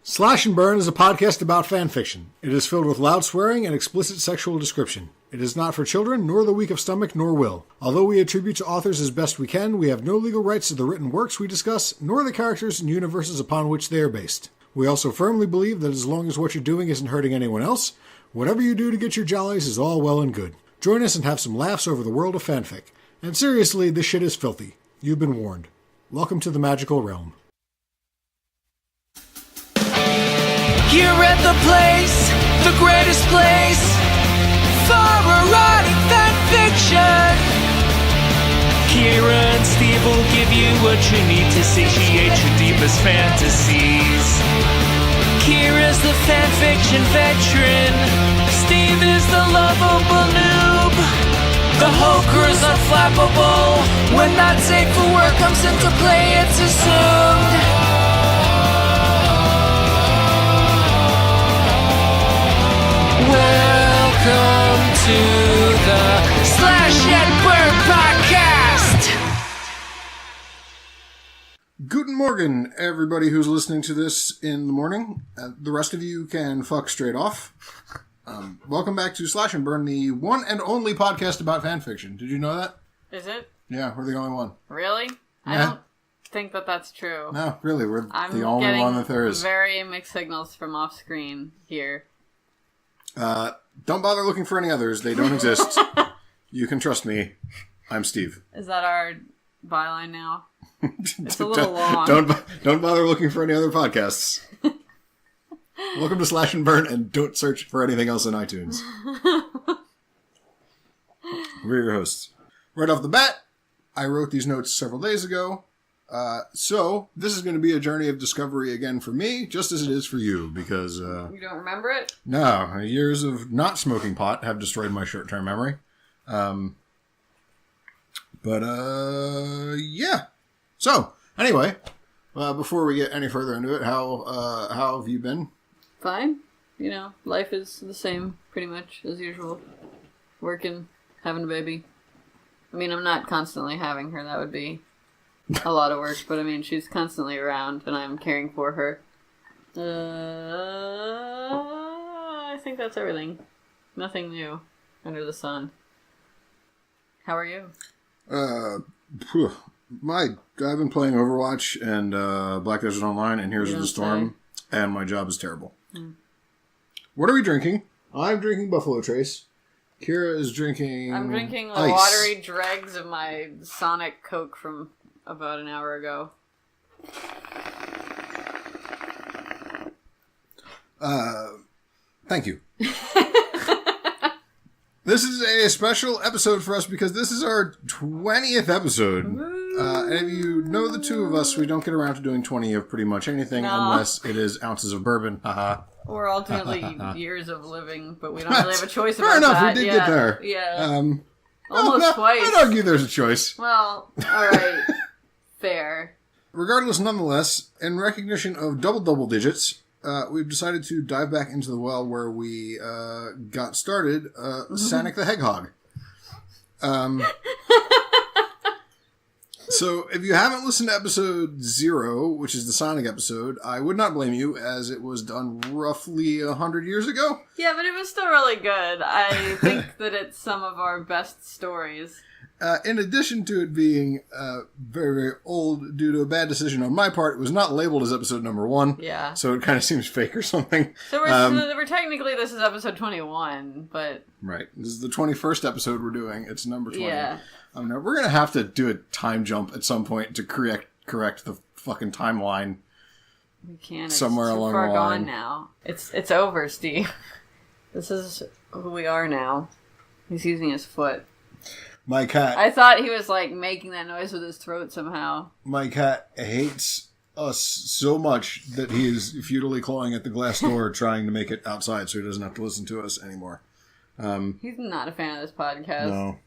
Slash and Burn is a podcast about fanfiction. It is filled with loud swearing and explicit sexual description. It is not for children, nor the weak of stomach, nor will. Although we attribute to authors as best we can, we have no legal rights to the written works we discuss, nor the characters and universes upon which they are based. We also firmly believe that as long as what you're doing isn't hurting anyone else, whatever you do to get your jollies is all well and good. Join us and have some laughs over the world of fanfic. And seriously, this shit is filthy. You've been warned. Welcome to the magical realm. Here at the place, the greatest place for erotic fanfiction. Kera and Steve will give you what you need to satiate your deepest fantasies. Kera's the fanfiction veteran. Steve is the lovable noob. The whole crew's unflappable. When not safe for work comes into play, it's assumed. Welcome to the Slash and Burn Podcast! Guten Morgen, everybody who's listening to this in the morning. The rest of you can fuck straight off. Welcome back to Slash and Burn, the one and only podcast about fanfiction. Did you know that? Is it? Yeah, we're the only one. Really? Yeah. I don't think that that's true. No, really, we're I'm the only one that there is. Very mixed signals from off screen here. Don't bother looking for any others. They don't exist. You can trust me. I'm Steve. Is that our byline now? It's a little long. Don't bother looking for any other podcasts. Welcome to Slash and Burn, and don't search for anything else in iTunes. We're your hosts. Right off the bat, I wrote these notes several days ago. So this is going to be a journey of discovery again for me, just as it is for you, because... You don't remember it? No, years of not smoking pot have destroyed my short-term memory. Yeah. So, anyway, before we get any further into it, how have you been? Fine. You know, life is the same, pretty much, as usual. Working, having a baby. I mean, I'm not constantly having her, that would be a lot of work, but I mean, she's constantly around, and I'm caring for her. I think that's everything. Nothing new under the sun. How are you? I've been playing Overwatch and Black Desert Online and Heroes of the Storm, and my job is terrible. What are we drinking? I'm drinking Buffalo Trace. Kera is drinking I'm drinking the ice. watery dregs of my Sonic Coke from about an hour ago. Thank you. This is a special episode for us because this is our 20th episode. And if you know the two of us, we don't get around to doing 20 of pretty much anything unless it is ounces of bourbon. Haha. Or ultimately years of living, but we don't really have a choice about Fair enough, that. we did get there. Yeah. Almost twice. I'd argue there's a choice. Well, alright. Fair. Regardless, nonetheless, in recognition of double digits, we've decided to dive back into the well where we got started, Sonic the Hedgehog. So, if you haven't listened to episode 0, which is the Sonic episode, I would not blame you, as it was done roughly 100 years ago. Yeah, but it was still really good. I think that it's some of our best stories. In addition to it being very, very old due to a bad decision on my part, it was not labeled as episode number 1. Yeah. So it kind of seems fake or something. So we're technically, this is episode 21, but... Right. This is the 21st episode we're doing. It's number 20. Yeah. We're going to have to do a time jump at some point to correct the fucking timeline. We can. It's somewhere too along far the line. gone now. It's over, Steve. This is who we are now. He's using his foot. My cat... I thought he was, like, making that noise with his throat somehow. My cat hates us so much that he is futilely clawing at the glass door trying to make it outside so he doesn't have to listen to us anymore. He's not a fan of this podcast. No.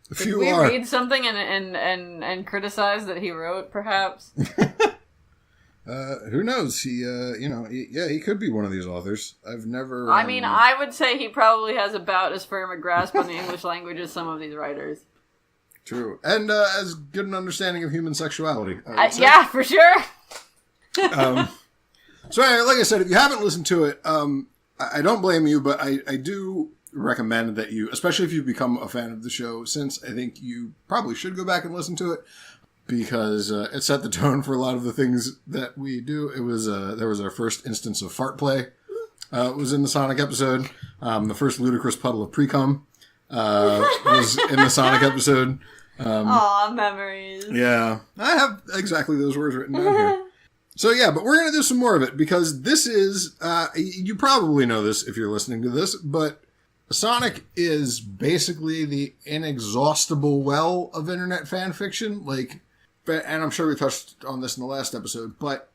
If Did you we are... read something and criticize that he wrote, perhaps? Who knows? He could be one of these authors. I've never... I mean, I would say he probably has about as firm a grasp on the English language as some of these writers. True. And as good an understanding of human sexuality. Yeah, for sure. So anyway, like I said, if you haven't listened to it, I don't blame you, but I do recommend that you, especially if you've become a fan of the show since, I think you probably should go back and listen to it because it set the tone for a lot of the things that we do. It was there was our first instance of fart play. It was in the Sonic episode. The first ludicrous puddle of pre-cum was in the Sonic episode. Aw, memories. Yeah, I have exactly those words written down here. So yeah, but we're going to do some more of it because this is, you probably know this if you're listening to this, but Sonic is basically the inexhaustible well of internet fan fiction. Like, and I'm sure we touched on this in the last episode, but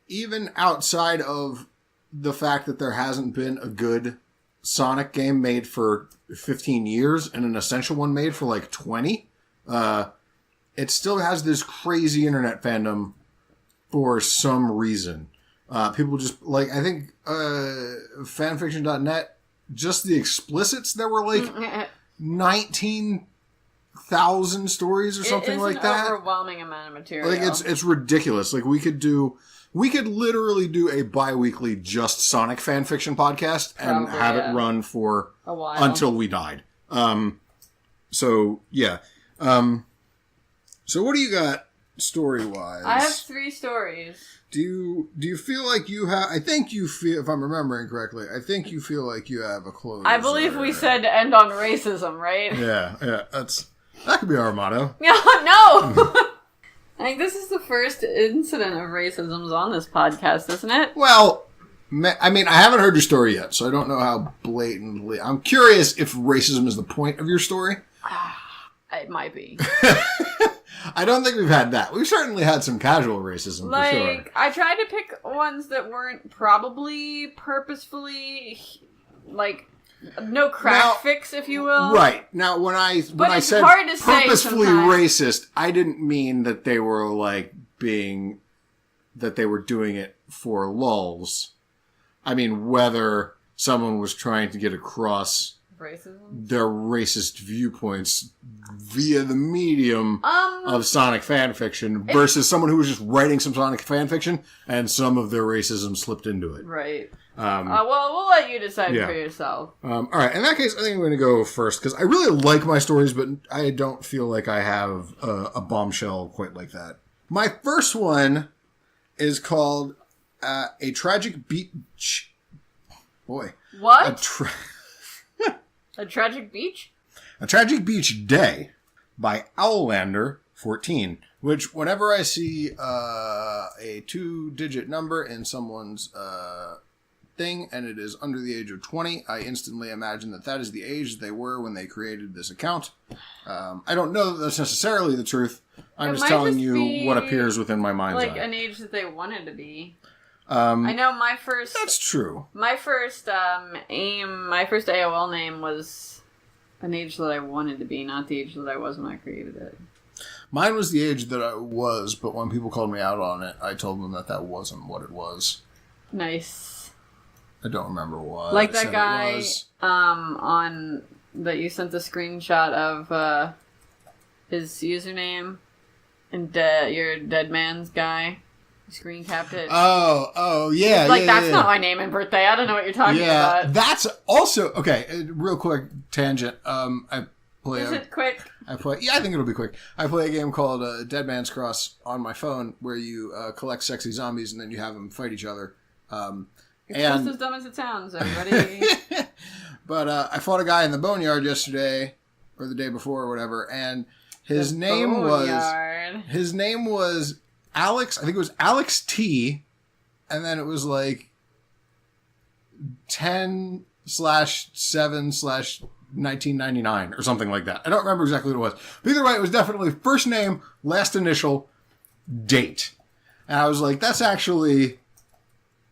even outside of the fact that there hasn't been a good Sonic game made for 15 years and an essential one made for like 20, it still has this crazy internet fandom for some reason. People just, like, I think fanfiction.net, just the explicits, there were like 19,000 stories or something like that. It's an overwhelming amount of material. Like, it's ridiculous. Like, we could literally do a bi-weekly just Sonic fanfiction podcast and have it run for a while until we died. So yeah. So what do you got story-wise? I have 3 stories. Do you feel like you have... I think you feel, if I'm remembering correctly, I think you feel like you have a close. I believe we said to end on racism, right? Yeah. That could be our motto. No! I think this is the first incident of racism on this podcast, isn't it? Well, I mean, I haven't heard your story yet, so I don't know how blatantly... I'm curious if racism is the point of your story. It might be. I don't think we've had that. We've certainly had some casual racism, for sure. I tried to pick ones that weren't probably purposefully, like, no crack fix, if you will. Right. Now, when I said purposefully racist, I didn't mean that they were, like, that they were doing it for lulz. I mean, whether someone was trying to get across their racist viewpoints via the medium of Sonic fanfiction versus someone who was just writing some Sonic fanfiction and some of their racism slipped into it. Right. Well, we'll let you decide for yourself. All right. In that case, I think I'm going to go first because I really like my stories, but I don't feel like I have a bombshell quite like that. My first one is called A Tragic Beach... Boy. What? A Tragic Beach? A Tragic Beach Day by Owlander14, which whenever I see a 2-digit number in someone's thing and it is under the age of 20, I instantly imagine that is the age that they were when they created this account. I don't know that that's necessarily the truth. I'm just telling you what appears within my mind's eye. Like an age that they wanted to be. I know my first... That's true. My first my first AOL name was an age that I wanted to be, not the age that I was when I created it. Mine was the age that I was, but when people called me out on it, I told them that wasn't what it was. Nice. I don't remember what. Like that guy on that you sent the screenshot of his username and your Dead Man's guy. Screen capped it. Oh, yeah. It's like, that's not my name and birthday. I don't know what you're talking about. Yeah, that's also... Okay, real quick tangent. I play... Is it quick? I think it'll be quick. I play a game called Dead Man's Cross on my phone where you collect sexy zombies and then you have them fight each other. It's just as dumb as it sounds, everybody. But I fought a guy in the boneyard yesterday, or the day before, or whatever, and his name was Alex, I think it was Alex T, and then it was like 10/7/1999 or something like that. I don't remember exactly what it was. But either way, it was definitely first name, last initial, date. And I was like, that's actually,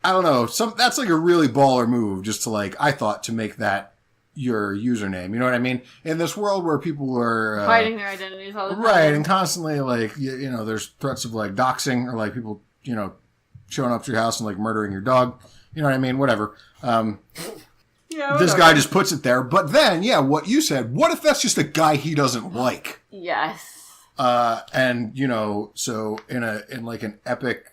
I don't know, that's like a really baller move just to like, I thought to make that your username. You know what I mean? In this world where people are... hiding their identities all the time. Right, and constantly, like, you know, there's threats of, like, doxing or, like, people, you know, showing up to your house and, like, murdering your dog. You know what I mean? Whatever. This guy just puts it there. But then, yeah, what you said, what if that's just a guy he doesn't like? Yes. And, you know, so in like an epic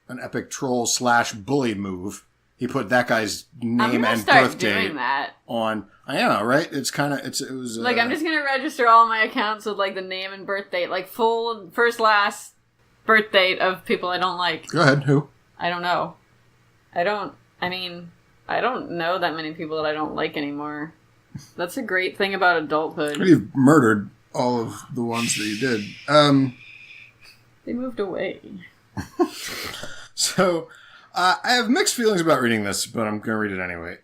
an epic troll / bully move. He put that guy's name and start birthday doing that. on. I know, right? It's kind of it was like I'm just gonna register all my accounts with like the name and birth date, like full first last birth date of people I don't like. Go ahead. Who? I don't know. I don't know that many people that I don't like anymore. That's a great thing about adulthood. You've murdered all of the ones that you did. They moved away. So, I have mixed feelings about reading this, but I'm going to read it anyway.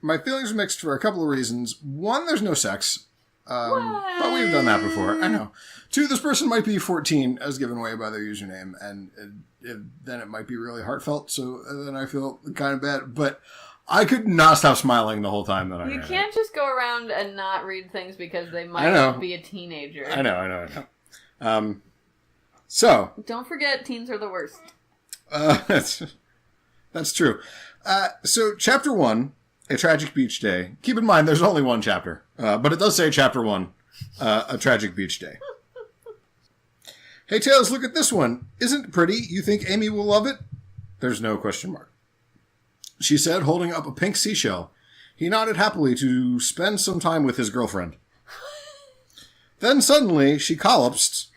My feelings are mixed for a couple of reasons. One, there's no sex. But we've done that before. I know. Two, this person might be 14 as given away by their username, and then it might be really heartfelt, so then I feel kind of bad. But I could not stop smiling the whole time that I read it. You can't just go around and not read things because they might be a teenager. I know. So. Don't forget, teens are the worst. That's true. So, Chapter 1, A Tragic Beach Day. Keep in mind, there's only one chapter. But it does say Chapter 1, A Tragic Beach Day. Hey, Tails, look at this one. Isn't it pretty? You think Amy will love it? There's no question mark. She said, holding up a pink seashell. He nodded happily to spend some time with his girlfriend. Then suddenly, she collapsed,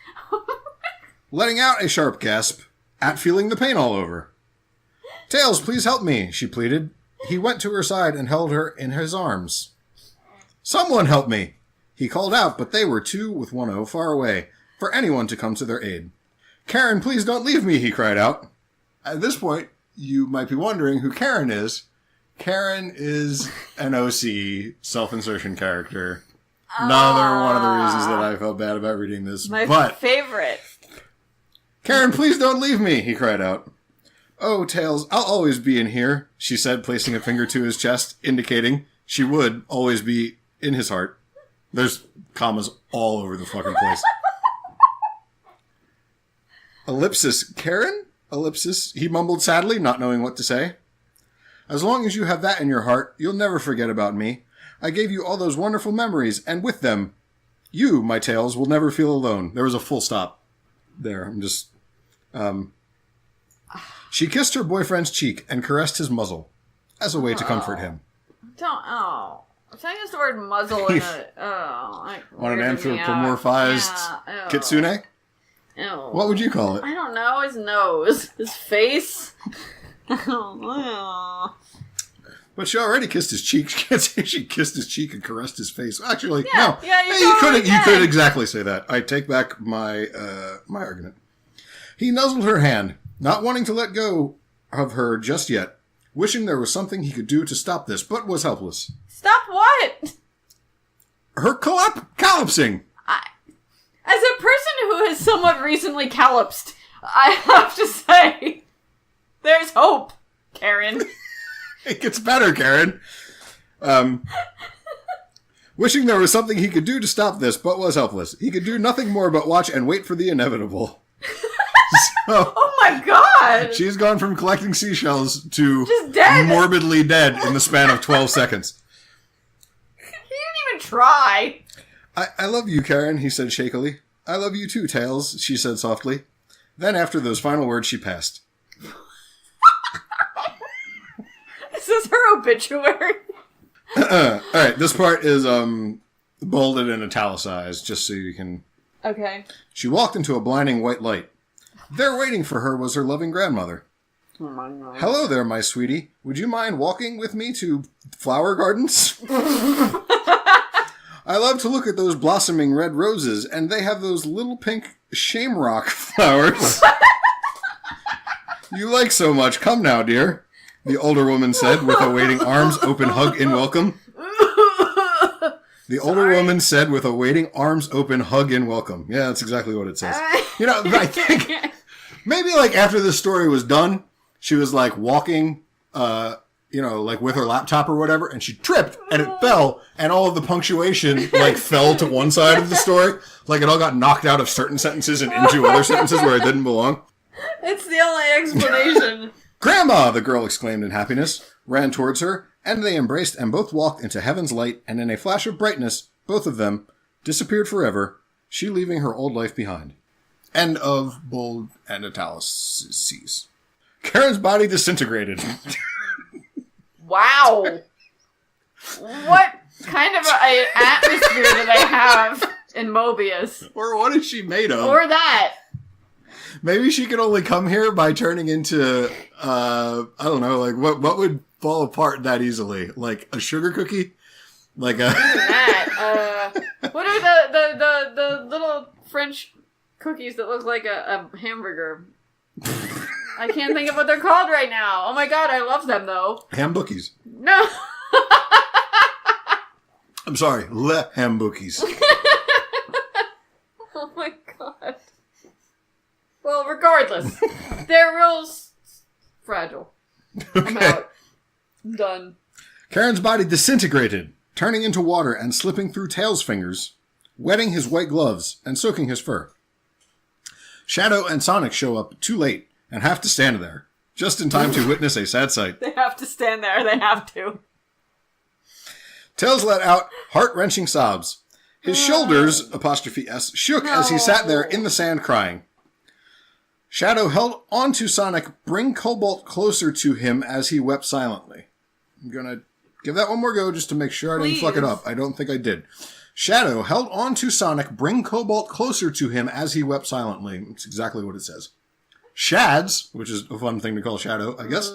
letting out a sharp gasp at feeling the pain all over. Tails, please help me, she pleaded. He went to her side and held her in his arms. Someone help me, he called out, but they were 2 far away for anyone to come to their aid. Karen, please don't leave me, he cried out. At this point, you might be wondering who Karen is. Karen is an OC self-insertion character. Another one of the reasons that I felt bad about reading this. My favorite. Karen, please don't leave me, he cried out. Oh, Tails, I'll always be in here, she said, placing a finger to his chest, indicating she would always be in his heart. There's commas all over the fucking place. Ellipsis, Karen? Ellipsis, he mumbled sadly, not knowing what to say. As long as you have that in your heart, you'll never forget about me. I gave you all those wonderful memories, and with them, you, my Tails, will never feel alone. There was a full stop there. I'm just... She kissed her boyfriend's cheek and caressed his muzzle as a way to comfort him. I'm saying it's the word muzzle in a... On an anthropomorphized kitsune? Ew. What would you call it? I don't know. His nose. His face. Oh. But she already kissed his cheek. She can't say she kissed his cheek and caressed his face. Actually, yeah, no. Yeah, you could exactly say that. I take back my my argument. He nuzzled her hand, not wanting to let go of her just yet, wishing there was something he could do to stop this, but was helpless. Stop what? Her collapsing. As a person who has somewhat recently collapsed, I have to say, there's hope, Karen. It gets better, Karen. Wishing there was something he could do to stop this, but was helpless. He could do nothing more but watch and wait for the inevitable. So, oh my god! She's gone from collecting seashells to just dead. Morbidly dead in the span of 12 seconds. He didn't even try. I love you, Karen, he said shakily. I love you too, Tails, she said softly. Then after those final words, she passed. Is this her obituary? Alright, this part is bolded and italicized, just so you can... Okay. She walked into a blinding white light. There waiting for her was her loving grandmother. Oh my God. Hello there, my sweetie. Would you mind walking with me to flower gardens? I love to look at those blossoming red roses, and they have those little pink shamrock flowers you like so much. Come now, dear, the older woman said, with a waiting arms open hug in welcome. The older woman said with a waiting arms open hug in welcome. Yeah, that's exactly what it says. I think maybe like after this story was done, she was like walking, like with her laptop or whatever, and she tripped and it fell, and all of the punctuation like fell to one side of the story. Like it all got knocked out of certain sentences and into other sentences where it didn't belong. It's the only explanation. Grandma, the girl exclaimed in happiness, ran towards her, and they embraced and both walked into heaven's light, and in a flash of brightness, both of them disappeared forever, she leaving her old life behind. End of bold and italics. Karen's body disintegrated. Wow. What kind of an atmosphere do they have in Mobius? Or what is she made of? Or that. Maybe she could only come here by turning into, I don't know, like, what would fall apart that easily? Like a sugar cookie? Like a... That. What are the little French cookies that look like a hamburger? I can't think of what they're called right now. Oh my god, I love them though. Ham bookies. No. I'm sorry, le ham bookies. Oh my god. Well, regardless, they're real fragile. Okay. I'm out. I'm done. Karen's body disintegrated, turning into water and slipping through Tails' fingers, wetting his white gloves and soaking his fur. Shadow and Sonic show up too late and have to stand there, just in time to witness a sad sight. They have to stand there. They have to. Tails let out heart-wrenching sobs. His shoulders, '(S), shook as he sat there in the sand crying. Shadow held on to Sonic, bring Cobalt closer to him as he wept silently. I'm gonna give that one more go just to make sure I didn't fuck it up. I don't think I did. Shadow held on to Sonic, bring Cobalt closer to him as he wept silently. That's exactly what it says. Shads, which is a fun thing to call Shadow, I guess,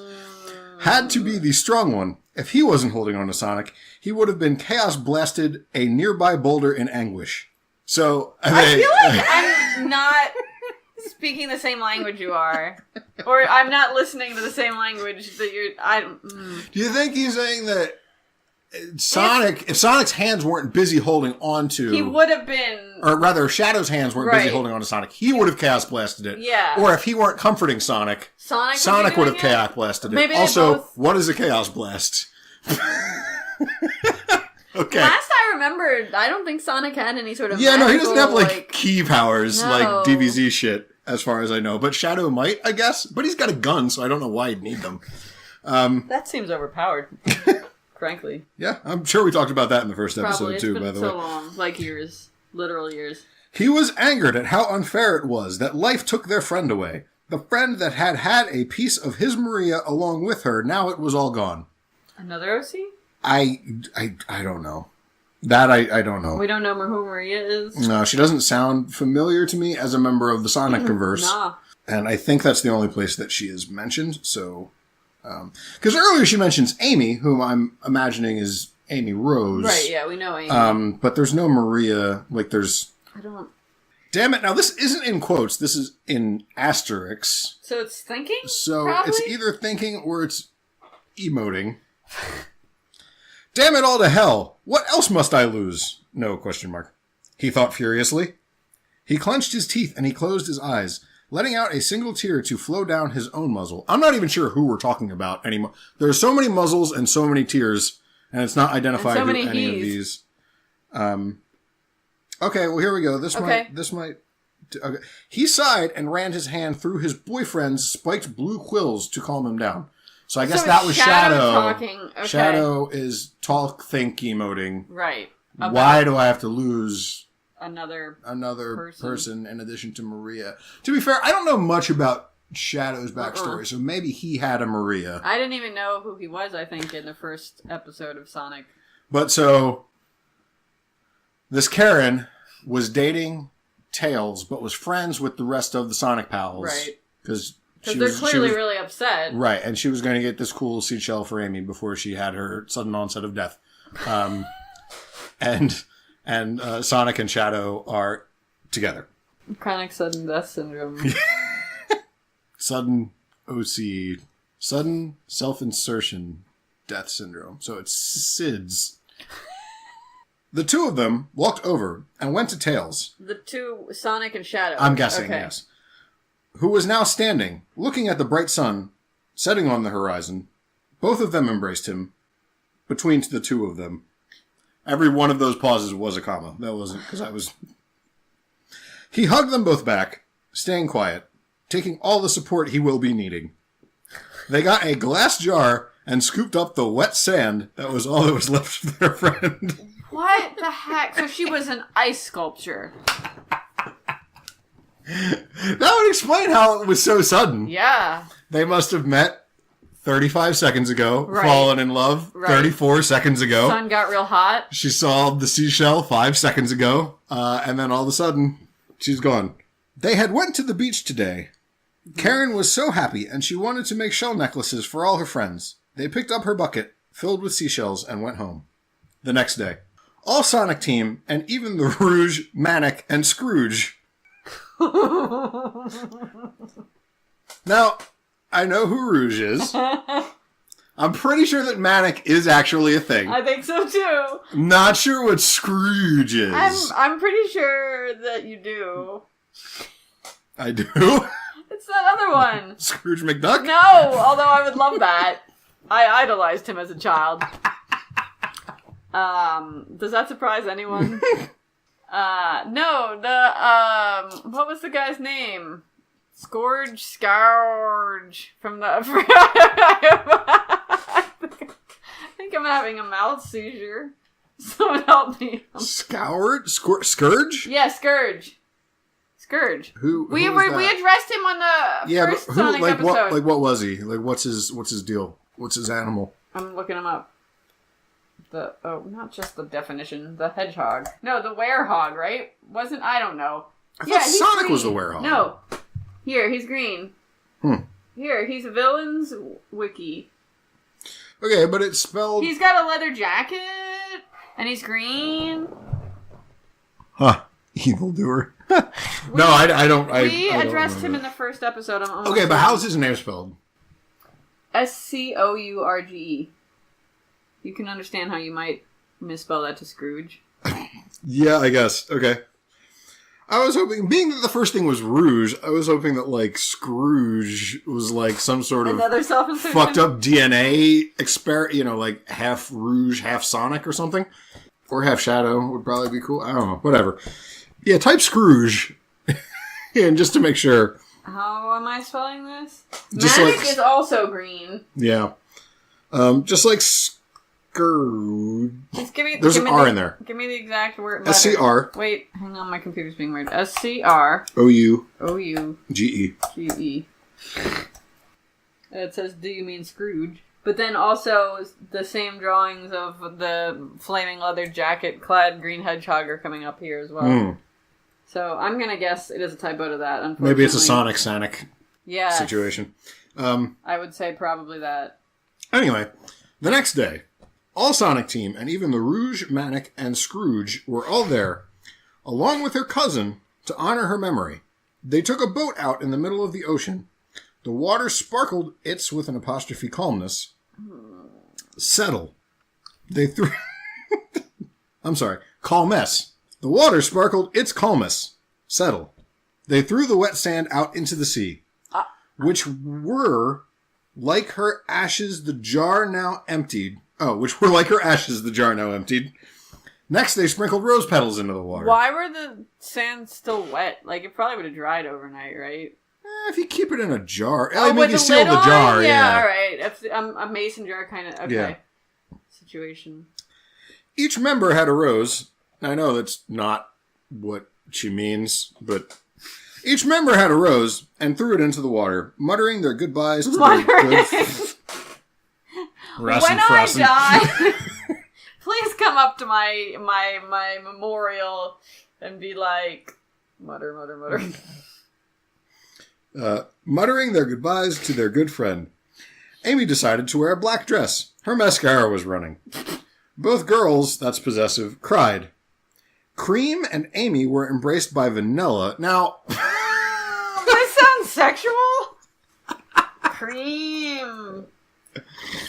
had to be the strong one. If he wasn't holding on to Sonic, he would have been chaos blasted a nearby boulder in anguish. So I feel like I'm not speaking the same language you are, or I'm not listening to the same language that you're. Do you think he's saying that Sonic, if Sonic's hands weren't busy holding on to, he would have been, or rather, Shadow's hands weren't busy holding on to Sonic, he would have chaos blasted it. Yeah. Or if he weren't comforting Sonic, Sonic would have chaos blasted it. Maybe also, both... what is a chaos blast? Okay. Last I remembered, I don't think Sonic had any sort of he doesn't have like key powers No. like DBZ shit, as far as I know. But Shadow might, I guess. But he's got a gun, so I don't know why he'd need them. That seems overpowered. Frankly. Yeah, I'm sure we talked about that in the first Probably. episode too, It's by been the so way. long. Like years. Literal years. He was angered at how unfair it was that life took their friend away. The friend that had had a piece of his Maria along with her, now it was all gone. Another OC? I don't know. That I don't know. We don't know who Maria is? No, she doesn't sound familiar to me as a member of the Sonic-verse. Nah. And I think that's the only place that she is mentioned, so... Because earlier she mentions Amy, whom I'm imagining is Amy Rose. Right, yeah, we know Amy. But there's no Maria, like there's... I don't... Damn it, now this isn't in quotes, this is in asterisks. So it's thinking? So probably? It's either thinking or it's emoting. Damn it all to hell! What else must I lose? No, question mark. He thought furiously. He clenched his teeth and he closed his eyes, letting out a single tear to flow down his own muzzle. I'm not even sure who we're talking about anymore. There are so many muzzles and so many tears, and it's not identified who any of these. Okay, well here we go. This might. Okay. He sighed and ran his hand through his boyfriend's spiked blue quills to calm him down. So I guess that was Shadow. Talking. Okay. Shadow is talk, think, emoting. Right. Why do I have to lose another person in addition to Maria? To be fair, I don't know much about Shadow's backstory, so maybe he had a Maria. I didn't even know who he was, I think, in the first episode of Sonic. But so, this Karen was dating Tails, but was friends with the rest of the Sonic pals. Right. Because they're clearly really upset. Right, and she was going to get this cool seed shell for Amy before she had her sudden onset of death. And Sonic and Shadow are together. Chronic sudden death syndrome. Sudden OC. Sudden self-insertion death syndrome. So it's SIDS. The two of them walked over and went to Tails. The two, Sonic and Shadow. I'm guessing, yes. Who was now standing, looking at the bright sun, setting on the horizon. Both of them embraced him. Between the two of them. Every one of those pauses was a comma. That wasn't, because I was... He hugged them both back, staying quiet, taking all the support he will be needing. They got a glass jar and scooped up the wet sand. That was all that was left of their friend. What the heck? So she was an ice sculpture. That would explain how it was so sudden. Yeah. They must have met 35 seconds ago, Right. fallen in love Right. 34 seconds ago. Sun got real hot. She saw the seashell 5 seconds ago, and then all of a sudden, she's gone. They had went to the beach today. Karen was so happy, and she wanted to make shell necklaces for all her friends. They picked up her bucket, filled with seashells, and went home. The next day, all Sonic Team, and even the Rouge, Manic, and Scrooge. Now, I know who Rouge is. I'm pretty sure that Manic is actually a thing. I think so too. Not sure what Scrooge is. I'm pretty sure that you do. I do. It's that other one. Scrooge McDuck? No, although I would love that. I idolized him as a child. Does that surprise anyone? No, what was the guy's name? Scourge from the... I think I'm having a mouth seizure. Someone help me. Scourge? Yeah, Scourge. Who We was that? we addressed him on the first but Sonic episode. What was he? Like, what's his deal? What's his animal? I'm looking him up. Not just the definition, the hedgehog. No, the werehog, right? I don't know. I thought he's Sonic green. was the werehog. No. Here, he's green. Here, he's a villain's wiki. Okay, but it's spelled... He's got a leather jacket, and he's green. Huh. Evildoer. No, I don't... We I don't addressed him remember. in the first episode. Okay, but how's his name spelled? Scourge. You can understand how you might misspell that to Scrooge. Yeah, I guess. Okay. I was hoping, being that the first thing was Rouge, I was hoping that, like, Scrooge was, like, some sort of Another self-insertion? fucked up DNA experiment, like, half Rouge, half Sonic or something. Or half Shadow would probably be cool. I don't know. Whatever. Yeah, type Scrooge. And just to make sure. How am I spelling this? Just Manic like- is also green. Yeah. Just like Scrooge. Just give me, There's give an me R the, in there. Give me the exact word. letter. SCR. Wait, hang on, my computer's being weird. SCR. OUGE. GE. It says, do you mean Scrooge? But then also the same drawings of the flaming leather jacket clad green hedgehog are coming up here as well. So I'm going to guess it is a typo to that, unfortunately. Maybe it's a Sonic Yes. situation. I would say probably that. Anyway, the next day, all Sonic Team and even the Rouge, Manic, and Scrooge were all there, along with her cousin, to honor her memory. They took a boat out in the middle of the ocean. The water sparkled its with an apostrophe calmness. Settle. They threw... I'm sorry. Calmess. The water sparkled its calmness. Settle. They threw the wet sand out into the sea, which were like her ashes the jar now emptied. Which were like her ashes the jar now emptied. Next, they sprinkled rose petals into the water. Why were the sands still wet? Like, it probably would have dried overnight, right? If you keep it in a jar. Oh, Maybe you seal the jar, yeah. All right. That's a mason jar kind of, okay. Yeah. Situation. Each member had a rose. I know that's not what she means, but each member had a rose and threw it into the water, muttering their goodbyes to their good... When I die, please come up to my memorial and be like, mutter, mutter, mutter. Muttering their goodbyes to their good friend. Amy decided to wear a black dress. Her mascara was running. Both girls, that's possessive, cried. Cream and Amy were embraced by Vanilla. Now... This sounds sexual? Cream.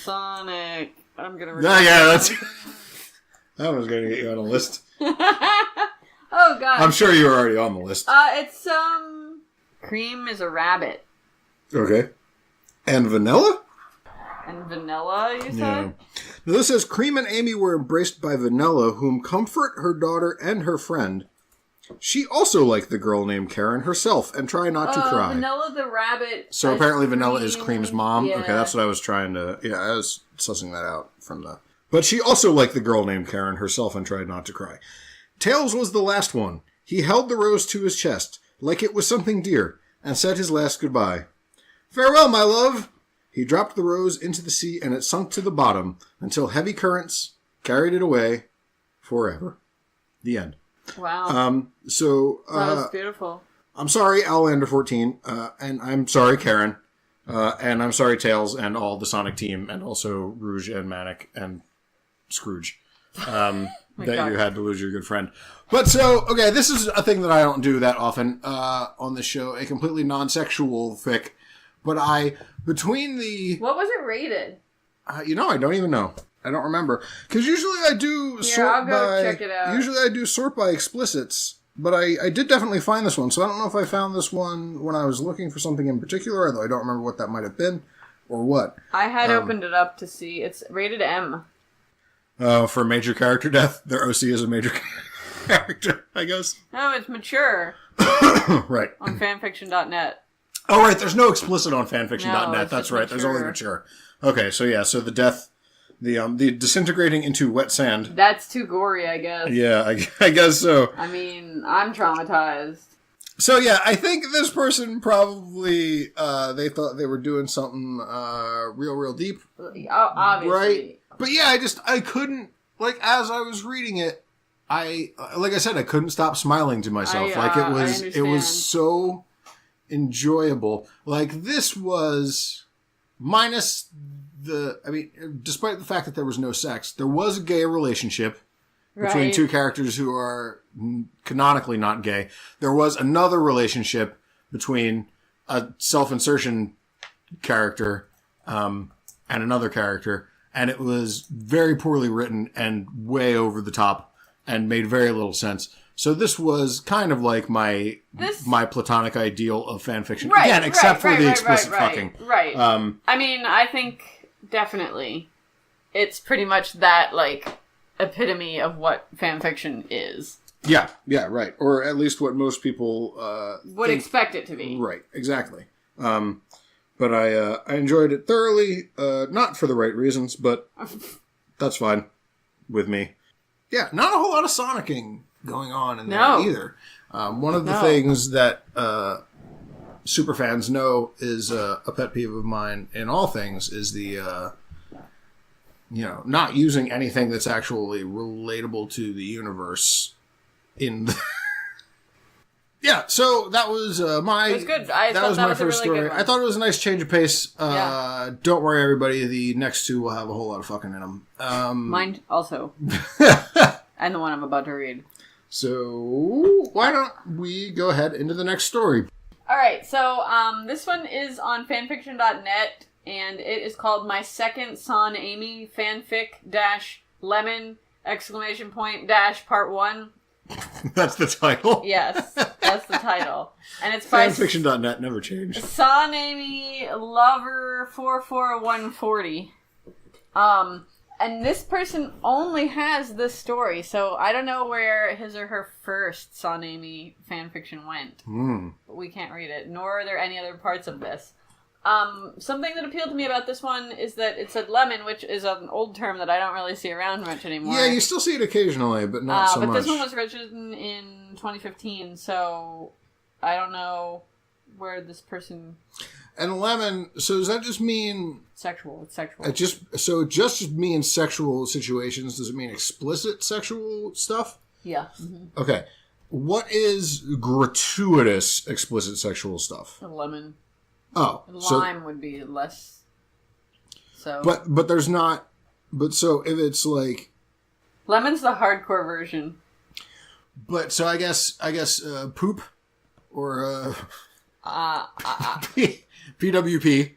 Sonic. I'm gonna... yeah, that's... That was going to get you on a list. Oh, God. I'm sure you were already on the list. It's, Cream is a rabbit. Okay. And Vanilla? And Vanilla, you said? Yeah. Now this says, Cream and Amy were embraced by Vanilla, whom comfort her daughter and her friend. She also liked the girl named Karen herself and try not to cry. Vanilla the rabbit. So apparently Vanilla is Cream's mom? Yeah. Okay, that's what I was trying to... Yeah, I was sussing that out from the... But she also liked the girl named Karen herself and tried not to cry. Tails was the last one. He held the rose to his chest, like it was something dear, and said his last goodbye. Farewell, my love. He dropped the rose into the sea, and it sunk to the bottom until heavy currents carried it away forever. The end. Wow. That was beautiful. I'm sorry, Outlander14, and I'm sorry, Karen, and I'm sorry, Tails, and all the Sonic team, and also Rouge and Manic and Scrooge, that you had to lose your good friend. But okay, this is a thing that I don't do that often on this show, a completely non-sexual fic, but between the... What was it rated? I don't even know. I don't remember. Because usually I do check it out. Usually I do sort by explicits. But I did definitely find this one. So I don't know if I found this one when I was looking for something in particular, although I don't remember what that might have been or what. I had opened it up to see. It's rated M. For major character death, their OC is a major character, I guess. No, it's mature. Right. On fanfiction.net. Oh, right. There's no explicit on fanfiction.net. No, That's right. mature. There's only mature. Okay, so yeah, so the death... The disintegrating into wet sand. That's too gory, I guess. Yeah, I guess so. I mean, I'm traumatized. So yeah, I think this person probably, they thought they were doing something real deep. Obviously. Right? But yeah, I couldn't, as I was reading it, like I said, I couldn't stop smiling to myself. It was so enjoyable. This was, minus... despite the fact that there was no sex, there was a gay relationship between two characters who are canonically not gay. There was another relationship between a self-insertion character and another character, and it was very poorly written and way over the top and made very little sense. So this was kind of like my platonic ideal of fanfiction. Again, except for the explicit fucking. Right. I think... Definitely. It's pretty much that, epitome of what fanfiction is. Yeah, right. Or at least what most people would expect it to be. Right, exactly. But I enjoyed it thoroughly, not for the right reasons, but that's fine with me. Yeah, not a whole lot of Sonicking going on in there either. One of the things that... superfans know is a pet peeve of mine in all things is the, not using anything that's actually relatable to the universe in the... Yeah, so that was my... It was good. That was my first really story. I thought it was a nice change of pace. Don't worry, everybody. The next two will have a whole lot of fucking in them. Mine also. And the one I'm about to read. So, why don't we go ahead into the next story? Alright, so this one is on fanfiction.net, and it is called My Second Son Amy Fanfic-Lemon! Part 1. That's the title? Yes, that's the title. And it's by... Fanfiction.net never changed. Son Amy Lover 44140. And this person only has this story, so I don't know where his or her first Son Amy fanfiction went. But we can't read it, nor are there any other parts of this. Something that appealed to me about this one is that it said lemon, which is an old term that I don't really see around much anymore. Yeah, you still see it occasionally, but not so much. But this one was written in 2015, so I don't know where this person... And lemon, so does that just mean... Sexual, it's sexual. It just means sexual situations. Does it mean explicit sexual stuff? Yeah. Mm-hmm. Okay. What is gratuitous explicit sexual stuff? A lemon. Oh. Lime would be less... So... But there's not... But so if it's like... Lemon's the hardcore version. But so I guess poop or PWP,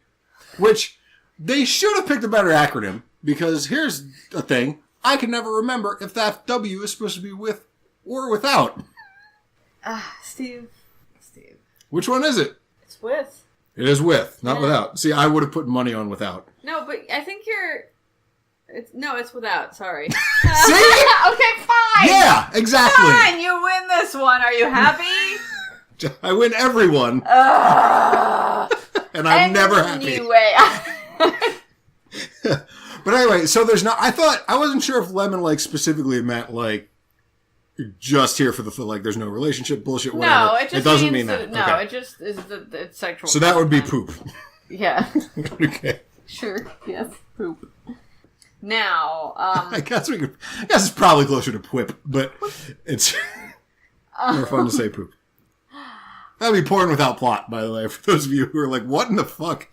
which they should have picked a better acronym, because here's the thing. I can never remember if that W is supposed to be with or without. Steve. Which one is it? It's with. It is with, not without. See, I would have put money on without. No, but I think it's without, sorry. See? Okay, fine! Yeah, exactly. Fine, you win this one. Are you happy? I win every one. And I'm never happy. Anyway. But anyway, so there's not... I wasn't sure if lemon, specifically meant, just here for the there's no relationship bullshit, whatever. No, it doesn't mean that. No, It just is it's sexual. So that would be poop. Yeah. Okay. Sure. Yes. Poop. Now, I guess it's probably closer to pwip, but it's more fun to say poop. That'd be porn without plot, by the way, for those of you who are like, what in the fuck?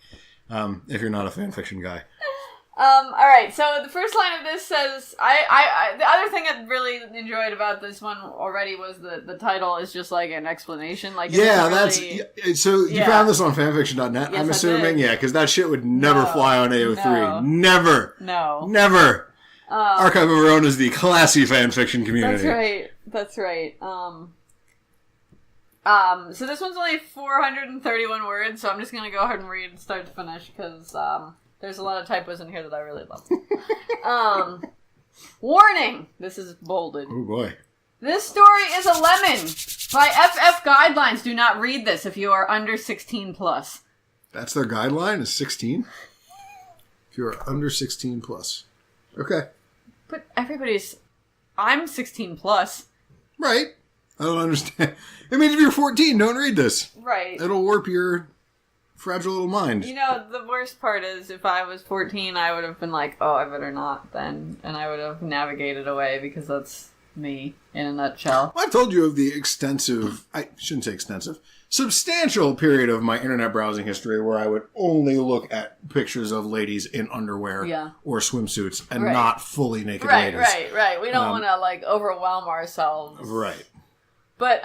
If you're not a fanfiction guy. Alright, so the first line of this says, the other thing I really enjoyed about this one already was the title is just like an explanation. Like, so you found this on fanfiction.net, yes, I'm assuming? Yeah, because that shit would never fly on AO3. No. Never. No. Never. Archive of Our Own is the classy fanfiction community. That's right. So this one's only 431 words, so I'm just gonna go ahead and read start to finish, because, there's a lot of typos in here that I really love. Warning! This is bolded. Oh boy. This story is a lemon! By FF guidelines, do not read this if you are under 16 plus. That's their guideline, is 16? If you are under 16 plus. Okay. But I'm 16 plus. Right. I don't understand. It means if you're 14, don't read this. Right. It'll warp your fragile little mind. You know, the worst part is if I was 14, I would have been like, oh, I better not then. And I would have navigated away, because that's me in a nutshell. Well, I've told you of the I shouldn't say extensive, substantial period of my internet browsing history where I would only look at pictures of ladies in underwear or swimsuits and not fully naked ladies. Right. We don't want to, like, overwhelm ourselves. Right. But,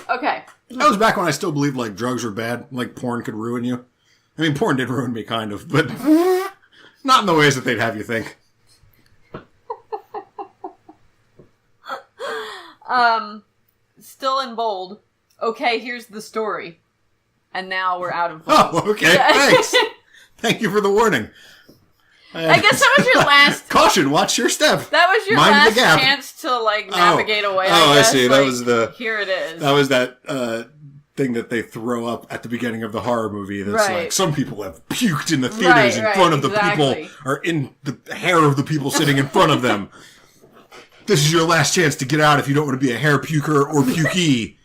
okay. That was back when I still believed, like, drugs were bad, like porn could ruin you. I mean, porn did ruin me, kind of, but not in the ways that they'd have you think. Still in bold. Okay, here's the story. And now we're out of bold. Oh, okay, thanks. Thank you for the warning. I guess that was your last... Caution, watch your step. That was your last chance to, like, navigate away, I guess. I see. Like, that was the... Here it is. That was that thing that they throw up at the beginning of the horror movie that's like, some people have puked in the theaters in front of the people, or in the hair of the people sitting in front of them. This is your last chance to get out if you don't want to be a hair puker or pukey.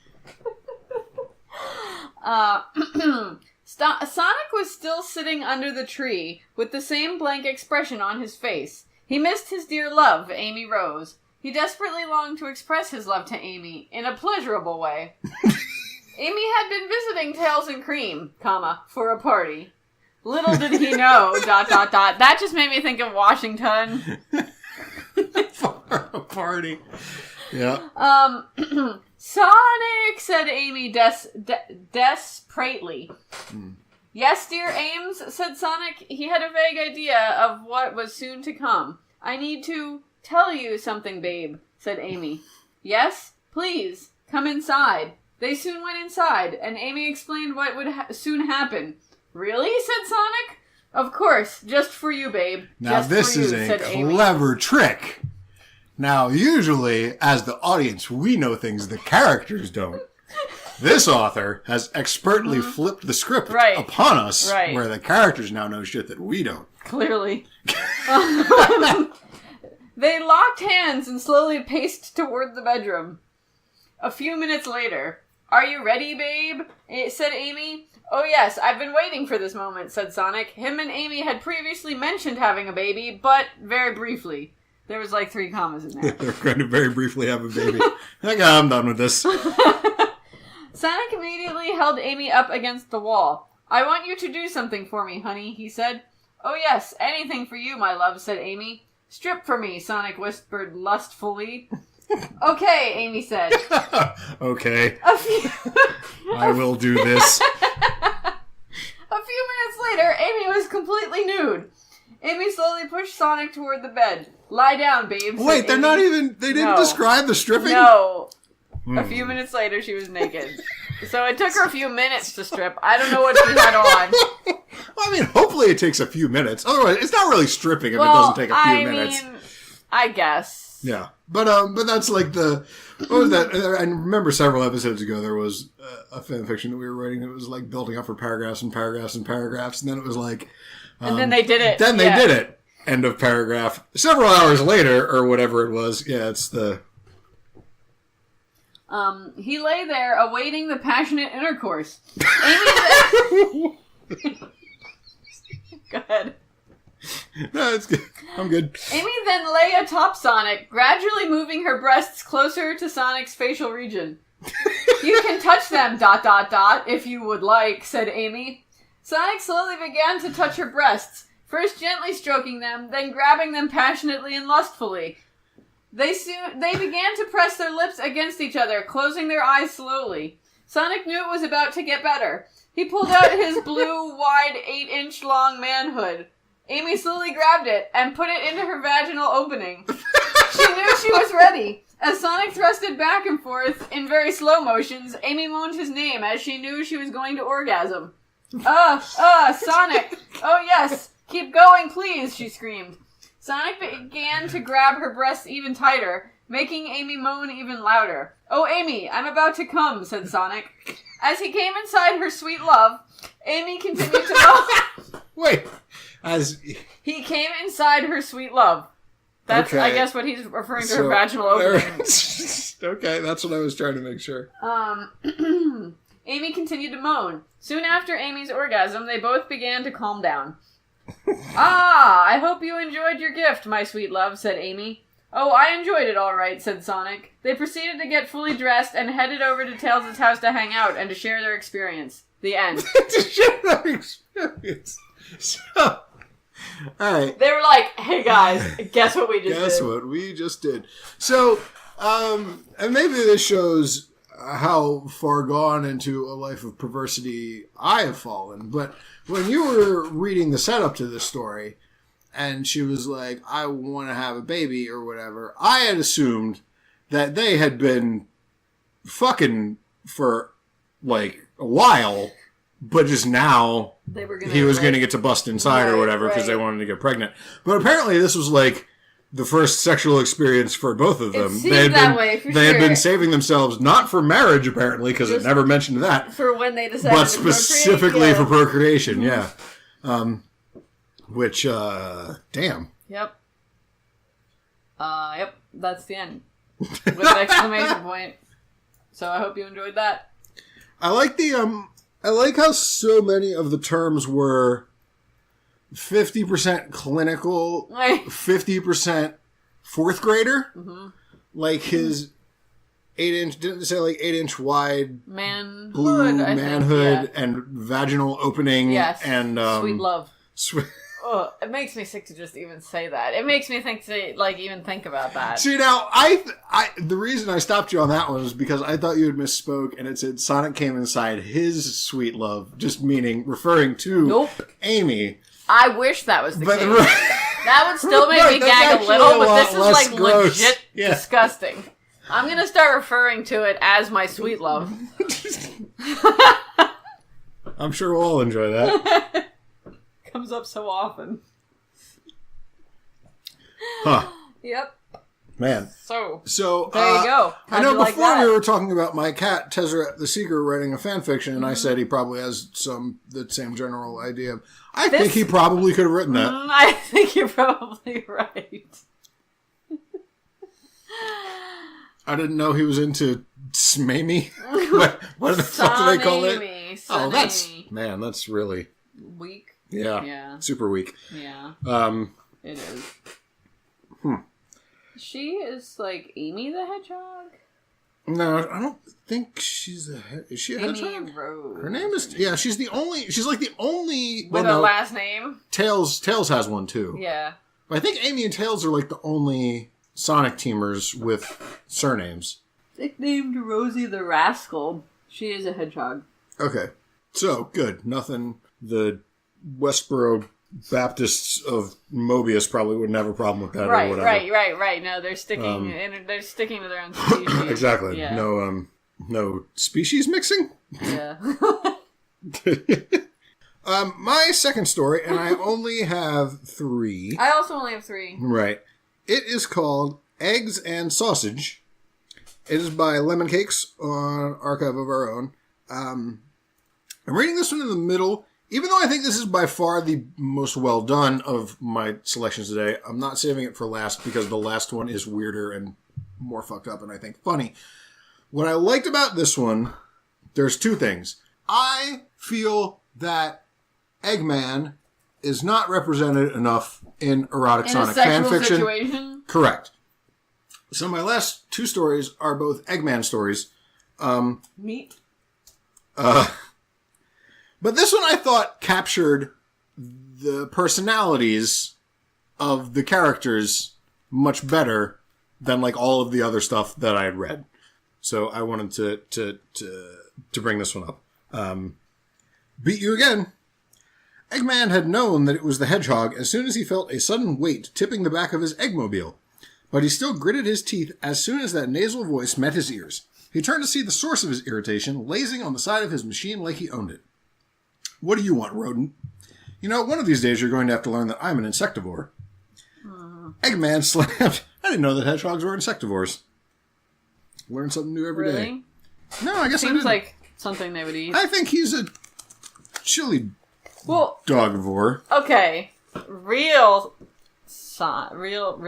Sonic was still sitting under the tree, with the same blank expression on his face. He missed his dear love, Amy Rose. He desperately longed to express his love to Amy, in a pleasurable way. Amy had been visiting Tails and Cream, for a party. Little did he know, ... That just made me think of Washington. For a party. Yeah. Sonic, said Amy desperately. Yes, dear Ames, said Sonic. He had a vague idea of what was soon to come. I need to tell you something, babe, said Amy. Yes, please, come inside. They soon went inside, and Amy explained what would soon happen. Really, said Sonic. Of course, just for you, babe. Now just this for you, is a said clever trick. Now, usually, as the audience, we know things the characters don't. This author has expertly flipped the script upon us, where the characters now know shit that we don't. Clearly. They locked hands and slowly paced toward the bedroom. A few minutes later, "Are you ready, babe?" said Amy. "Oh yes, I've been waiting for this moment," said Sonic. Him and Amy had previously mentioned having a baby, but very briefly. There was like 3 commas in there. They're going to very briefly have a baby. Okay, I'm done with this. Sonic immediately held Amy up against the wall. "I want you to do something for me, honey," he said. "Oh yes, anything for you, my love," said Amy. "Strip for me," Sonic whispered lustfully. "Okay," Amy said. Okay. I will do this. A few minutes later, Amy was completely nude. Amy slowly pushed Sonic toward the bed. "Lie down, babe." Wait, they're not even... They didn't describe the stripping? No. A few minutes later, she was naked. So it took her a few minutes to strip. I don't know what she had on. Well, I mean, hopefully it takes a few minutes. Otherwise, it's not really stripping if it doesn't take a few minutes. I guess. Yeah. But that's like the... What was that? I remember several episodes ago there was a fanfiction that we were writing that was like building up for paragraphs and paragraphs and paragraphs. And then it was like... and then they did it. Then they did it. End of paragraph. Several hours later, or whatever it was. Yeah, it's the... He lay there awaiting the passionate intercourse. Go ahead. No, it's good. I'm good. Amy then lay atop Sonic, gradually moving her breasts closer to Sonic's facial region. You can touch them, ... if you would like, said Amy. Sonic slowly began to touch her breasts, first gently stroking them, then grabbing them passionately and lustfully. They began to press their lips against each other, closing their eyes slowly. Sonic knew it was about to get better. He pulled out his blue, wide, 8-inch long manhood. Amy slowly grabbed it and put it into her vaginal opening. She knew she was ready. As Sonic thrusted back and forth in very slow motions, Amy moaned his name as she knew she was going to orgasm. Sonic! Oh yes! Keep going, please, she screamed. Sonic began to grab her breasts even tighter, making Amy moan even louder. Oh, Amy, I'm about to come, said Sonic. As he came inside her sweet love, Amy continued to moan. Wait. He came inside her sweet love. That's, okay. I guess, what he's referring to her vaginal opening. Okay, that's what I was trying to make sure. Amy continued to moan. Soon after Amy's orgasm, they both began to calm down. I hope you enjoyed your gift, my sweet love, said Amy. Oh, I enjoyed it all right, said Sonic. They proceeded to get fully dressed and headed over to Tails' house to hang out and to share their experience. The end. To share their experience. So... All right. They were like, hey guys, guess what we just did? Guess what we just did. So, and maybe this shows how far gone into a life of perversity I have fallen. But when you were reading the setup to this story, and she was like, I want to have a baby or whatever, I had assumed that they had been fucking for like a while, but just now he was going to get to bust inside or whatever because they wanted to get pregnant. But apparently this was like the first sexual experience for both of them. They had been saving themselves not for marriage apparently because it never mentioned that. For when they decided but specifically for procreation, yeah. Which damn. Yep. Yep, that's the end. With an exclamation point. So I hope you enjoyed that. I like how so many of the terms were 50% clinical, 50% fourth grader. Mm-hmm. Like his 8-inch, didn't it say like 8-inch wide manhood and vaginal opening. Yes. And sweet love. Oh, it makes me sick to just even say that. It makes me think to even think about that. See, now the reason I stopped you on that one was because I thought you had misspoke, and it said Sonic came inside his sweet love, just referring to Amy. I wish that was the case. That would still make me gag a little, but this is gross. Legit disgusting. I'm gonna start referring to it as my sweet love. I'm sure we'll all enjoy that. Comes up so often. Huh. Yep. Man. So there you go. I know before we were talking about my cat, Tezzeret the Seeker, writing a fanfiction, and I said he probably has the same general idea. I think he probably could have written that. I think you're probably right. I didn't know he was into smamey. What the fuck do they call it? Oh, that's really... weak. Yeah. Super weak. Yeah. It is. She is like Amy the Hedgehog? No, I don't think she's is she a hedgehog? Amy Rose. Her name is... Yeah, she's like the only... With a last name? Tails has one too. Yeah. But I think Amy and Tails are like the only Sonic teamers with surnames. Nicknamed Rosie the Rascal. She is a hedgehog. Okay. So, good. Nothing... The Westboro Baptists of Mobius probably wouldn't have a problem with that or whatever. Right. No, they're sticking to their own species. Exactly. Yeah. No species mixing? Yeah. My second story, and I only have 3. I also only have 3. Right. It is called Eggs and Sausage. It is by Lemon Cakes on Archive of Our Own. I'm reading this one in the middle. Even though I think this is by far the most well done of my selections today, I'm not saving it for last because the last one is weirder and more fucked up and I think funny. What I liked about this one, there's 2 things. I feel that Eggman is not represented enough in erotic In Sonic a sexual fanfiction. situation? Correct. So my last 2 stories are both Eggman stories. Meat? But this one I thought captured the personalities of the characters much better than like all of the other stuff that I had read. So I wanted to bring this one up. Beat you again. Eggman had known that it was the hedgehog as soon as he felt a sudden weight tipping the back of his Eggmobile, but he still gritted his teeth as soon as that nasal voice met his ears. He turned to see the source of his irritation lazing on the side of his machine like he owned it. What do you want, rodent? You know, one of these days you're going to have to learn that I'm an insectivore. Eggman slammed. I didn't know that hedgehogs were insectivores. Learn something new every day. Really? No, I guess I Seems didn't. like something they would eat. I think he's a chili Well, dogvore. okay. Real Sonics. Real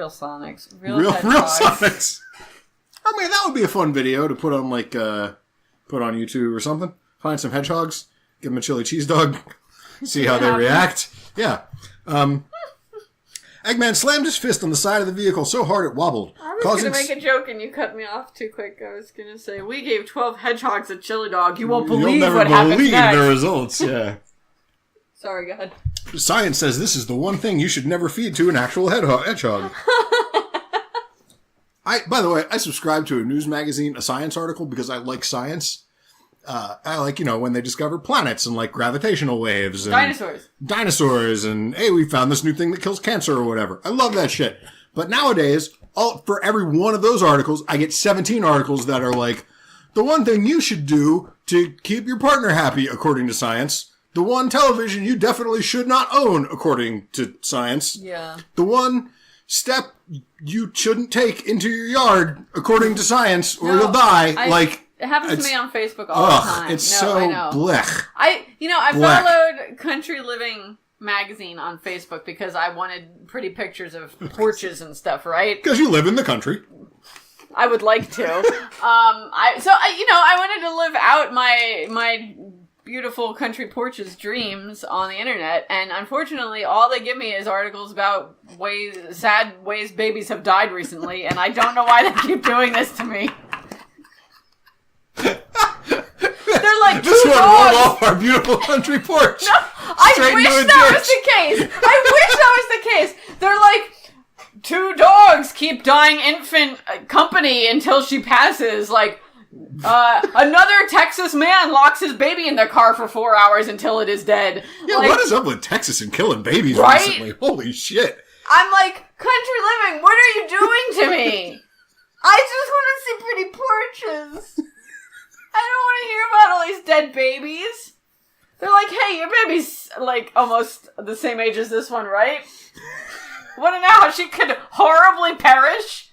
hedgehogs. Sonics. I mean, that would be a fun video to put on put on YouTube or something. Find some hedgehogs, give them a chili cheese dog, see how they react. Yeah. Eggman slammed his fist on the side of the vehicle so hard it wobbled. I was going to make a joke and you cut me off too quick. I was going to say, we gave 12 hedgehogs a chili dog. You won't believe what happens next. the results, yeah. Sorry, go ahead. Science says this is the one thing you should never feed to an actual hedgehog. By the way, I subscribe to a news magazine, a science article, because I like science. I like, when they discover planets and like gravitational waves. And Dinosaurs and, hey, we found this new thing that kills cancer or whatever. I love that shit. But nowadays, for every one of those articles, I get 17 articles that are like, the one thing you should do to keep your partner happy, according to science. The one television you definitely should not own, according to science. Yeah. The one step you shouldn't take into your yard, according to science, or you'll die. It happens to me on Facebook all the time. It's I know. blech. I Black. followed Country Living magazine on Facebook because I wanted pretty pictures of porches and stuff, right? Because you live in the country. I would like to. I wanted to live out my beautiful country porches dreams on the internet, and unfortunately all they give me is articles about sad ways babies have died recently, and I don't know why they keep doing this to me. They're like, this one dogs. rolled off our beautiful country porch. No, I wish that was the case. I wish that was the case. They're like, 2 dogs keep dying infant company until she passes. Like, another Texas man locks his baby in their car for 4 hours until it is dead. Yeah, like, what is up with Texas and killing babies right? recently? Holy shit. I'm like, Country Living, what are you doing to me? I just want to see pretty porches. I don't want to hear about all these dead babies. They're like, hey, your baby's like almost the same age as this one, right? Want to know how she could horribly perish?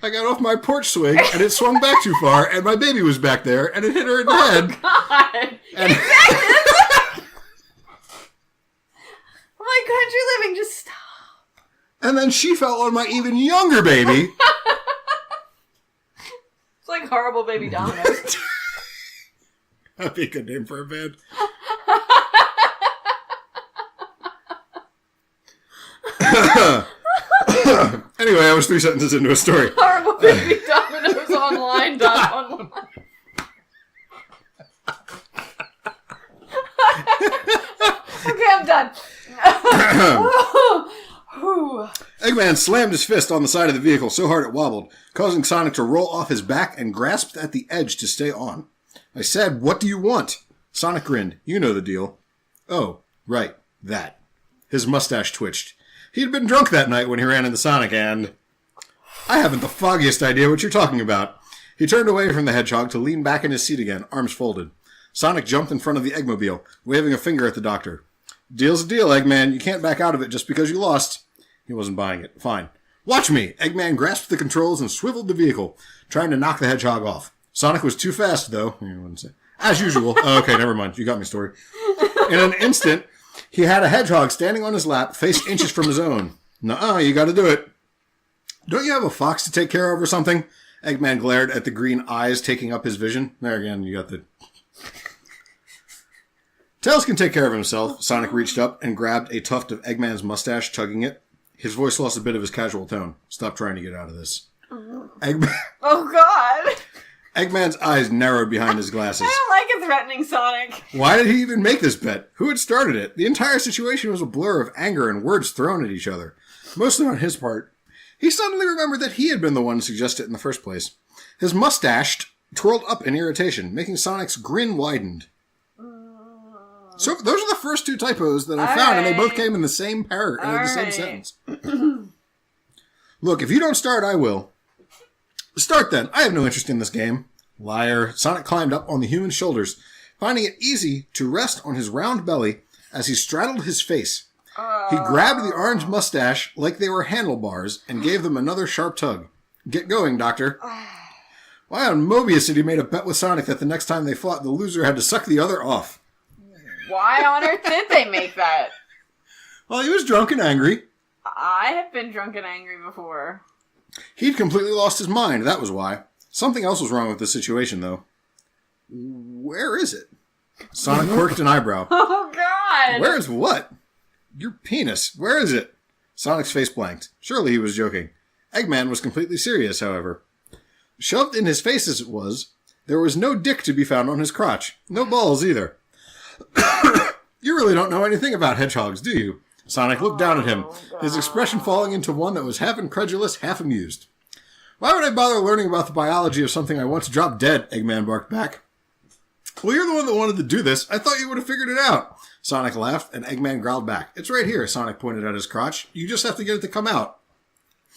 I got off my porch swing, and it swung back too far, and my baby was back there, and it hit her in the head. God. And Exactly. I'm like, Country Living, just stop. And then she fell on my even younger baby. It's like horrible baby dominoes. That'd be a good name for a band. Anyway, I was 3 sentences into a story. Horrible baby dominoes online. Okay, I'm done. Eggman slammed his fist on the side of the vehicle so hard it wobbled, causing Sonic to roll off his back and grasped at the edge to stay on. I said, what do you want? Sonic grinned. You know the deal. Oh, right, that. His mustache twitched. He'd been drunk that night when he ran into Sonic and... I haven't the foggiest idea what you're talking about. He turned away from the hedgehog to lean back in his seat again, arms folded. Sonic jumped in front of the Eggmobile, waving a finger at the doctor. Deal's a deal, Eggman. You can't back out of it just because you lost. He wasn't buying it. Fine. Watch me! Eggman grasped the controls and swiveled the vehicle, trying to knock the hedgehog off. Sonic was too fast, though. As usual. Oh, okay, never mind. You got me, story. In an instant, he had a hedgehog standing on his lap, face inches from his own. Nuh-uh, you gotta do it. Don't you have a fox to take care of or something? Eggman glared at the green eyes taking up his vision. There again, you got the... Tails can take care of himself. Sonic reached up and grabbed a tuft of Eggman's mustache, tugging it. His voice lost a bit of his casual tone. Stop trying to get out of this. Eggman... Oh, God! Eggman's eyes narrowed behind his glasses. I don't like a threatening Sonic. Why did he even make this bet? Who had started it? The entire situation was a blur of anger and words thrown at each other. Mostly on his part. He suddenly remembered that he had been the one to suggest it in the first place. His mustache twirled up in irritation, making Sonic's grin widened. So those are the first two typos that I found, and they both came in the same paragraph, in the same sentence. Look, if you don't start, I will. Start then. I have no interest in this game. Liar. Sonic climbed up on the human's shoulders, finding it easy to rest on his round belly as he straddled his face. He grabbed the orange mustache like they were handlebars and gave them another sharp tug. Get going, Doctor. Why on Mobius had he made a bet with Sonic that the next time they fought, the loser had to suck the other off? Why on earth did they make that? Well, he was drunk and angry. I have been drunk and angry before. He'd completely lost his mind, that was why. Something else was wrong with the situation, though. Where is it? Sonic quirked an eyebrow. Oh, God! Where is what? Your penis. Where is it? Sonic's face blanked. Surely he was joking. Eggman was completely serious, however. Shoved in his face as it was, there was no dick to be found on his crotch. No balls, either. You really don't know anything about hedgehogs, do you? Sonic looked down at him, his expression falling into one that was half incredulous, half amused. Why would I bother learning about the biology of something I once dropped dead? Eggman barked back. Well, you're the one that wanted to do this. I thought you would have figured it out. Sonic laughed, and Eggman growled back. It's right here, Sonic pointed at his crotch. You just have to get it to come out.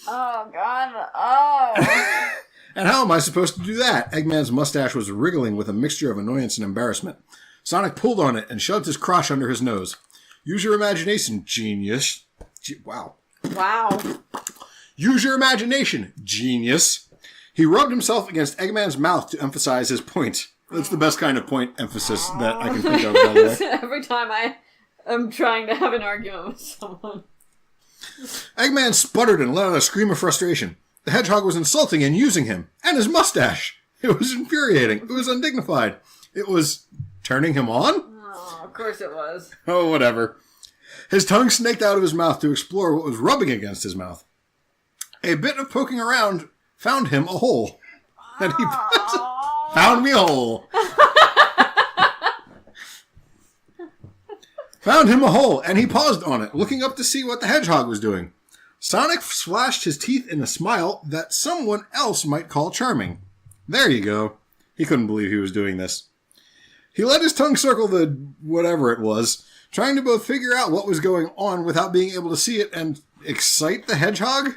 Oh, God. Oh. And how am I supposed to do that? Eggman's mustache was wriggling with a mixture of annoyance and embarrassment. Sonic pulled on it and shoved his crotch under his nose. Use your imagination, genius. Wow. Use your imagination, genius. He rubbed himself against Eggman's mouth to emphasize his point. That's the best kind of point emphasis that I can think of, by the way. Every time I am trying to have an argument with someone. Eggman sputtered and let out a scream of frustration. The hedgehog was insulting and using him. And his mustache. It was infuriating. It was undignified. It was turning him on? Oh, of course it was. Oh, whatever. His tongue snaked out of his mouth to explore what was rubbing against his mouth. A bit of poking around found him a hole. And he found me a hole. Found him a hole, and he paused on it, looking up to see what the hedgehog was doing. Sonic flashed his teeth in a smile that someone else might call charming. There you go. He couldn't believe he was doing this. He let his tongue circle the whatever it was, trying to both figure out what was going on without being able to see it and excite the hedgehog.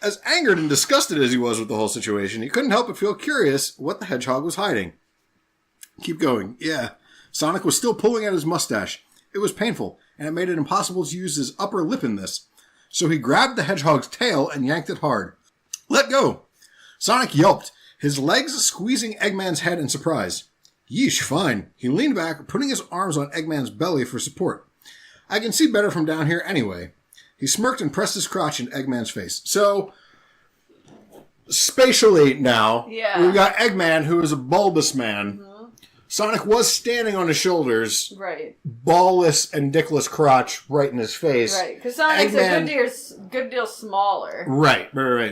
As angered and disgusted as he was with the whole situation, he couldn't help but feel curious what the hedgehog was hiding. Keep going. Yeah. Sonic was still pulling at his mustache. It was painful, and it made it impossible to use his upper lip in this. So he grabbed the hedgehog's tail and yanked it hard. Let go! Sonic yelped, his legs squeezing Eggman's head in surprise. Yeesh, fine. He leaned back, putting his arms on Eggman's belly for support. I can see better from down here anyway. He smirked and pressed his crotch in Eggman's face. So, spatially now, we've got Eggman, who is a bulbous man. Mm-hmm. Sonic was standing on his shoulders. Right. Ballless and dickless crotch right in his face. Right, because Sonic's a good deal smaller. Right.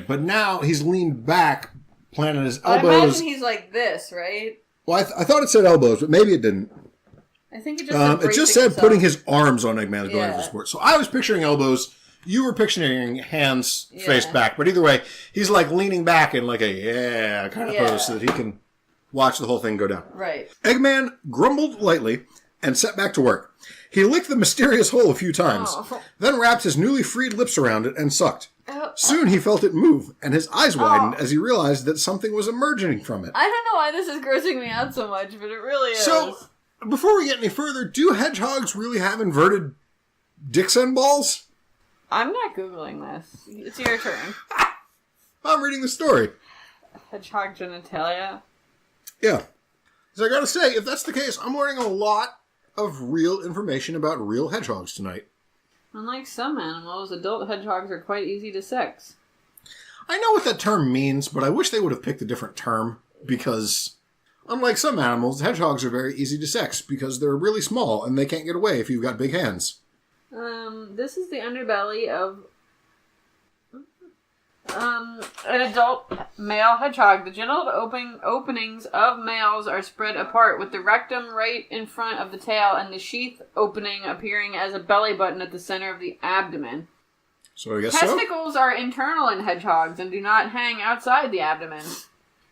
But now he's leaned back, planted his elbows. I imagine he's like this, right? Well, I thought it said elbows, but maybe it didn't. I think it just said it just said putting his arms on Eggman's belly for support. So I was picturing elbows. You were picturing hands faced back. But either way, he's like leaning back in like a kind of pose so that he can watch the whole thing go down. Right. Eggman grumbled lightly and set back to work. He licked the mysterious hole a few times, then wrapped his newly freed lips around it and sucked. Soon he felt it move, and his eyes widened as he realized that something was emerging from it. I don't know why this is grossing me out so much, but it really is. So, before we get any further, do hedgehogs really have inverted dicks and balls? I'm not Googling this. It's your turn. I'm reading the story. Hedgehog genitalia? Yeah. So I gotta say, if that's the case, I'm learning a lot of real information about real hedgehogs tonight. Unlike some animals, adult hedgehogs are quite easy to sex. I know what that term means, but I wish they would have picked a different term, because Unlike some animals, hedgehogs are very easy to sex because they're really small and they can't get away if you've got big hands. This is the underbelly of an adult male hedgehog. The genital openings of males are spread apart, with the rectum right in front of the tail and the sheath opening appearing as a belly button at the center of the abdomen. So I guess Testicles are internal in hedgehogs and do not hang outside the abdomen,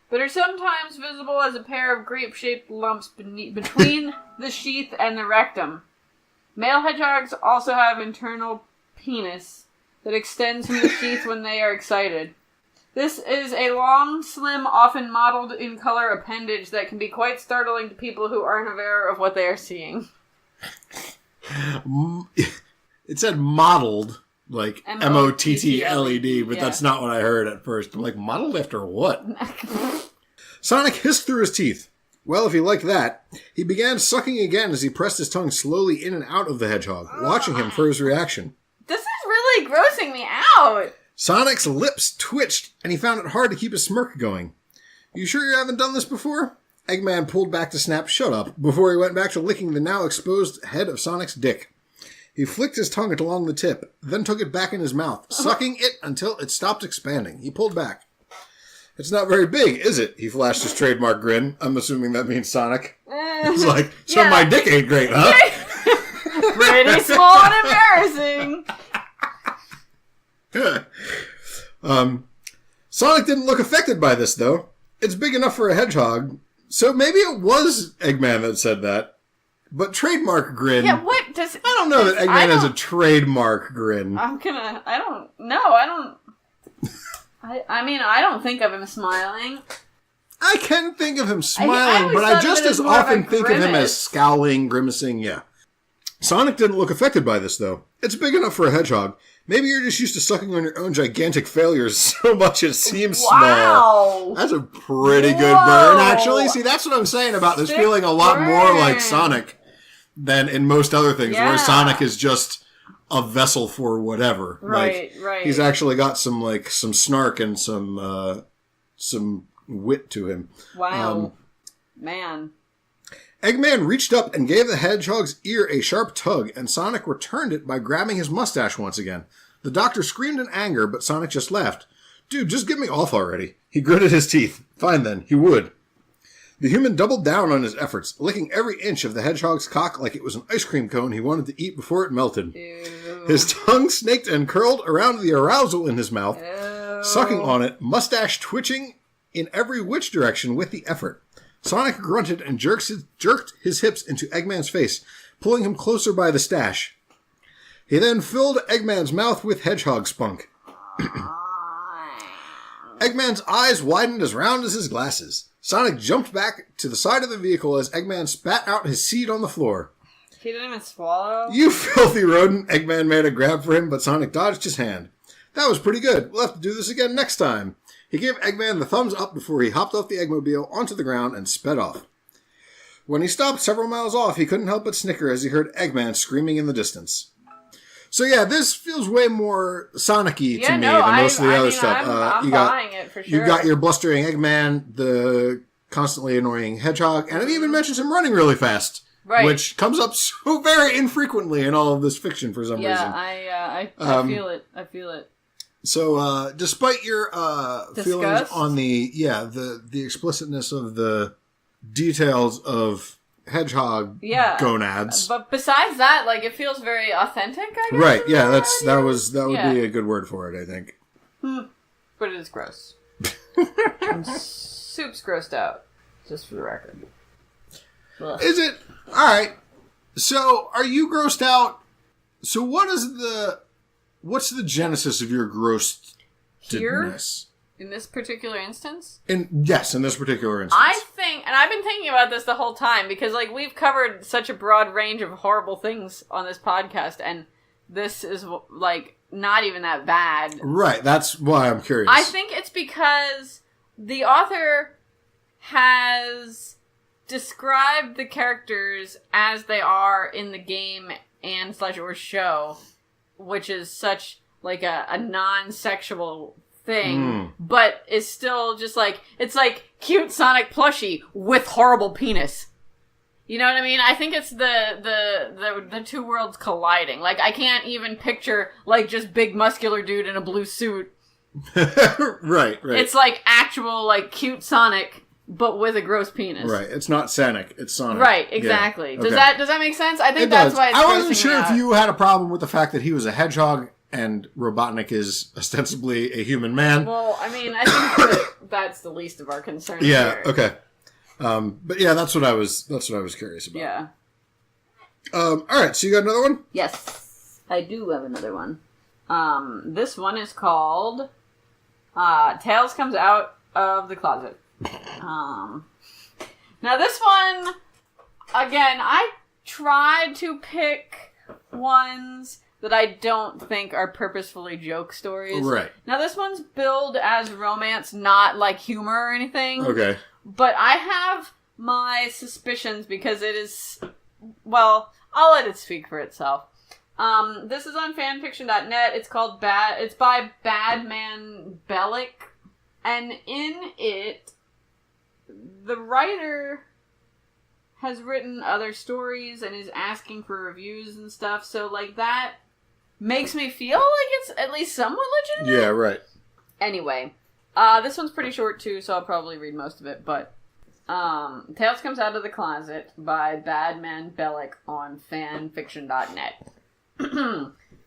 but are sometimes visible as a pair of grape-shaped lumps between the sheath and the rectum. Male hedgehogs also have internal penis that extends from the sheath when they are excited. This is a long, slim, often mottled in color appendage that can be quite startling to people who aren't aware of what they are seeing. It said mottled, like M-O-T-T-L-E-D, but yeah. That's not what I heard at first. I'm like, mottled after what? Sonic hissed through his teeth. Well, if he liked that, he began sucking again as he pressed his tongue slowly in and out of the hedgehog, watching him for his reaction. This is really grossing me out. Sonic's lips twitched, and he found it hard to keep his smirk going. You sure you haven't done this before? Eggman pulled back to snap shut up before he went back to licking the now exposed head of Sonic's dick. He flicked his tongue along the tip, then took it back in his mouth, sucking it until it stopped expanding. He pulled back. It's not very big, is it? He flashed his trademark grin. I'm assuming that means Sonic. He's like, so yeah. My dick ain't great, huh? Pretty small and embarrassing. Sonic didn't look affected by this, though. It's big enough for a hedgehog, so maybe it was Eggman that said that. But trademark grin... Yeah, what does... I don't know that Eggman has a trademark grin. I don't think of him smiling. I can think of him smiling, but I just as often think of him as scowling, grimacing, yeah. Sonic didn't look affected by this, though. It's big enough for a hedgehog. Maybe you're just used to sucking on your own gigantic failures so much it seems small. That's a pretty good burn, actually. See, that's what I'm saying about this feeling a lot more like Sonic than in most other things, where Sonic is just a vessel for whatever. Right. He's actually got some snark and some wit to him. Wow. Man. Eggman reached up and gave the hedgehog's ear a sharp tug, and Sonic returned it by grabbing his mustache once again. The doctor screamed in anger, but Sonic just laughed. Dude, just get me off already. He gritted his teeth. Fine then, he would. The human doubled down on his efforts, licking every inch of the hedgehog's cock like it was an ice cream cone he wanted to eat before it melted. Ew. His tongue snaked and curled around the arousal in his mouth, sucking on it, mustache twitching in every which direction with the effort. Sonic grunted and jerked his hips into Eggman's face, pulling him closer by the stash. He then filled Eggman's mouth with hedgehog spunk. Eggman's eyes widened as round as his glasses. Sonic jumped back to the side of the vehicle as Eggman spat out his seed on the floor. He didn't even swallow? You filthy rodent! Eggman made a grab for him, but Sonic dodged his hand. That was pretty good. We'll have to do this again next time. He gave Eggman the thumbs up before he hopped off the Eggmobile onto the ground and sped off. When he stopped several miles off, he couldn't help but snicker as he heard Eggman screaming in the distance. So yeah, this feels way more Sonic-y to me than most of the other stuff. I'm buying it for sure. You got your blustering Eggman, the constantly annoying hedgehog, and it even mentions him running really fast. Right. Which comes up so very infrequently in all of this fiction for some reason. Yeah, I feel it. I feel it. So, despite your feelings on the explicitness of the details of hedgehog gonads, but besides that, like, it feels very authentic. I guess. Right? Yeah, that would be a good word for it, I think. But it is gross. I'm soup's grossed out, just for the record. Ugh. Is it? All right. So, are you grossed out? So, what's the genesis of your grossedness? Here? In this particular instance? In this particular instance. I think, and I've been thinking about this the whole time, because, like, we've covered such a broad range of horrible things on this podcast, and this is, like, not even that bad. Right, that's why I'm curious. I think it's because the author has described the characters as they are in the game and/or show, which is such, like, a non-sexual thing, but is still just like, it's like cute Sonic plushie with horrible penis. You know what I mean? I think it's the two worlds colliding. Like, I can't even picture, like, just big muscular dude in a blue suit. Right. It's like actual, like, cute Sonic, but with a gross penis. Right. It's not Sonic. It's Sonic. Right, exactly. Yeah. Does that make sense? I think It that's does. why it's I wasn't grossing sure me if out. you had a problem with the fact that he was a hedgehog and Robotnik is ostensibly a human man. Well, I mean, I think that's the least of our concerns Yeah. here. Okay. But yeah, that's what I was curious about. Yeah. All right. So you got another one? Yes, I do have another one. This one is called Tails Comes Out of the Closet. Now this one, again, I tried to pick ones that I don't think are purposefully joke stories. Right. Now this one's billed as romance, not like humor or anything. Okay. But I have my suspicions because it is, well, I'll let it speak for itself. This is on fanfiction.net. It's called it's by Badman Bellick. And in it, the writer has written other stories and is asking for reviews and stuff. So, like, that makes me feel like it's at least somewhat legitimate. Yeah, right. Anyway, this one's pretty short too, so I'll probably read most of it, but Tails Comes Out of the Closet by Badman Bellick on fanfiction.net.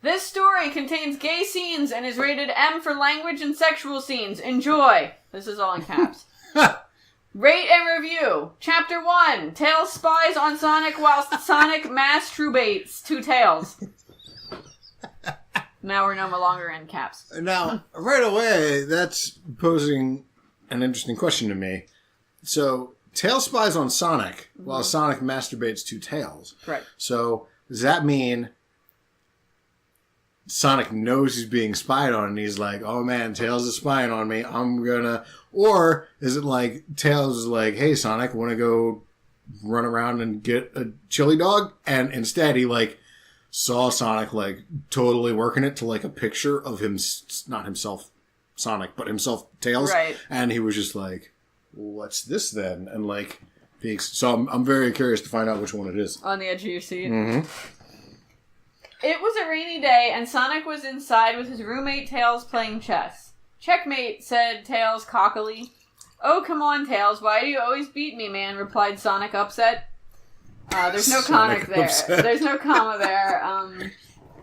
This story contains gay scenes and is rated M for language and sexual scenes. Enjoy! This is all in caps. Rate and review. Chapter 1. Tails spies on Sonic whilst Sonic masturbates to Tails. Now we're no longer in caps. Now, right away, that's posing an interesting question to me. So, Tails spies on Sonic while Sonic masturbates to Tails. Right. So, does that mean Sonic knows he's being spied on and he's like, oh man, Tails is spying on me, I'm gonna... Or is it like, Tails is like, hey Sonic, wanna go run around and get a chili dog? And instead he like saw Sonic like totally working it to like a picture of him, not himself Sonic, but himself Tails. Right. And he was just like, what's this then? And like, so I'm very curious to find out which one it is. On the edge of your seat. Mm-hmm. It was a rainy day, and Sonic was inside with his roommate Tails playing chess. Checkmate, said Tails cockily. Oh, come on, Tails. Why do you always beat me, man? Replied Sonic, upset. There's no Sonic comma there. upset. There's no comma there.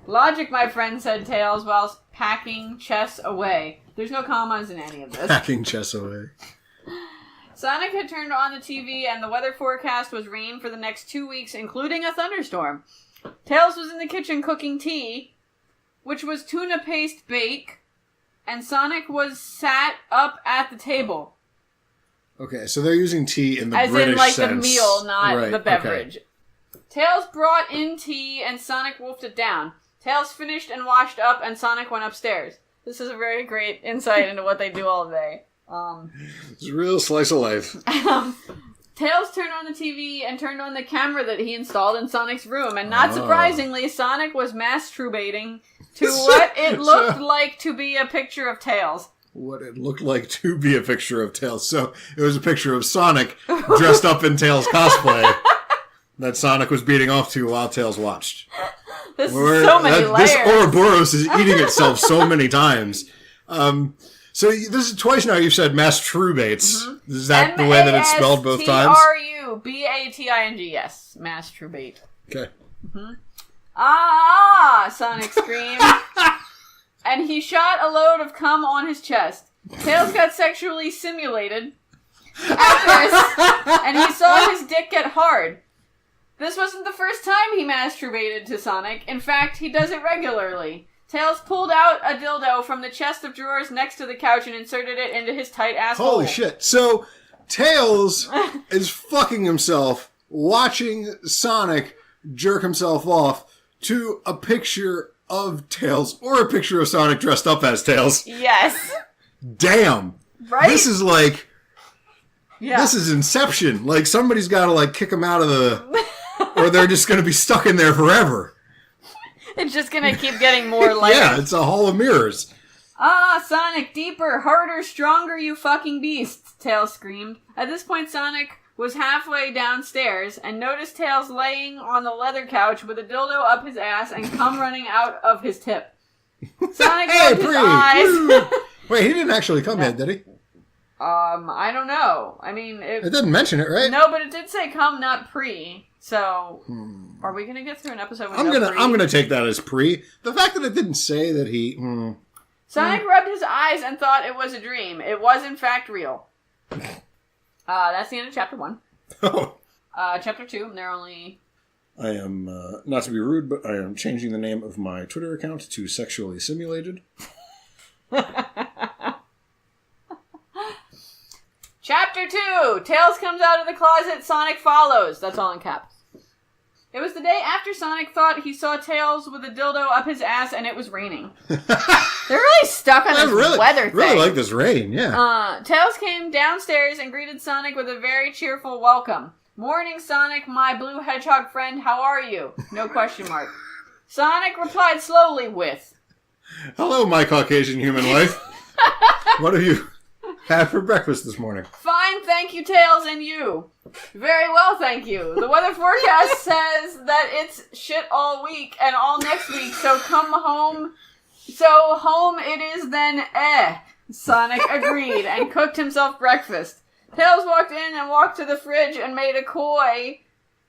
Logic, my friend, said Tails whilst packing chess away. There's no commas in any of this. Packing chess away. Sonic had turned on the TV, and the weather forecast was rain for the next 2 weeks, including a thunderstorm. Tails was in the kitchen cooking tea, which was tuna paste bake, and Sonic was sat up at the table. Okay, so they're using tea in the As British in, like, sense. the meal, not Right, the beverage. Okay. Tails brought in tea, and Sonic wolfed it down. Tails finished and washed up, and Sonic went upstairs. This is a very great insight into what they do all day. It's a real slice of life. Tails turned on the TV and turned on the camera that he installed in Sonic's room, and not surprisingly, Sonic was masturbating to what it looked like to be a picture of Tails. What it looked like to be a picture of Tails. So it was a picture of Sonic dressed up in Tails cosplay that Sonic was beating off to while Tails watched. This is so many layers. This Ouroboros is eating itself so many times. So this is twice now you've said masturbates. Mm-hmm. Is that the way that it's spelled both times? Mastrubating, yes. Masturbate. Okay. Mm-hmm. Sonic screamed. And he shot a load of cum on his chest. Tails got sexually simulated after this, and he saw his dick get hard. This wasn't the first time he masturbated to Sonic. In fact, he does it regularly. Tails pulled out a dildo from the chest of drawers next to the couch and inserted it into his tight asshole. Holy shit. So, Tails is fucking himself watching Sonic jerk himself off to a picture of Tails or a picture of Sonic dressed up as Tails. Yes. Damn. Right? This is like... Yeah. This is Inception. Like, somebody's got to, like, kick them out of the... or they're just going to be stuck in there forever. It's just going to keep getting more layers. Yeah, it's a hall of mirrors. Ah, Sonic, deeper, harder, stronger, you fucking beast, Tails screamed. At this point, Sonic was halfway downstairs and noticed Tails laying on the leather couch with a dildo up his ass and cum running out of his tip. Sonic rubbed his eyes. Wait, he didn't actually come yet, did he? I don't know. I mean, it didn't mention it, right? No, but it did say cum, not pre. So, are we gonna get through an episode with pre? I'm gonna take that as pre. The fact that it didn't say that he. Sonic rubbed his eyes and thought it was a dream. It was in fact real. That's the end of chapter 1. Oh. Chapter 2. They're only. I am not to be rude, but I am changing the name of my Twitter account to Sexually Simulated. Chapter 2! Tails comes out of the closet, Sonic follows. That's all in caps. It was the day after Sonic thought he saw Tails with a dildo up his ass and it was raining. They're really stuck on this weather thing. Really like this rain, yeah. Tails came downstairs and greeted Sonic with a very cheerful welcome. Morning, Sonic, my blue hedgehog friend, how are you? No question mark. Sonic replied slowly with... Hello, my Caucasian human wife. What have you had for breakfast this morning? Fine, thank you, Tails, and you. Very well, thank you. The weather forecast says that it's shit all week and all next week, so come home. So home it is then, Sonic agreed and cooked himself breakfast. Tails walked in and walked to the fridge and made a coy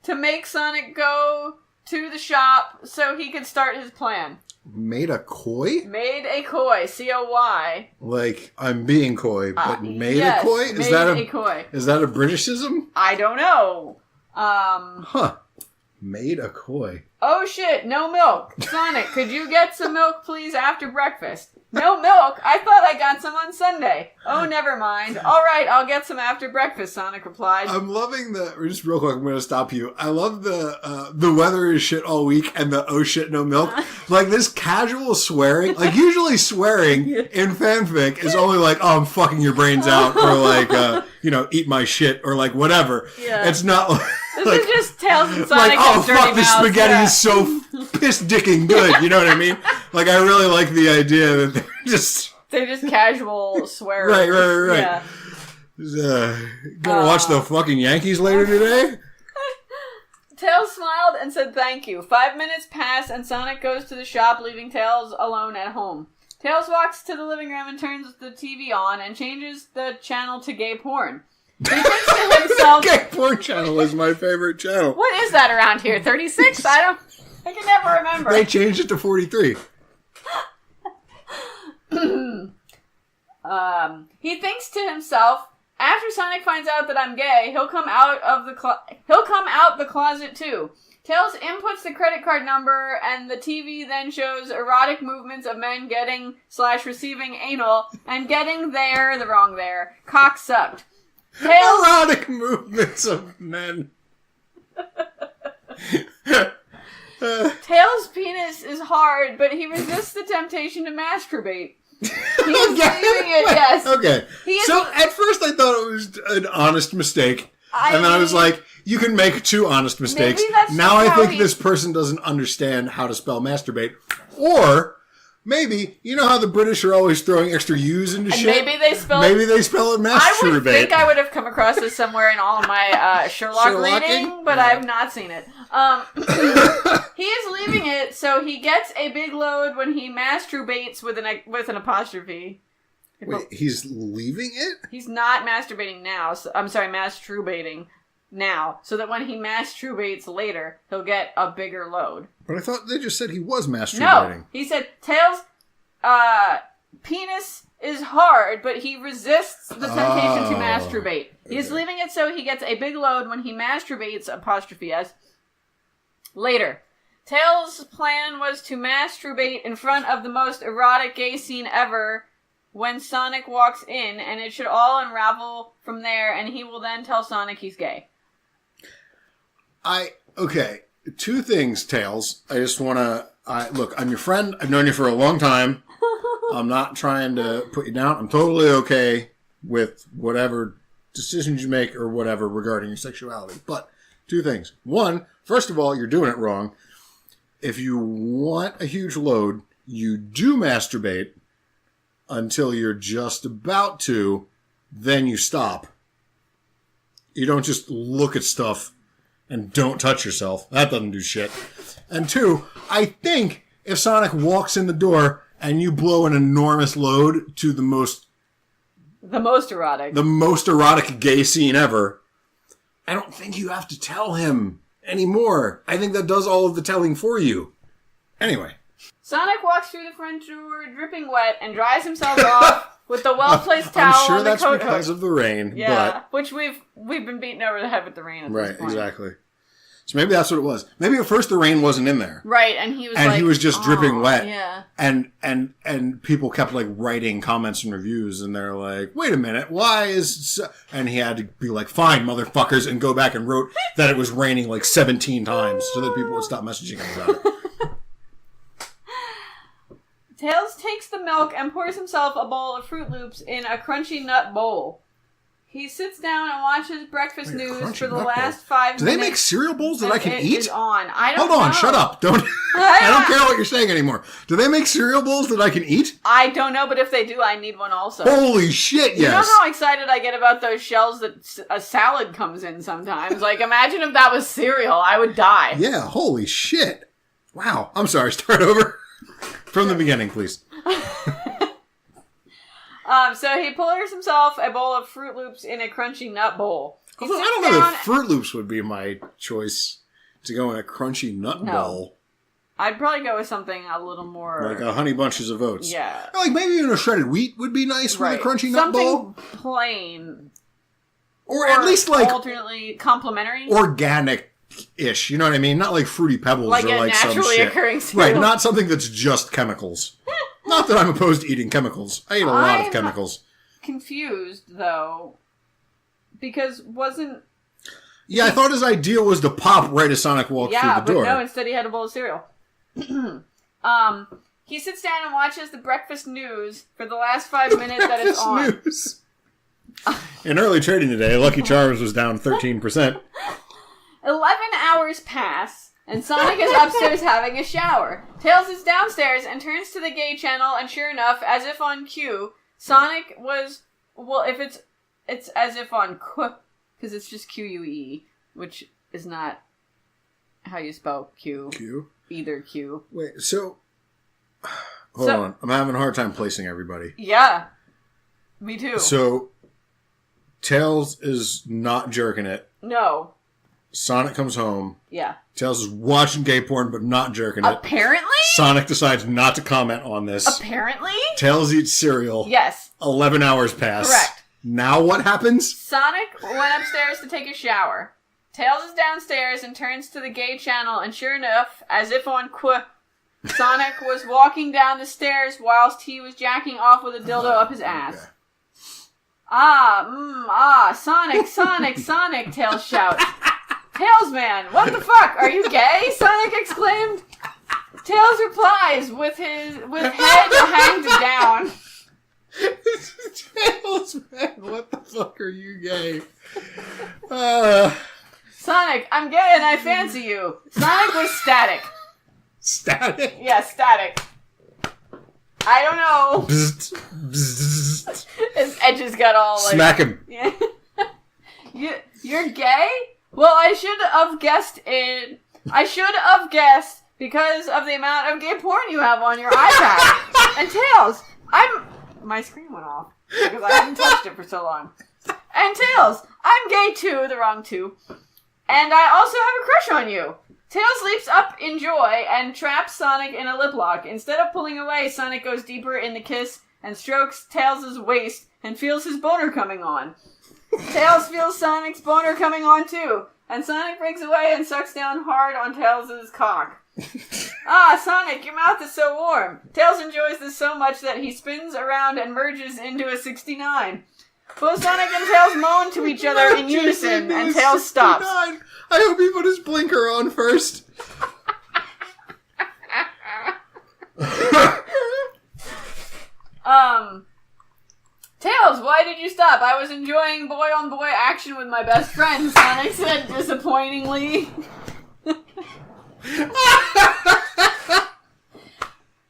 to make Sonic go to the shop so he could start his plan. Made a coy? Made a coy, C-O-Y. Like, I'm being coy, but made yes, a coy? Is that a coy. Is that a Britishism? I don't know. Made a coy. Oh shit, no milk. Sonic, could you get some milk please after breakfast? No milk? I thought I got some on Sunday. Oh, never mind. Alright, I'll get some after breakfast, Sonic replied. I'm loving just real quick, I'm going to stop you. I love the weather is shit all week and the oh shit, no milk. Like this casual swearing, like usually swearing in fanfic is only like, oh, I'm fucking your brains out, or like, eat my shit, or like whatever. Yeah. It's not like... This is just Tails and Sonic like, oh, dirty fuck, this mouths. spaghetti is so piss-dicking good, you know what I mean? Like, I really like the idea that they're just casual swearing. Right. Yeah. Gonna watch the fucking Yankees later today? Tails smiled and said thank you. 5 minutes pass and Sonic goes to the shop, leaving Tails alone at home. Tails walks to the living room and turns the TV on and changes the channel to gay porn. He thinks to himself... Gay porn channel is my favorite channel. What is that around here? 36? I can never remember. They changed it to 43. He thinks to himself, after Sonic finds out that I'm gay, he'll come out the closet too. Tails inputs the credit card number, and the TV then shows erotic movements of men getting/receiving anal and getting cock sucked. Erotic movements of men. Tails' penis is hard, but he resists the temptation to masturbate. He's leaving it, yes. Okay. So at first I thought it was an honest mistake. And then I was like, you can make 2 honest mistakes. Now I think this person doesn't understand how to spell masturbate. Or maybe, you know how the British are always throwing extra U's into shit? Maybe they spell it masturbate. I would think I would have come across this somewhere in all of my Sherlock reading, but I have not seen it. He is leaving it, so he gets a big load when he masturbates with an apostrophe. Wait, he's leaving it? He's not masturbating now. Masturbating now, so that when he masturbates later, he'll get a bigger load. But I thought they just said he was masturbating. No, he said Tails' penis is hard, but he resists the temptation to masturbate. He's leaving it so he gets a big load when he masturbates, apostrophe S, later. Tails' plan was to masturbate in front of the most erotic gay scene ever when Sonic walks in, and it should all unravel from there, and he will then tell Sonic he's gay. Okay, 2 things, Tails. I just want to... Look, I'm your friend. I've known you for a long time. I'm not trying to put you down. I'm totally okay with whatever decisions you make or whatever regarding your sexuality. But 2 things. 1, first of all, you're doing it wrong. If you want a huge load, you do masturbate, until you're just about to, then you stop. You don't just look at stuff and don't touch yourself. That doesn't do shit. And 2, I think if Sonic walks in the door and you blow an enormous load to the most erotic gay scene ever, I don't think you have to tell him anymore. I think that does all of the telling for you. Anyway. Sonic walks through the front door dripping wet and dries himself off with the well-placed towel I'm sure on the that's coat because hook. of the rain. Yeah, but... which we've been beaten over the head with the rain at right, this point. exactly. So maybe that's what it was. Maybe at first the rain wasn't in there. Right, and he was he was just dripping wet. Yeah. And people kept like writing comments and reviews, and they're like, "Wait a minute, why is?" And he had to be like, "Fine, motherfuckers," and go back and wrote that it was raining like 17 times so that people would stop messaging him about it. Tails takes the milk and pours himself a bowl of Fruit Loops in a crunchy nut bowl. He sits down and watches breakfast news for the last 5 minutes. Do they make cereal bowls that I can eat? Is on. I don't know. Hold on, shut up. Don't. I don't care what you're saying anymore. Do they make cereal bowls that I can eat? I don't know, but if they do, I need one also. Holy shit, yes. You know how excited I get about those shells that a salad comes in sometimes? Like, imagine if that was cereal. I would die. Yeah, holy shit. Wow. I'm sorry, start over. From the beginning, please. So he pours himself a bowl of Fruit Loops in a crunchy nut bowl. I don't know that Fruit Loops would be my choice to go in a crunchy nut bowl. I'd probably go with something a little more... Like a Honey Bunches of Oats. Yeah. Like maybe even a shredded wheat would be nice with a crunchy nut bowl. Something plain. Or at least like... alternately complimentary. Organic-ish, you know what I mean? Not like Fruity Pebbles like or like some shit. naturally occurring cereal. Right, not something that's just chemicals. Not that I'm opposed to eating chemicals. I eat a lot of chemicals. Confused, though, because wasn't... Yeah, I thought his idea was to pop right as Sonic walked through the door. Yeah, but no, instead he had a bowl of cereal. He sits down and watches the breakfast news for the last 5 minutes that it's on. News. In early trading today, Lucky Charms was down 13%. 11 hours pass, and Sonic is upstairs having a shower. Tails is downstairs and turns to the gay channel, and sure enough, as if on cue, Sonic was... Well, if it's as if on Q, because it's just Q-U-E, which is not how you spell Q. Q? Either Q. Wait, so... Hold on. I'm having a hard time placing everybody. Yeah. Me too. So, Tails is not jerking it. No. Sonic comes home. Yeah. Tails is watching gay porn but not jerking it. Apparently? Sonic decides not to comment on this. Apparently? Tails eats cereal. Yes. 11 hours pass. Correct. Now what happens? Sonic went upstairs to take a shower. Tails is downstairs and turns to the gay channel, and sure enough, as if on Q, Sonic was walking down the stairs whilst he was jacking off with a dildo up his ass. Okay. Sonic, Sonic, Sonic, Tails shouts. Tails man, what the fuck? Are you gay? Sonic exclaimed. Tails replies with head hanged down. Tails man, what the fuck are you gay? Sonic, I'm gay and I fancy you. Sonic was static. Static? Yeah, static. I don't know. Bzzt, bzzt. His edges got all like... Smack him. Yeah. You're gay? Well, I should have guessed it. I should have guessed because of the amount of gay porn you have on your iPad. And Tails, my screen went off because I haven't touched it for so long. And Tails, I'm gay too, the wrong two. And I also have a crush on you. Tails leaps up in joy and traps Sonic in a lip lock. Instead of pulling away, Sonic goes deeper in the kiss and strokes Tails' waist and feels his boner coming on. Tails feels Sonic's boner coming on too, and Sonic breaks away and sucks down hard on Tails' cock. Sonic, your mouth is so warm. Tails enjoys this so much that he spins around and merges into a 69. Both Sonic and Tails moan to each other in unison, and Tails stops. I hope he put his blinker on first. Tails, why did you stop? I was enjoying boy-on-boy action with my best friend, Sonic said disappointingly.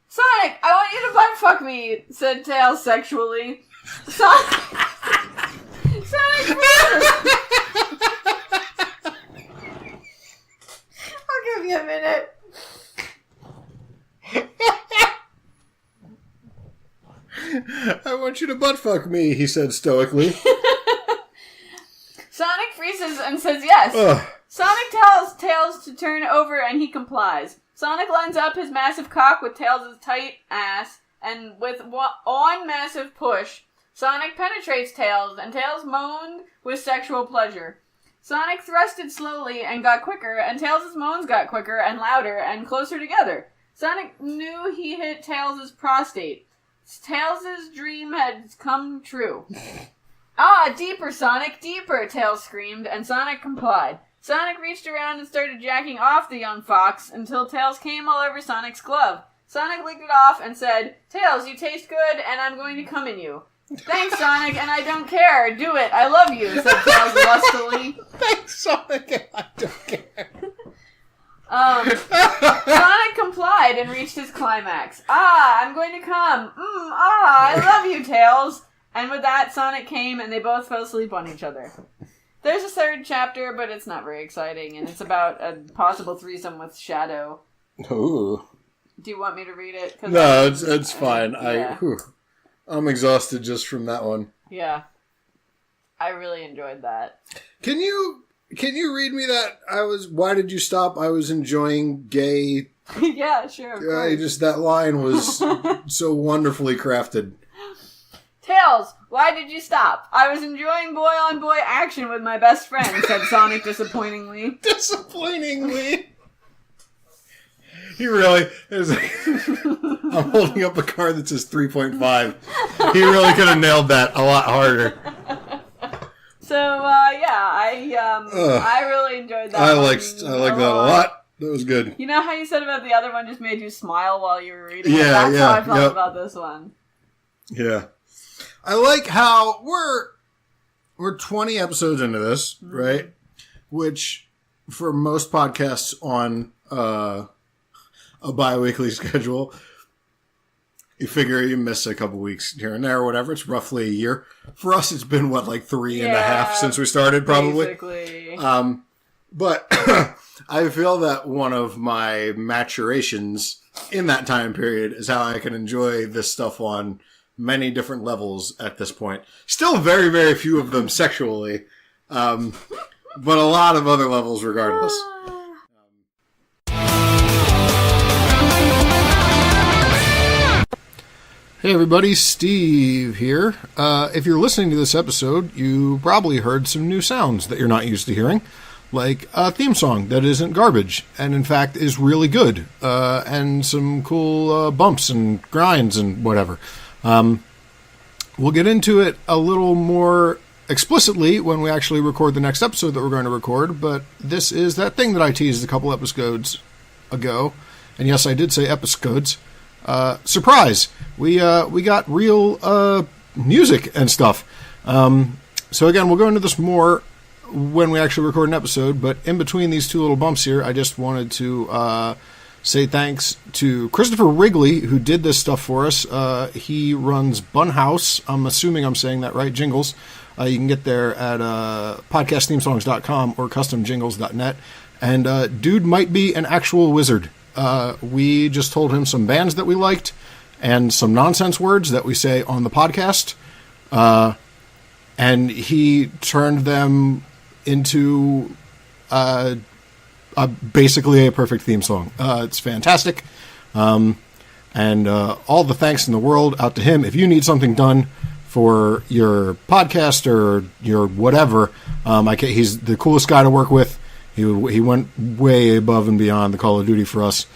Sonic, I want you to butt fuck me, said Tails sexually. Sonic freezes. I'll give you a minute. I want you to butt fuck me, he said stoically. Sonic freezes and says yes. Ugh. Sonic tells Tails to turn over and he complies. Sonic lines up his massive cock with Tails' tight ass, and with one massive push, Sonic penetrates Tails, and Tails moaned with sexual pleasure. Sonic thrusted slowly and got quicker, and Tails' moans got quicker and louder and closer together. Sonic knew he hit Tails' prostate. Tails' dream had come true. Ah, deeper, Sonic, deeper, Tails screamed, and Sonic complied. Sonic reached around and started jacking off the young fox until Tails came all over Sonic's glove. Sonic licked it off and said, Tails, you taste good, and I'm going to come in you. Thanks, Sonic, and I don't care. Do it. I love you, said Tails lustily. Thanks, Sonic, and I don't care. Sonic complied and reached his climax. Ah, I'm going to come. I love you, Tails. And with that, Sonic came, and they both fell asleep on each other. There's a third chapter, but it's not very exciting, and it's about a possible threesome with Shadow. Ooh. Do you want me to read it? No, it's fine. Yeah. I'm exhausted just from that one. Yeah. I really enjoyed that. Can you read me that? Why did you stop? I was enjoying gay. Yeah, sure. Of course. That line was so wonderfully crafted. Tails, why did you stop? I was enjoying boy-on-boy action with my best friend, said Sonic disappointingly. Disappointingly? He really is. I'm holding up a card that says 3.5. He really could have nailed that a lot harder. So, I really enjoyed that. I like that a lot. That was good. You know how you said about the other one just made you smile while you were reading it? Yeah, That's how I felt about this one. Yeah. I like how we're 20 episodes into this, right? Which, for most podcasts on a bi-weekly schedule, you figure you miss a couple weeks here and there or whatever. It's roughly a year. For us, it's been, 3.5 since we started, probably? Basically. But I feel that one of my maturations in that time period is how I can enjoy this stuff on many different levels at this point. Still very, very few of them sexually, but a lot of other levels regardless. Hey everybody, Steve here. If you're listening to this episode, you probably heard some new sounds that you're not used to hearing, like a theme song that isn't garbage, and in fact is really good, and some cool bumps and grinds and whatever. We'll get into it a little more explicitly when we actually record the next episode that we're going to record, but this is that thing that I teased a couple episodes ago, and yes, I did say episodes. Surprise! We got real music and stuff. So again, we'll go into this more when we actually record an episode, but in between these two little bumps here, I just wanted to say thanks to Christopher Wrigley, who did this stuff for us. He runs Bunhouse. I'm assuming I'm saying that right, Jingles. You can get there at podcastthemesongs.com or customjingles.net. And dude might be an actual wizard. We just told him some bands that we liked and some nonsense words that we say on the podcast. And he turned them into basically a perfect theme song. It's fantastic. And all the thanks in the world out to him. If you need something done for your podcast or your whatever, he's the coolest guy to work with. He went way above and beyond the Call of Duty for us.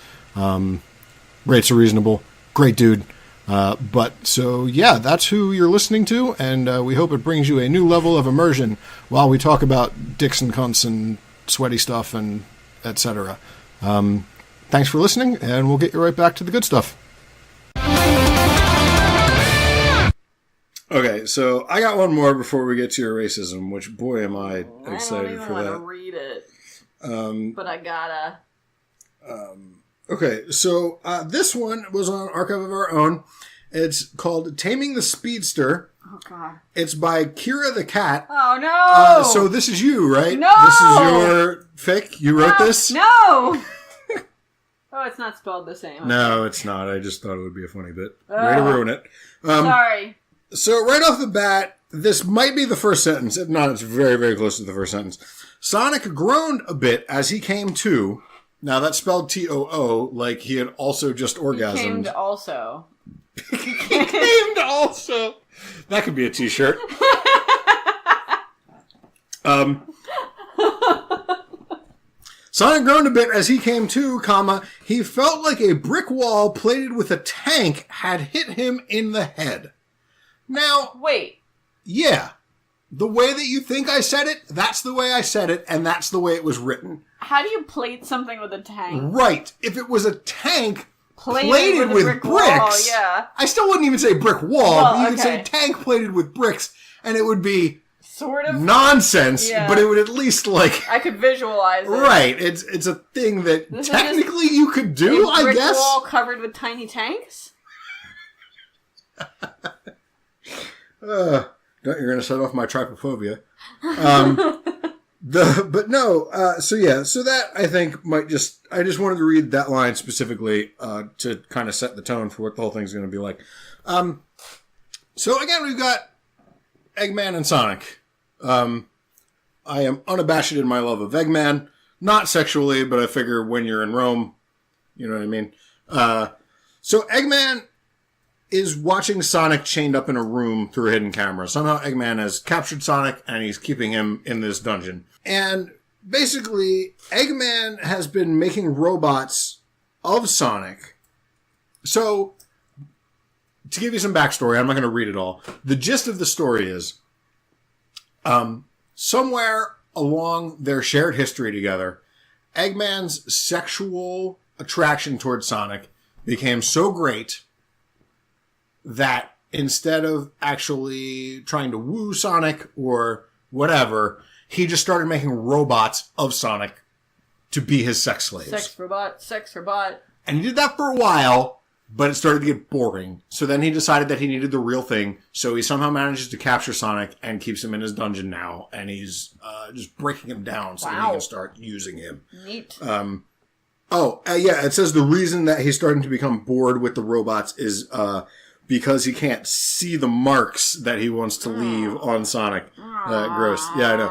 Rates are reasonable. Great dude. That's who you're listening to, and we hope it brings you a new level of immersion while we talk about dicks and cunts and sweaty stuff and etc. Thanks for listening, and we'll get you right back to the good stuff. Okay, so I got one more before we get to your racism, which, boy, am I excited for that. I don't even want to read it, but I gotta. Okay, so this one was on Archive of Our Own. It's called Taming the Speedster. Oh, God. It's by Kera the Cat. Oh, no! So this is you, right? No! This is your fic? You wrote this? No! Oh, it's not spelled the same. No, it's not. I just thought it would be a funny bit. Way to ruin it. Sorry. So right off the bat, this might be the first sentence. If not, it's very, very close to the first sentence. Sonic groaned a bit as he came to. Now, that's spelled T-O-O, like he had also just orgasmed. He came to also. He came to also. That could be a t-shirt. Sonic groaned a bit as he came to, comma, he felt like a brick wall plated with a tank had hit him in the head. Now, Wait. yeah, the way that you think I said it, that's the way I said it, and that's the way it was written. How do you plate something with a tank? Right. If it was a tank Plated with brick bricks, wall, yeah. I still wouldn't even say brick wall, Well, but you could say okay. tank plated with bricks, and it would be Sort of. nonsense, Yeah. but it would at least, like... I could visualize it. Right. It's a thing that This is technically you could do, A I brick guess. wall covered with tiny tanks? You're going to set off my trypophobia. So that I think might I just wanted to read that line specifically to kind of set the tone for what the whole thing's going to be like. So again, we've got Eggman and Sonic. I am unabashed in my love of Eggman. Not sexually, but I figure when you're in Rome, you know what I mean? So Eggman is watching Sonic chained up in a room through a hidden camera. Somehow Eggman has captured Sonic and he's keeping him in this dungeon. And basically, Eggman has been making robots of Sonic. So, to give you some backstory, I'm not going to read it all. The gist of the story is, somewhere along their shared history together, Eggman's sexual attraction towards Sonic became so great that instead of actually trying to woo Sonic or whatever, he just started making robots of Sonic to be his sex slaves. Sex robot. And he did that for a while, but it started to get boring. So then he decided that he needed the real thing. So he somehow manages to capture Sonic and keeps him in his dungeon now. And he's just breaking him down so that he can start using him. Neat. It says the reason that he's starting to become bored with the robots is because he can't see the marks that he wants to leave on Sonic. Gross. Yeah, I know.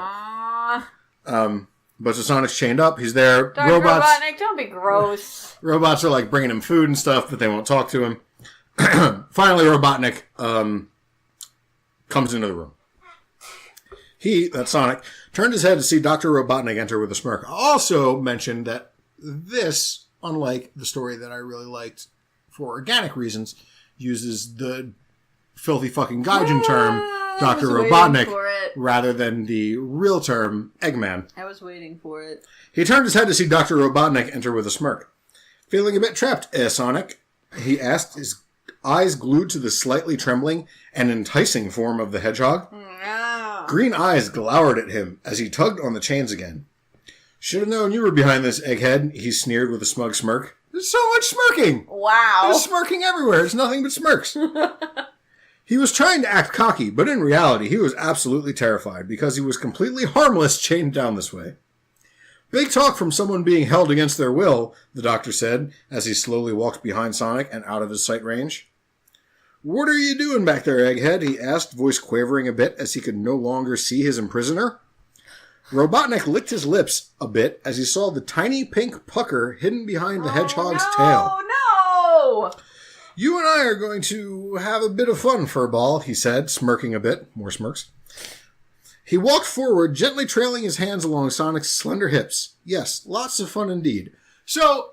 But so Sonic's chained up. He's there. Dr. Robotnik, don't be gross. Robots are like bringing him food and stuff, but they won't talk to him. Finally, Robotnik comes into the room. That's Sonic, turned his head to see Dr. Robotnik enter with a smirk. Also mentioned that this, unlike the story that I really liked for organic reasons, uses the filthy fucking gaijin term, Dr. Robotnik, rather than the real term, Eggman. I was waiting for it. He turned his head to see Dr. Robotnik enter with a smirk. Feeling a bit trapped, Sonic? He asked, his eyes glued to the slightly trembling and enticing form of the hedgehog. No. Green eyes glowered at him as he tugged on the chains again. Should have known you were behind this, egghead, he sneered with a smug smirk. There's so much smirking! Wow. There's smirking everywhere. It's nothing but smirks. He was trying to act cocky, but in reality, he was absolutely terrified because he was completely harmless chained down this way. Big talk from someone being held against their will, the doctor said, as he slowly walked behind Sonic and out of his sight range. What are you doing back there, egghead? He asked, voice quavering a bit as he could no longer see his imprisoner. Robotnik licked his lips a bit as he saw the tiny pink pucker hidden behind the hedgehog's tail. Oh, no! You and I are going to have a bit of fun, Furball, he said, smirking a bit. More smirks. He walked forward, gently trailing his hands along Sonic's slender hips. Yes, lots of fun indeed. So,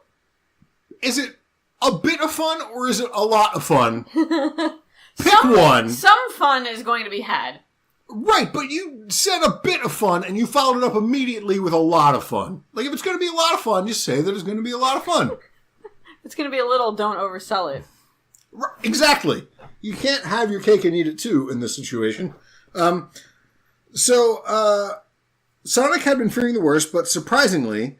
is it a bit of fun or is it a lot of fun? Pick one. Some fun is going to be had. Right, but you said a bit of fun and you followed it up immediately with a lot of fun. Like, if it's going to be a lot of fun, just say that it's going to be a lot of fun. It's going to be a little, don't oversell it. Right, exactly. You can't have your cake and eat it too in this situation. Sonic had been fearing the worst, but surprisingly,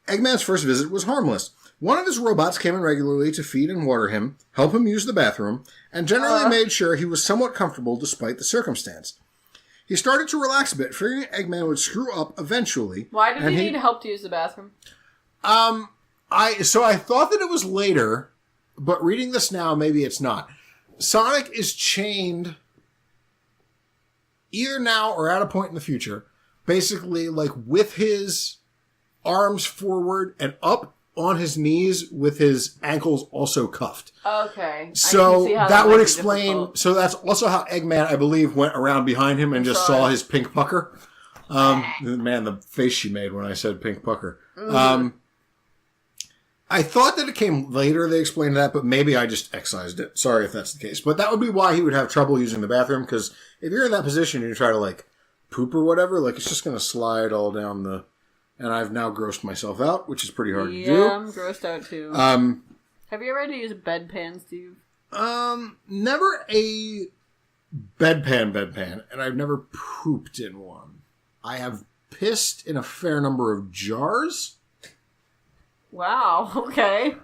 Eggman's first visit was harmless. One of his robots came in regularly to feed and water him, help him use the bathroom, and generally made sure he was somewhat comfortable despite the circumstance. He started to relax a bit, figuring Eggman would screw up eventually. Why did he need help to use the bathroom? I thought that it was later, but reading this now, maybe it's not. Sonic is chained either now or at a point in the future, basically like with his arms forward and up on his knees with his ankles also cuffed. Okay. So that would explain. Difficult. So that's also how Eggman, I believe, went around behind him and just saw his pink pucker. Man, the face she made when I said pink pucker. Mm-hmm. I thought that it came later, they explained that, but maybe I just excised it. Sorry if that's the case. But that would be why he would have trouble using the bathroom, because if you're in that position and you try to, like, poop or whatever, like, it's just going to slide all down the... And I've now grossed myself out, which is pretty hard to do. Yeah, I'm grossed out, too. Have you ever had to use a bedpan, Steve? Never a bedpan, and I've never pooped in one. I have pissed in a fair number of jars. Wow. Okay.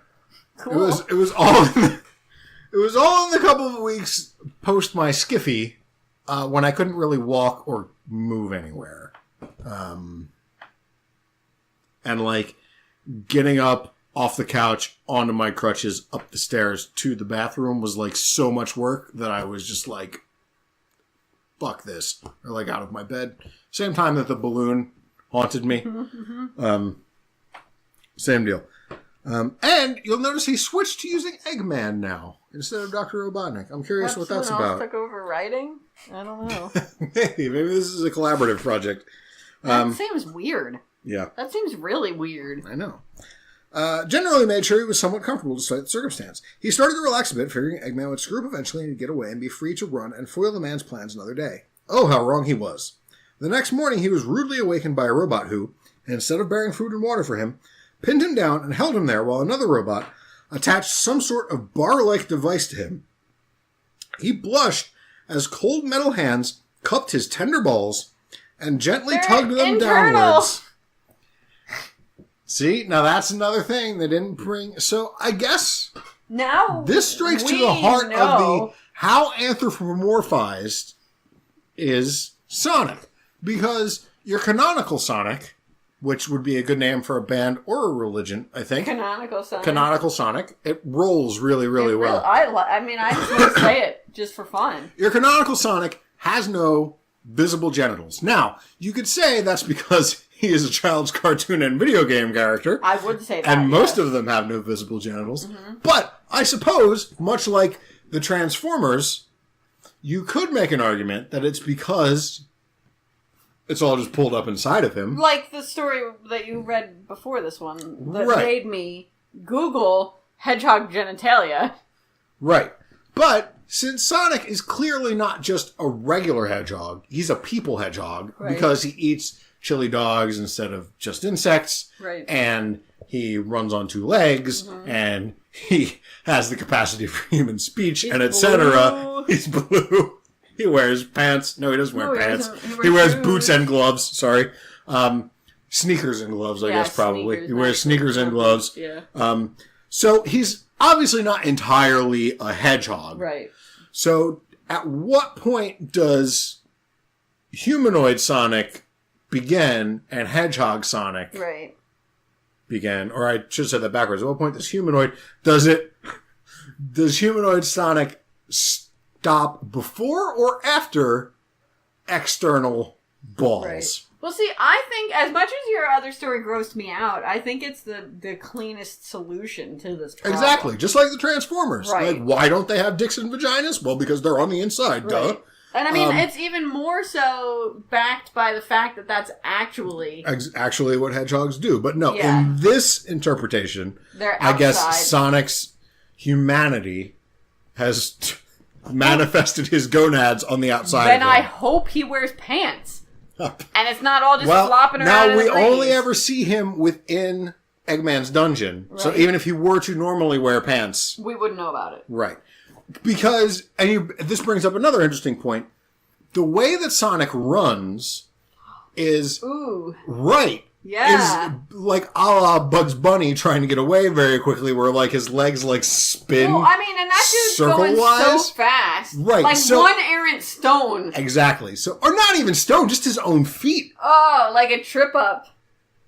Cool. It was all in the couple of weeks post my skiffy, when I couldn't really walk or move anywhere, and like getting up off the couch onto my crutches up the stairs to the bathroom was like so much work that I was just like, fuck this, or like out of my bed. Same time that the balloon haunted me. Mm-hmm. Same deal. And you'll notice he switched to using Eggman now instead of Dr. Robotnik. I'm curious what that's about. Took over writing? I don't know. Maybe this is a collaborative project. That seems weird. Yeah. That seems really weird. I know. Generally made sure he was somewhat comfortable despite the circumstance. He started to relax a bit, figuring Eggman would screw up eventually and he'd get away and be free to run and foil the man's plans another day. Oh, how wrong he was. The next morning, he was rudely awakened by a robot who, instead of bearing food and water for him, pinned him down and held him there while another robot attached some sort of bar-like device to him. He blushed as cold metal hands cupped his tender balls and gently tugged them downwards. See, now that's another thing they didn't bring. So I guess now this strikes to the heart of the how anthropomorphized is Sonic. Because your canonical Sonic, which would be a good name for a band or a religion, I think. Canonical Sonic. It rolls really, really well. I mean, I just want to say it just for fun. Your canonical Sonic has no visible genitals. Now, you could say that's because he is a child's cartoon and video game character. I would say that, and most of them have no visible genitals. Mm-hmm. But I suppose, much like the Transformers, you could make an argument that it's because it's all just pulled up inside of him. Like the story that you read before this one that made me Google hedgehog genitalia. Right. But since Sonic is clearly not just a regular hedgehog, he's a people hedgehog because he eats chili dogs instead of just insects. Right. And he runs on two legs and he has the capacity for human speech and etc. He's blue. He wears pants. No, he doesn't wear pants. He wears boots and gloves. Sorry. Sneakers and gloves, I guess, probably. He wears sneakers and gloves. Yeah. So he's obviously not entirely a hedgehog. Right. So at what point does humanoid Sonic begin and hedgehog Sonic begin? Or I should say that backwards. At what point does humanoid Sonic stop before or after external balls? Right. Well, see, I think as much as your other story grossed me out, I think it's the cleanest solution to this problem. Exactly. Just like the Transformers. Right. Like, why don't they have dicks and vaginas? Well, because they're on the inside, duh. And I mean, it's even more so backed by the fact that that's actually what hedgehogs do. But no, in this interpretation, I guess Sonic's humanity has manifested his gonads on the outside Then of him. I hope he wears pants. And it's not all just flopping around now in the we breeze. only ever see him within Eggman's dungeon. Right. So even if he were to normally wear pants, we wouldn't know about it. Right. Because, this brings up another interesting point. The way that Sonic runs is right. Yeah. is like a la Bugs Bunny trying to get away very quickly, where like his legs like spin. Well, I mean, and that dude's going so fast. Right. Like so, one errant stone. Exactly. So, or not even stone, just his own feet. Oh, like a trip up.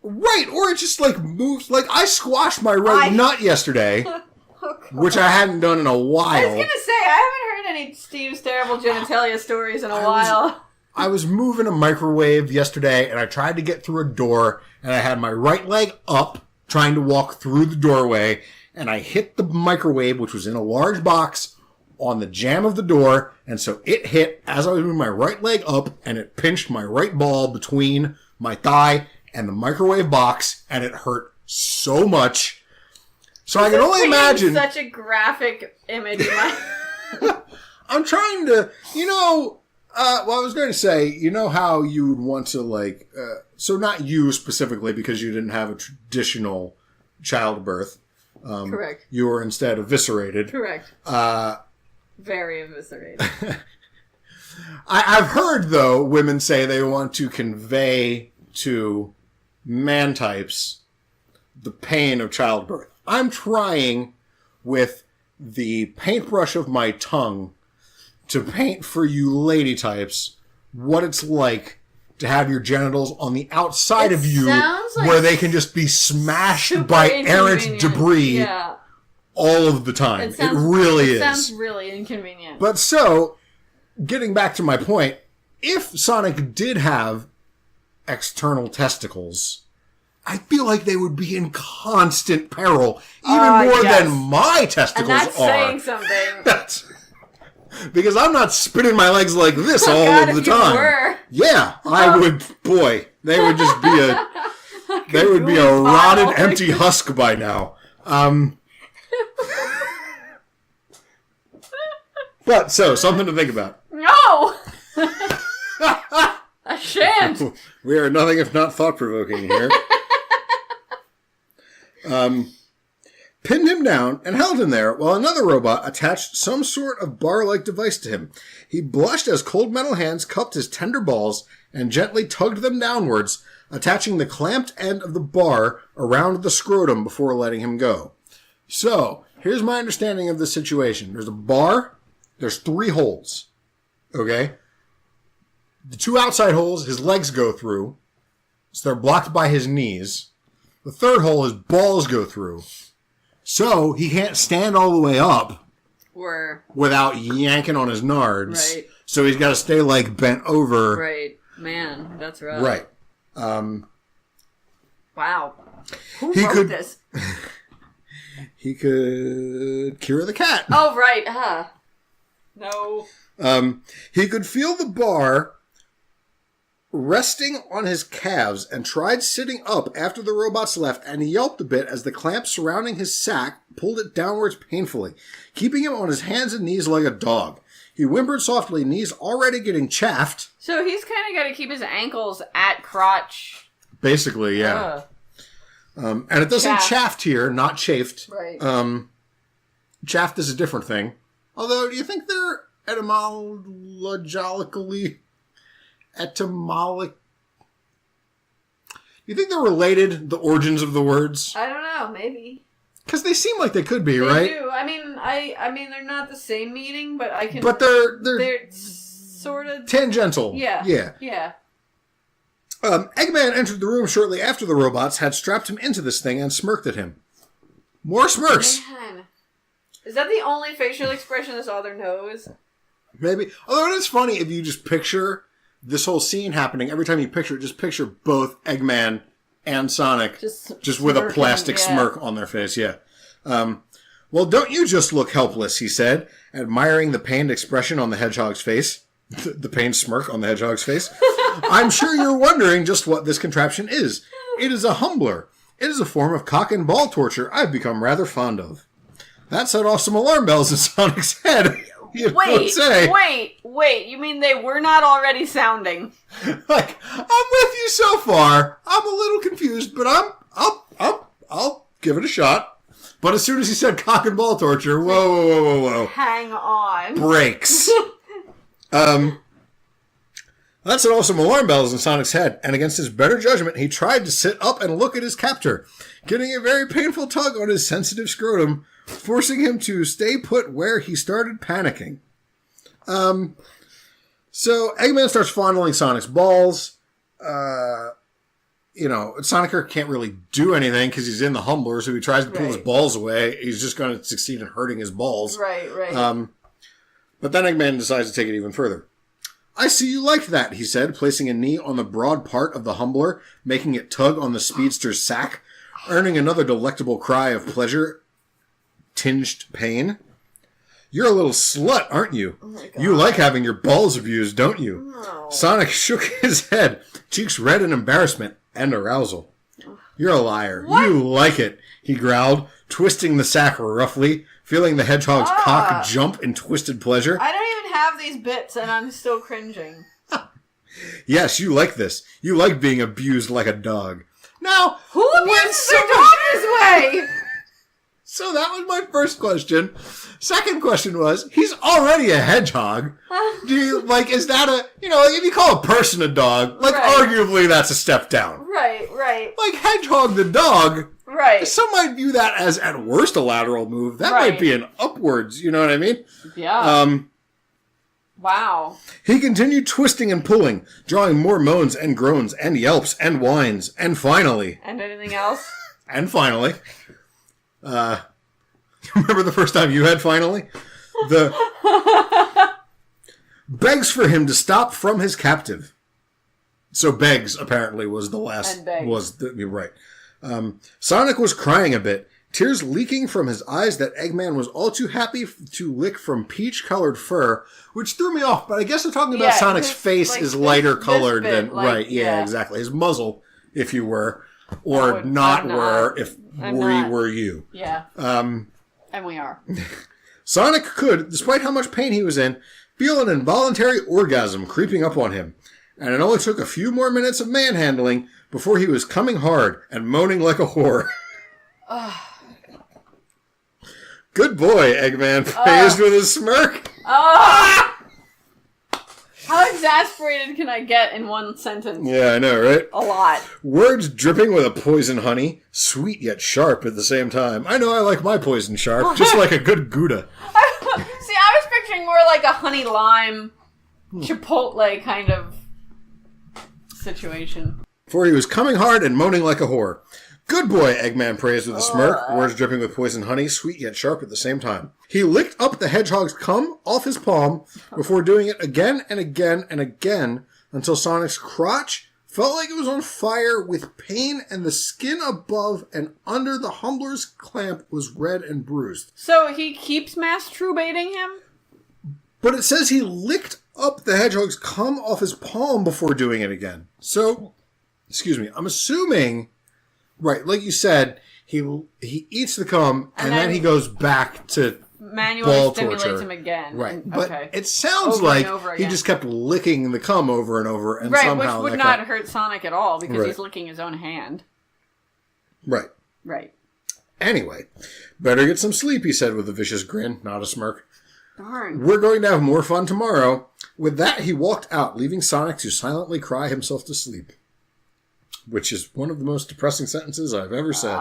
Right. Or it just like moves. Like I squashed my right nut yesterday, which I hadn't done in a while. I was going to say, I haven't heard any Steve's terrible genitalia stories in a while. I was moving a microwave yesterday, and I tried to get through a door, and I had my right leg up, trying to walk through the doorway, and I hit the microwave, which was in a large box, on the jamb of the door, and so it hit as I was moving my right leg up, and it pinched my right ball between my thigh and the microwave box, and it hurt so much. So I can only imagine. Such a graphic image. I'm trying to, well, I was going to say, you know how you would want to, like, so not you specifically because you didn't have a traditional childbirth. Correct. You were instead eviscerated. Correct. Very eviscerated. I've heard, though, women say they want to convey to man types the pain of childbirth. I'm trying with the paintbrush of my tongue to paint for you lady types what it's like to have your genitals on the outside of you where they can just be smashed by errant debris all of the time. It really is. It sounds really inconvenient. But so, getting back to my point, if Sonic did have external testicles, I feel like they would be in constant peril, even more than my testicles and that's are. Saying something. Because I'm not spinning my legs like this all of the time. Were. Yeah, I would. Boy, they would just be a rotted, empty husk by now. But so something to think about. No, I shan't. We are nothing if not thought-provoking here. Pinned him down and held him there while another robot attached some sort of bar-like device to him. He blushed as cold metal hands cupped his tender balls and gently tugged them downwards, attaching the clamped end of the bar around the scrotum before letting him go. So, here's my understanding of the situation. There's a bar, there's 3 holes, okay? The 2 outside holes his legs go through, so they're blocked by his knees. The 3rd hole his balls go through. So, he can't stand all the way up without yanking on his nards. Right. So, he's got to stay, like, bent over. Right. Man, that's rough. Right. Wow. Who wrote this? He could Kera the cat. Oh, right. No. He could feel the bar resting on his calves and tried sitting up after the robots left, and he yelped a bit as the clamps surrounding his sack pulled it downwards painfully, keeping him on his hands and knees like a dog. He whimpered softly, knees already getting chafed. So he's kind of got to keep his ankles at crotch. Basically, yeah. And it doesn't chaffed here, not chafed. Right. Chaffed is a different thing. Although, do you think they're etymologically... Do you think they're related, the origins of the words? I don't know, maybe. Because they seem like they could be, they right? They do. I mean, they're not the same meaning, but I can... But they're sort of... tangential. Yeah. Yeah. Eggman entered the room shortly after the robots had strapped him into this thing and smirked at him. More smirks. Man. Is that the only facial expression this author knows? Maybe. Although it is funny if you just picture this whole scene happening. Every time you picture it, just picture both Eggman and Sonic just with a plastic smirk on their face. Yeah. Well, don't you just look helpless, he said, admiring the pained expression on the hedgehog's face. The pained smirk on the hedgehog's face. I'm sure you're wondering just what this contraption is. It is a humbler. It is a form of cock and ball torture I've become rather fond of. That set off some alarm bells in Sonic's head. Wait. You mean they were not already sounding? Like, I'm with you so far. I'm a little confused, but I'll give it a shot. But as soon as he said cock and ball torture, whoa. Hang on. Breaks. That set off some alarm bells in Sonic's head, and against his better judgment, he tried to sit up and look at his captor, getting a very painful tug on his sensitive scrotum, forcing him to stay put where he started panicking. So Eggman starts fondling Sonic's balls. Sonic can't really do anything because he's in the humbler, so he tries to pull his balls away. He's just going to succeed in hurting his balls. Right. But then Eggman decides to take it even further. I see you liked that, he said, placing a knee on the broad part of the humbler, making it tug on the speedster's sack, earning another delectable cry of pleasure, tinged pain. You're a little slut, aren't you? Oh you like having your balls abused, don't you? No. Sonic shook his head, cheeks red in embarrassment and arousal. You're a liar. What? You like it, he growled, twisting the sack roughly, feeling the hedgehog's cock jump in twisted pleasure. I don't even have these bits, and I'm still cringing. Yes, you like this. You like being abused like a dog. Now, who abuses their dog this way? So that was my first question. Second question was, he's already a hedgehog. Do you, is that if you call a person a dog, arguably that's a step down. Right. Hedgehog the dog. Right. Some might view that as, at worst, a lateral move. That might be an upwards, you know what I mean? Yeah. Wow. He continued twisting and pulling, drawing more moans and groans and yelps and whines, and finally... And anything else? And finally... remember the first time you had finally? Begs for him to stop from his captive. So begs, apparently, was the last... You're right. Sonic was crying a bit, tears leaking from his eyes that Eggman was all too happy to lick from peach-colored fur, which threw me off, but I guess they're talking about Sonic's face is lighter colored than... exactly. His muzzle, if you were, or not were, if we were you. Yeah. And we are. Sonic could, despite how much pain he was in, feel an involuntary orgasm creeping up on him, and it only took a few more minutes of manhandling before he was coming hard and moaning like a whore. Good boy, Eggman praised with a smirk. How exasperated can I get in one sentence? Yeah, I know, right? A lot. Words dripping with a poison honey, sweet yet sharp at the same time. I know I like my poison sharp, just like a good Gouda. See, I was picturing more like a honey lime, chipotle kind of situation. For he was coming hard and moaning like a whore. Good boy, Eggman praised with a smirk, words dripping with poison honey, sweet yet sharp at the same time. He licked up the hedgehog's cum off his palm before doing it again and again and again until Sonic's crotch felt like it was on fire with pain and the skin above and under the humbler's clamp was red and bruised. So he keeps masturbating him? But it says he licked up the hedgehog's cum off his palm before doing it again. So, I'm assuming... Right, like you said, he eats the cum, and then he goes back to manually ball stimulates torture. him again. Right, but it sounds like he just kept licking the cum over and over, and somehow... Which would not hurt Sonic at all, because he's licking his own hand. Right. Anyway, better get some sleep, he said with a vicious grin, not a smirk. Darn. We're going to have more fun tomorrow. With that, he walked out, leaving Sonic to silently cry himself to sleep. Which is one of the most depressing sentences I've ever said.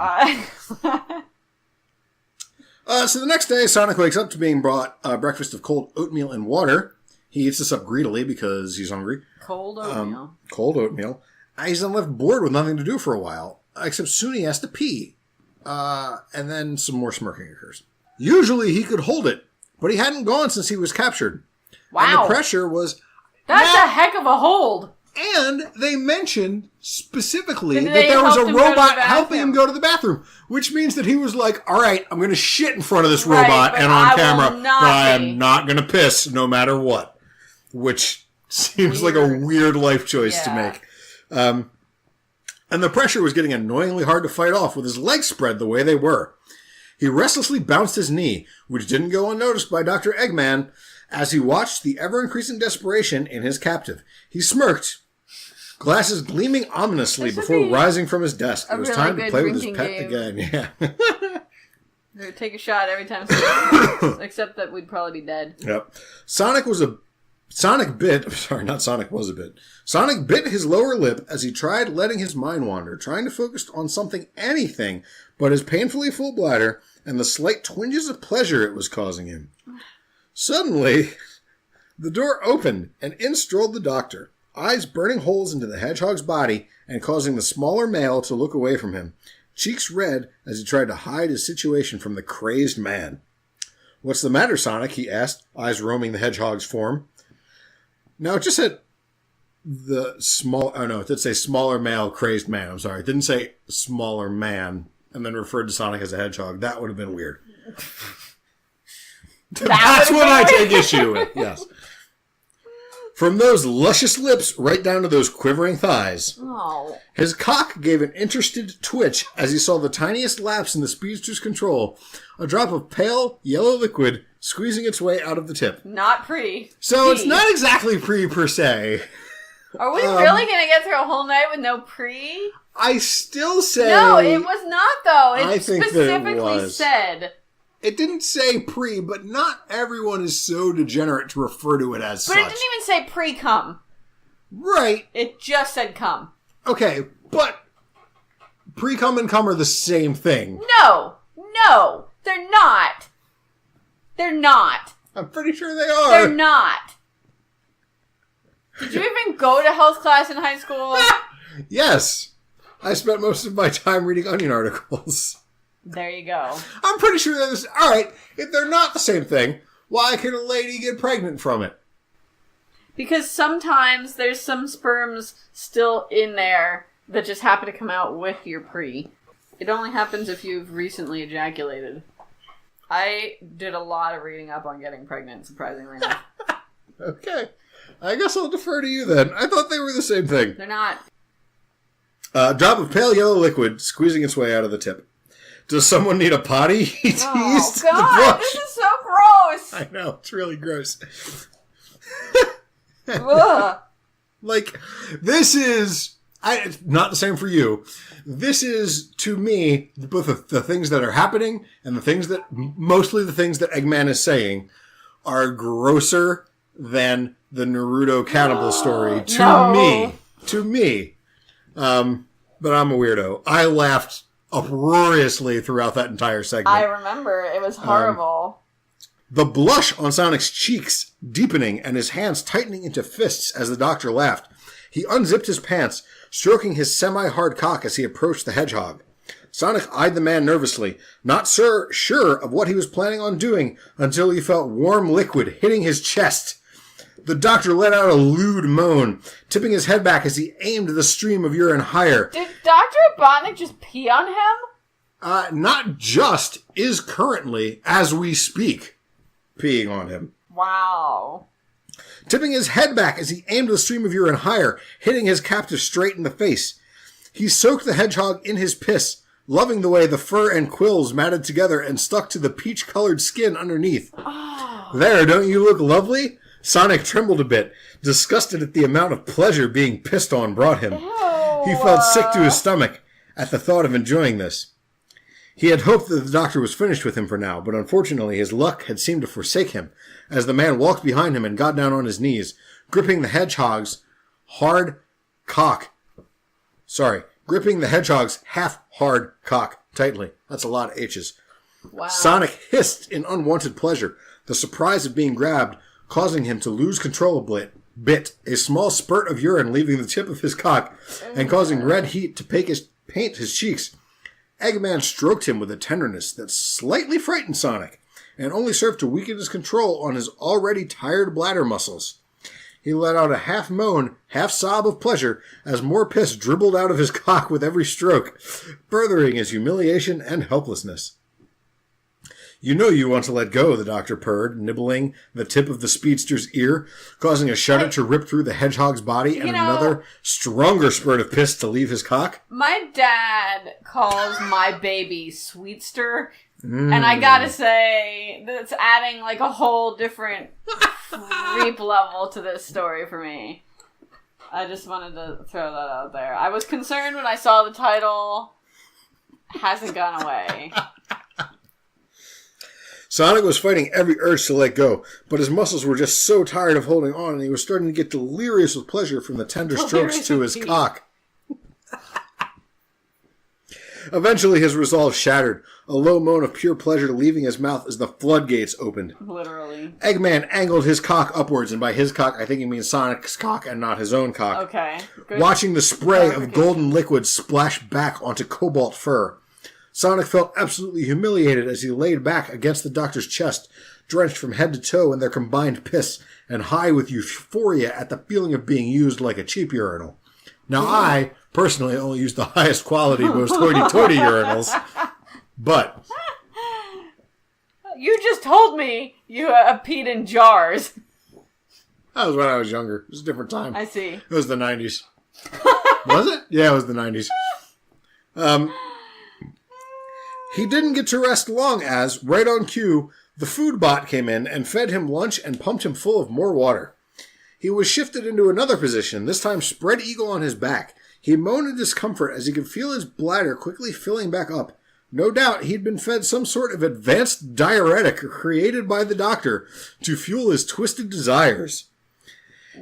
So the next day, Sonic wakes up to being brought a breakfast of cold oatmeal and water. He eats this up greedily because he's hungry. Cold oatmeal. He's then left bored with nothing to do for a while, except soon he has to pee. And then some more smirking occurs. Usually he could hold it, but he hadn't gone since he was captured. Wow. And the pressure was... That's a heck of a hold. And they mentioned specifically that there was a robot helping him go to the bathroom, which means that he was like, all right, I'm going to shit in front of this robot and on camera, but I am not going to piss no matter what, which seems like a weird life choice to make. And the pressure was getting annoyingly hard to fight off with his legs spread the way they were. He restlessly bounced his knee, which didn't go unnoticed by Dr. Eggman, as he watched the ever-increasing desperation in his captive. He smirked, glasses gleaming ominously before rising from his desk. It was time to play with his pet again. Take a shot every time, except that we'd probably be dead. Yep. Sonic was Sonic bit his lower lip as he tried letting his mind wander, trying to focus on anything, but his painfully full bladder and the slight twinges of pleasure it was causing him. Suddenly, the door opened, and in strolled the doctor, eyes burning holes into the hedgehog's body and causing the smaller male to look away from him, cheeks red as he tried to hide his situation from the crazed man. "What's the matter, Sonic?" he asked, eyes roaming the hedgehog's form. Now, it just said it did say smaller male, crazed man. I'm sorry. It didn't say smaller man and then referred to Sonic as a hedgehog. That would have been weird. That's what I take issue with, yes. From those luscious lips right down to those quivering thighs. Oh. His cock gave an interested twitch as he saw the tiniest lapse in the speedster's control, a drop of pale yellow liquid squeezing its way out of the tip. Not pre. So it's not exactly pre per se. Are we really going to get through a whole night with no pre? I still say... No, it was not, though. It specifically said... It didn't say pre, but not everyone is so degenerate to refer to it as such. But it didn't even say pre-cum. Right. It just said cum. Okay, but pre-cum and cum are the same thing. No, they're not. They're not. I'm pretty sure they are. They're not. Did you even go to health class in high school? Yes. I spent most of my time reading Onion articles. There you go. I'm pretty sure that is... All right, if they're not the same thing, why can a lady get pregnant from it? Because sometimes there's some sperms still in there that just happen to come out with your pre. It only happens if you've recently ejaculated. I did a lot of reading up on getting pregnant, surprisingly enough. Okay. I guess I'll defer to you then. I thought they were the same thing. They're not. A drop of pale yellow liquid squeezing its way out of the tip. Does someone need a potty? He teased. Oh, God, this is so gross. I know, it's really gross. Ugh. Like, this is... it's not the same for you. This is, to me, both the things that are happening and mostly the things that Eggman is saying are grosser than the Naruto cannibal story to me. But I'm a weirdo. I laughed uproariously throughout that entire segment. I remember. It was horrible. The blush on Sonic's cheeks deepening and his hands tightening into fists as the doctor laughed. He unzipped his pants, stroking his semi-hard cock as he approached the hedgehog. Sonic eyed the man nervously, not sure of what he was planning on doing until he felt warm liquid hitting his chest. The doctor let out a lewd moan, tipping his head back as he aimed the stream of urine higher. Did Dr. Robotnik just pee on him? Not just, is currently, as we speak, peeing on him. Wow. Tipping his head back as he aimed the stream of urine higher, hitting his captive straight in the face. He soaked the hedgehog in his piss, loving the way the fur and quills matted together and stuck to the peach-colored skin underneath. Oh. There, don't you look lovely? Sonic trembled a bit, disgusted at the amount of pleasure being pissed on brought him. Ew. He felt sick to his stomach at the thought of enjoying this. He had hoped that the doctor was finished with him for now, but unfortunately his luck had seemed to forsake him, as the man walked behind him and got down on his knees, gripping the hedgehog's half-hard cock tightly. That's a lot of H's. Wow. Sonic hissed in unwanted pleasure, the surprise of being grabbed causing him to lose control a bit, a small spurt of urine leaving the tip of his cock and causing red heat to paint his cheeks. Eggman stroked him with a tenderness that slightly frightened Sonic and only served to weaken his control on his already tired bladder muscles. He let out a half moan, half sob of pleasure as more piss dribbled out of his cock with every stroke, furthering his humiliation and helplessness. You know you want to let go, the doctor purred, nibbling the tip of the speedster's ear, causing a shudder to rip through the hedgehog's body and another stronger spurt of piss to leave his cock. My dad calls my baby Sweetster, and I gotta say, that's adding like a whole different creep level to this story for me. I just wanted to throw that out there. I was concerned when I saw the title. Hasn't gone away. Sonic was fighting every urge to let go, but his muscles were just so tired of holding on, and he was starting to get delirious with pleasure from the tender strokes to his cock. Eventually, his resolve shattered, a low moan of pure pleasure leaving his mouth as the floodgates opened. Literally. Eggman angled his cock upwards, and by his cock, I think he means Sonic's cock and not his own cock. Okay. Good. Watching the spray of golden liquid splash back onto cobalt fur. Sonic felt absolutely humiliated as he laid back against the doctor's chest, drenched from head to toe in their combined piss, and high with euphoria at the feeling of being used like a cheap urinal. Now, I personally only use the highest quality, most hoity-toity urinals, but... You just told me you peed in jars. That was when I was younger. It was a different time. I see. It was the 90s. Was it? Yeah, it was the 90s. He didn't get to rest long as, right on cue, the food bot came in and fed him lunch and pumped him full of more water. He was shifted into another position, this time spread eagle on his back. He moaned in discomfort as he could feel his bladder quickly filling back up. No doubt he'd been fed some sort of advanced diuretic created by the doctor to fuel his twisted desires.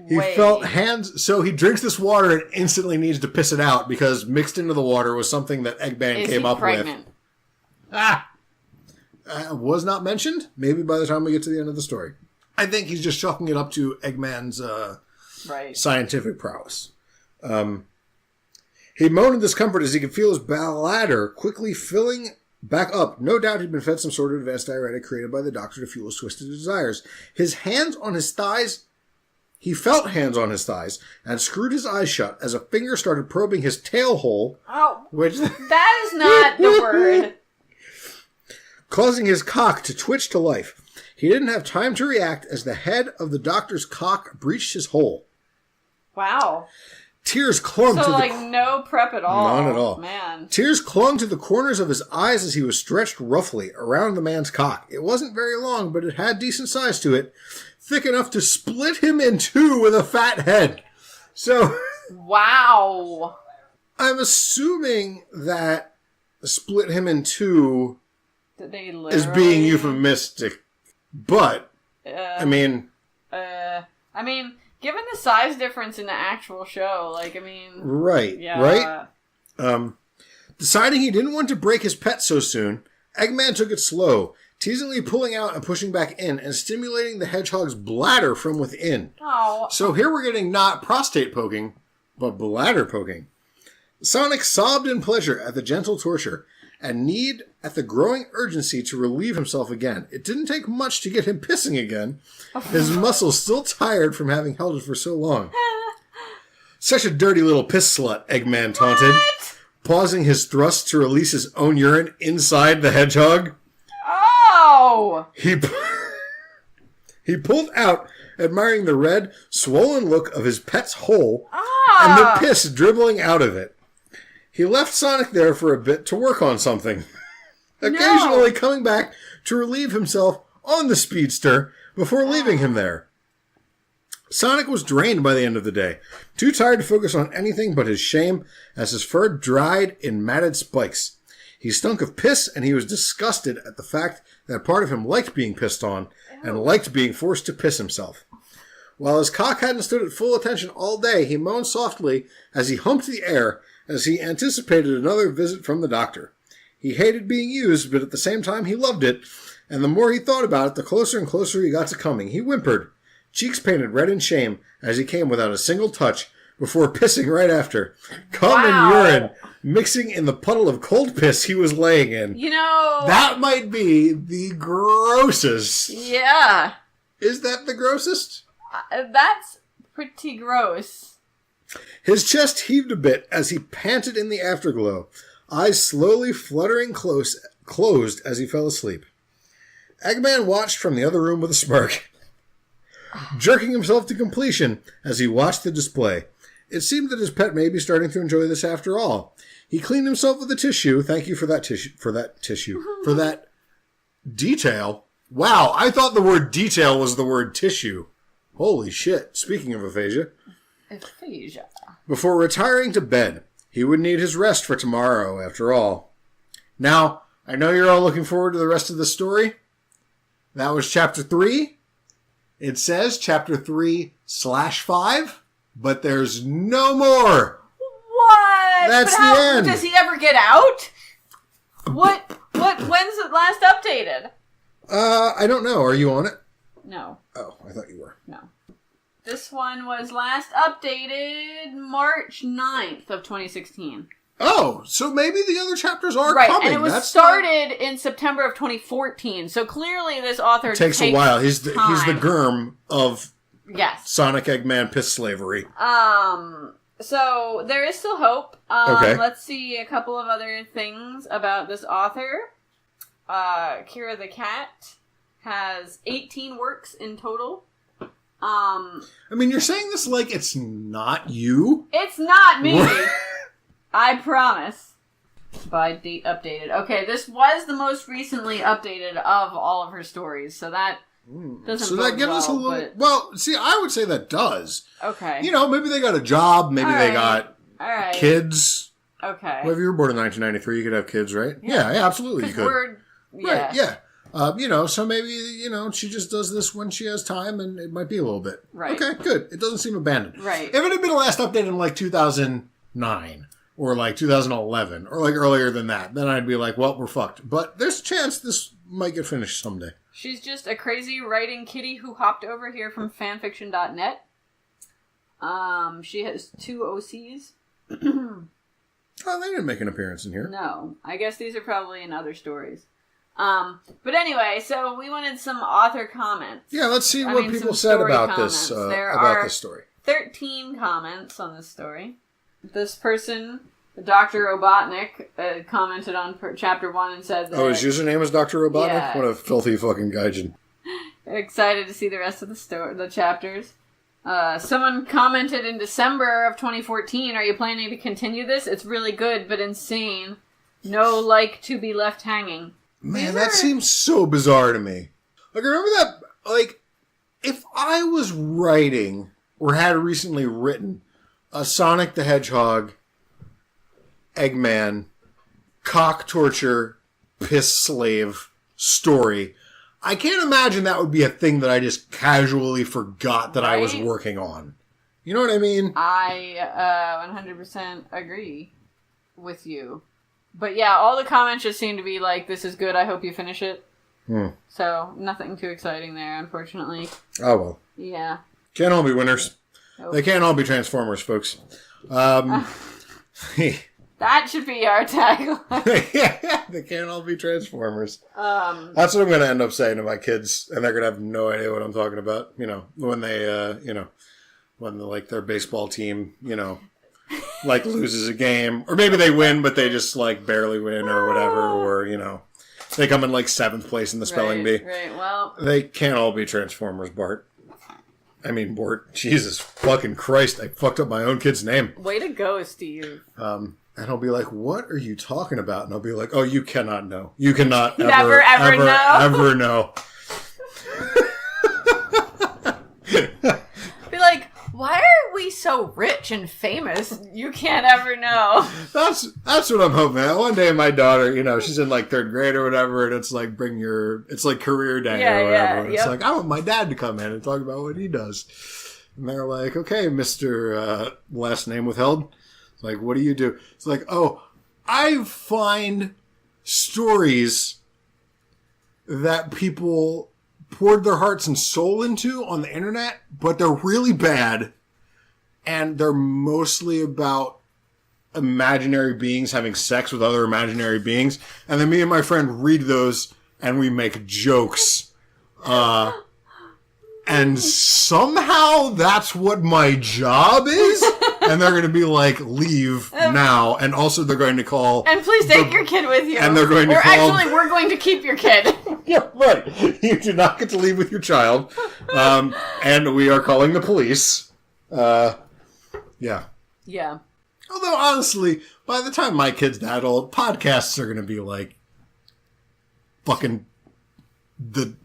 He felt hands... So he drinks this water and instantly needs to piss it out because mixed into the water was something that Eggman came up with. Was not mentioned. Maybe by the time we get to the end of the story. I think he's just chalking it up to Eggman's scientific prowess. He moaned in discomfort as he could feel his bladder quickly filling back up. No doubt he'd been fed some sort of advanced diuretic created by the doctor to fuel his twisted desires. His hands on his thighs... He felt hands on his thighs and screwed his eyes shut as a finger started probing his tail hole. Oh, which that is not the word. Causing his cock to twitch to life. He didn't have time to react as the head of the doctor's cock breached his hole. Wow. Tears clung to the... no prep at all. None at all. Man. Tears clung to the corners of his eyes as he was stretched roughly around the man's cock. It wasn't very long, but it had decent size to it. Thick enough to split him in two with a fat head. So... Wow. I'm assuming that split him in two is being euphemistic. But, given the size difference in the actual show, Right, yeah. right? Deciding he didn't want to break his pet so soon, Eggman took it slow, teasingly pulling out and pushing back in and stimulating the hedgehog's bladder from within. Oh. So here we're getting not prostate poking, but bladder poking. Sonic sobbed in pleasure at the gentle torture, and need at the growing urgency to relieve himself again. It didn't take much to get him pissing again, his muscles still tired from having held it for so long. Such a dirty little piss slut, Eggman taunted, pausing his thrust to release his own urine inside the hedgehog. Oh! He pulled out, admiring the red, swollen look of his pet's hole and the piss dribbling out of it. He left Sonic there for a bit to work on something, occasionally coming back to relieve himself on the speedster before leaving him there. Sonic was drained by the end of the day, too tired to focus on anything but his shame as his fur dried in matted spikes. He stunk of piss, and he was disgusted at the fact that part of him liked being pissed on and liked being forced to piss himself. While his cock hadn't stood at full attention all day, he moaned softly as he humped the air as he anticipated another visit from the doctor. He hated being used, but at the same time he loved it, and the more he thought about it, the closer and closer he got to coming. He whimpered, cheeks painted red in shame, as he came without a single touch, before pissing right after. Cum and urine mixing in the puddle of cold piss he was laying in. That might be the grossest. Yeah. Is that the grossest? That's pretty gross. His chest heaved a bit as he panted in the afterglow, eyes slowly fluttering closed as he fell asleep. Eggman watched from the other room with a smirk, jerking himself to completion as he watched the display. It seemed that his pet may be starting to enjoy this after all. He cleaned himself with a tissue. Thank you for that tissue. For that detail. Wow, I thought the word detail was the word tissue. Holy shit. Speaking of aphasia. Aphasia. Before retiring to bed, he would need his rest for tomorrow, after all. Now, I know you're all looking forward to the rest of the story. That was chapter 3. It says chapter 3/5, but there's no more. What? That's but the end. Does he ever get out? When's it last updated? I don't know. Are you on it? No. Oh, I thought you were. No. This one was last updated March 9th of 2016. Oh, so maybe the other chapters are right, coming. And it was started in September of 2014. So clearly this author takes a while. He's the germ of Sonic Eggman piss slavery. So there is still hope. Okay. Let's see a couple of other things about this author. Kera the cat has 18 works in total. I mean, you're saying this like it's not you? It's not me. I promise. By date updated. Okay, this was the most recently updated of all of her stories, so that doesn't. So that gives us a little. But... Well, see, I would say that does. Okay. You know, maybe they got a job. Maybe they got kids. Okay. Well, if you were born in 1993, you could have kids, right? Yeah, absolutely, you could. Right? Yeah. You know, so maybe she just does this when she has time, and it might be a little bit. Right. Okay, good. It doesn't seem abandoned. Right. If it had been the last update in like 2009. Or like 2011, or like earlier than that. Then I'd be like, well, we're fucked. But there's a chance this might get finished someday. She's just a crazy writing kitty who hopped over here from fanfiction.net. She has 2 OCs. Oh, they didn't make an appearance in here. No. I guess these are probably in other stories. But anyway, so we wanted some author comments. Yeah, let's see what people said about this story. 13 comments on this story. This person, Dr. Robotnik, commented on chapter 1 and said that... Oh, his username is Dr. Robotnik? Yeah. What a filthy fucking gaijin. Excited to see the rest of the chapters. Someone commented in December of 2014, are you planning to continue this? It's really good, but insane. No like to be left hanging. Man, that seems so bizarre to me. Like, remember that, like, if I was writing, or had recently written, a Sonic the Hedgehog, Eggman, cock torture, piss slave story, I can't imagine that would be a thing that I just casually forgot that I was working on. You know what I mean? I 100% agree with you. But yeah, all the comments just seem to be like, this is good, I hope you finish it. So, nothing too exciting there, unfortunately. Oh, well. Yeah. Can't all be winners. Nope. They can't all be Transformers, folks. That should be our tagline. Yeah, they can't all be Transformers. That's what I'm going to end up saying to my kids, and they're going to have no idea what I'm talking about. You know, when they, when like their baseball team, like loses a game, or maybe they win, but they just like barely win or whatever, or they come in like 7th place in the spelling bee. Right. Well, they can't all be Transformers, Bart. I mean, Bort, Jesus fucking Christ, I fucked up my own kid's name. Way to go, Steve. And I'll be like, what are you talking about? And I'll be like, oh, you cannot know. You cannot ever know. Be like, why are we so rich and famous? You can't ever know. That's what I'm hoping. One day my daughter, she's in like 3rd grade or whatever, and it's like it's like career day or whatever. And it's like, I want my dad to come in and talk about what he does. And they're like, okay, Mr. Last name withheld. It's like, what do you do? It's like, oh, I find stories that people poured their hearts and soul into on the internet, but they're really bad, and they're mostly about imaginary beings having sex with other imaginary beings, and then me and my friend read those, and we make jokes, and somehow that's what my job is, and they're going to be like, leave now, and also they're going to call... And please take your kid with you. And they're going to call... Actually, we're going to keep your kid. Yeah, right. You do not get to leave with your child. And we are calling the police. Yeah. Yeah. Although, honestly, by the time my kid's that old, podcasts are going to be like fucking the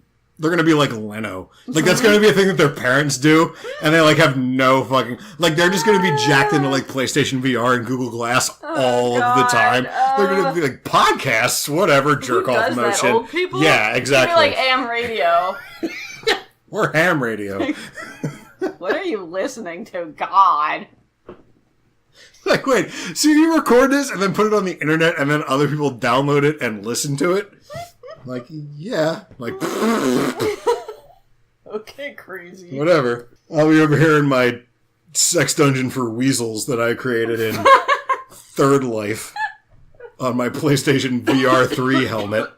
They're gonna be like Leno. Like, that's gonna be a thing that their parents do, and they, like, have no fucking... Like, they're just gonna be jacked into, like, PlayStation VR and Google Glass all of the time. They're gonna be like, podcasts, whatever, jerk-off motion. That, old people? Yeah, exactly. You're like AM radio. Or ham radio. What are you listening to? God. Like, wait, so you record this and then put it on the internet and then other people download it and listen to it? Like, yeah. Like, okay, crazy. Whatever. I'll be over here in my sex dungeon for weasels that I created in Third Life on my PlayStation VR 3 helmet.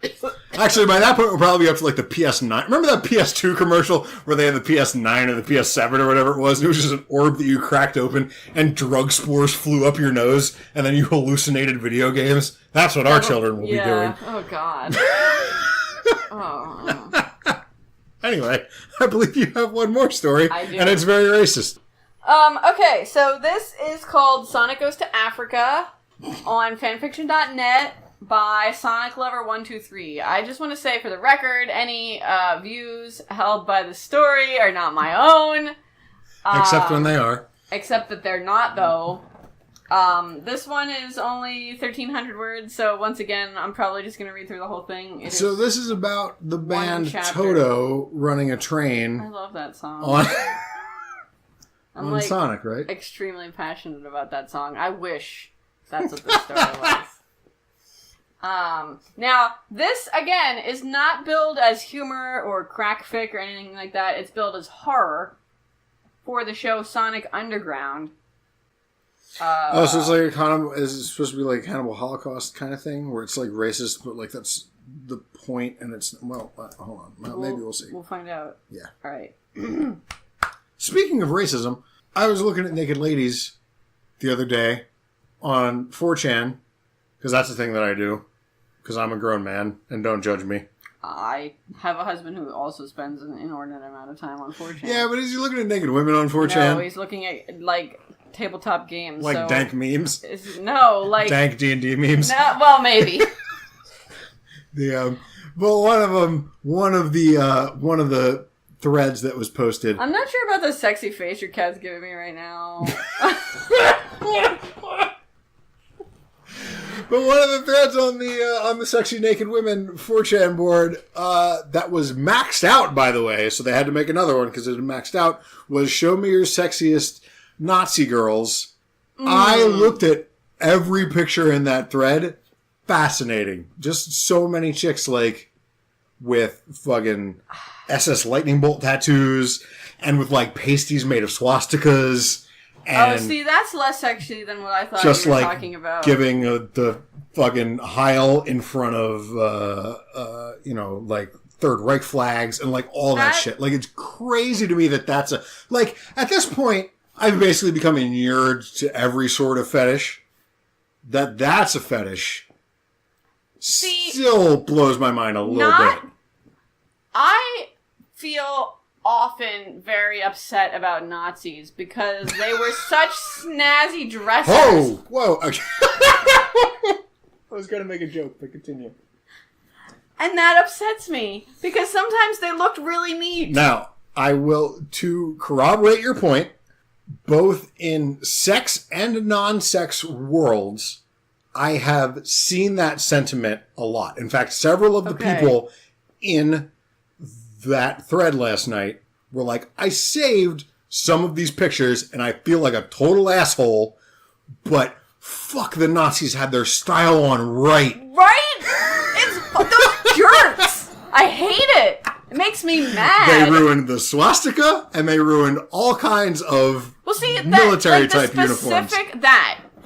Actually, by that point, we'll probably be up to, like, the PS9. Remember that PS2 commercial where they had the PS9 or the PS7 or whatever it was? And it was just an orb that you cracked open and drug spores flew up your nose and then you hallucinated video games? That's what our children will be doing. Oh, God. Oh. Anyway, I believe you have one more story. I do. And it's very racist. Okay, so this is called Sonic Goes to Africa on fanfiction.net by Sonic Lover 123. I just want to say for the record, any views held by the story are not my own. Except when they are. Except that they're not, though. This one is only 1,300 words, so once again, I'm probably just going to read through the whole thing. So this is about the band chapter. Toto running a train. I love that song. I'm on like Sonic, right? Extremely passionate about that song. I wish that's what this story was. Now, this, again, is not billed as humor or crack fic or anything like that. It's billed as horror for the show Sonic Underground. So it's like a kind of, is it supposed to be like Cannibal Holocaust kind of thing, where it's like racist, but like that's the point, and it's, well, hold on, maybe we'll see. We'll find out. Yeah. All right. Speaking of racism, I was looking at naked ladies the other day on 4chan, because that's the thing that I do, because I'm a grown man, and don't judge me. I have a husband who also spends an inordinate amount of time on 4chan. Yeah, but is he looking at naked women on 4chan? No, he's looking at, like, tabletop games. Like dank memes? No, like... Dank D&D memes? No, well, maybe. Well, one of the threads that was posted. I'm not sure about the sexy face your cat's giving me right now. But one of the threads on the sexy naked women 4chan board that was maxed out, by the way, so they had to make another one because it had maxed out, was show me your sexiest Nazi girls. I looked at every picture in that thread. Fascinating. Just so many chicks, like, with fucking SS lightning bolt tattoos and with, like, pasties made of swastikas. And see, that's less sexy than what I thought just you were like talking about. Giving the fucking Heil in front of, like, Third Reich flags and, like, all that shit. Like, it's crazy to me that that's a... Like, at this point, I've basically become inured to every sort of fetish. That's a fetish still blows my mind a little bit. I feel often very upset about Nazis because they were such snazzy dressers. Whoa. Okay. I was going to make a joke, but continue. And that upsets me because sometimes they looked really neat. Now, I will, to corroborate your point, both in sex and non-sex worlds, I have seen that sentiment a lot. In fact, several of the people in that thread last night were like, I saved some of these pictures and I feel like a total asshole, but fuck, the Nazis had their style on right. Right? It's those jerks. I hate it. It makes me mad. They ruined the swastika and they ruined all kinds of military type uniforms.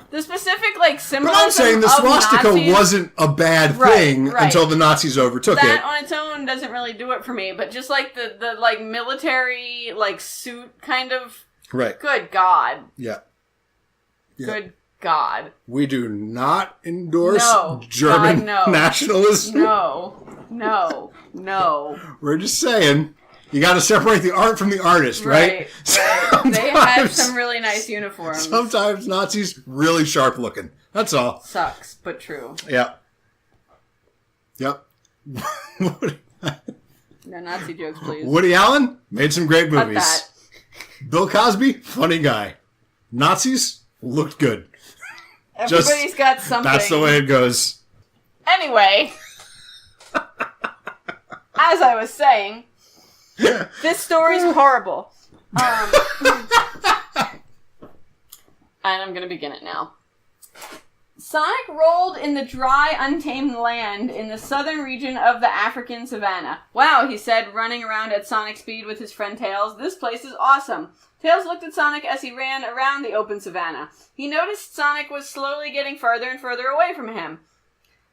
The specific, like, symbolism But I'm saying the swastika Nazis wasn't a bad thing until the Nazis overtook it. That on its own doesn't really do it for me, but just, like, the like, military, like, suit kind of... Right. Good God. Yeah. Good God. We do not endorse God, German no. nationalism. No. We're just saying... You got to separate the art from the artist, right? They had some really nice uniforms. Sometimes Nazis really sharp looking. That's all. Sucks, but true. Yep. No Nazi jokes, please. Woody Allen made some great Cut movies. that. Bill Cosby, funny guy. Nazis looked good. Everybody's got something. That's the way it goes. Anyway, as I was saying, this story's horrible. And I'm gonna begin it now. Sonic rolled in the dry, untamed land in the southern region of the African savannah. Wow, he said, running around at Sonic speed with his friend Tails. This place is awesome. Tails looked at Sonic as he ran around the open savannah. He noticed Sonic was slowly getting further and further away from him.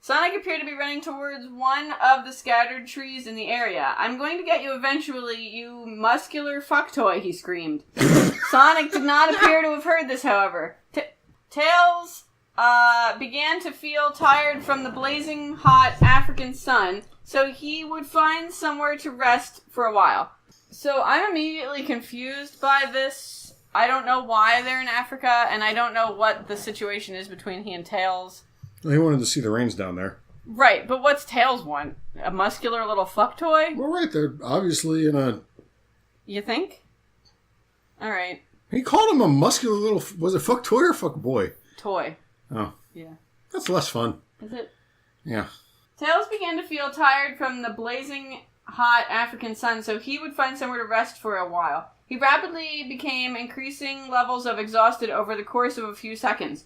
Sonic appeared to be running towards one of the scattered trees in the area. I'm going to get you eventually, you muscular fuck toy, he screamed. Sonic did not appear to have heard this, however. Tails began to feel tired from the blazing hot African sun, so he would find somewhere to rest for a while. So I'm immediately confused by this. I don't know why they're in Africa, and I don't know what the situation is between he and Tails. He wanted to see the rains down there. Right, but what's Tails want? A muscular little fuck toy? Well, right, they're obviously in a... You think? Alright. He called him a muscular little... Was it fuck toy or fuck boy? Toy. Oh. Yeah. That's less fun. Is it? Yeah. Tails began to feel tired from the blazing hot African sun, so he would find somewhere to rest for a while. He rapidly became increasing levels of exhausted over the course of a few seconds.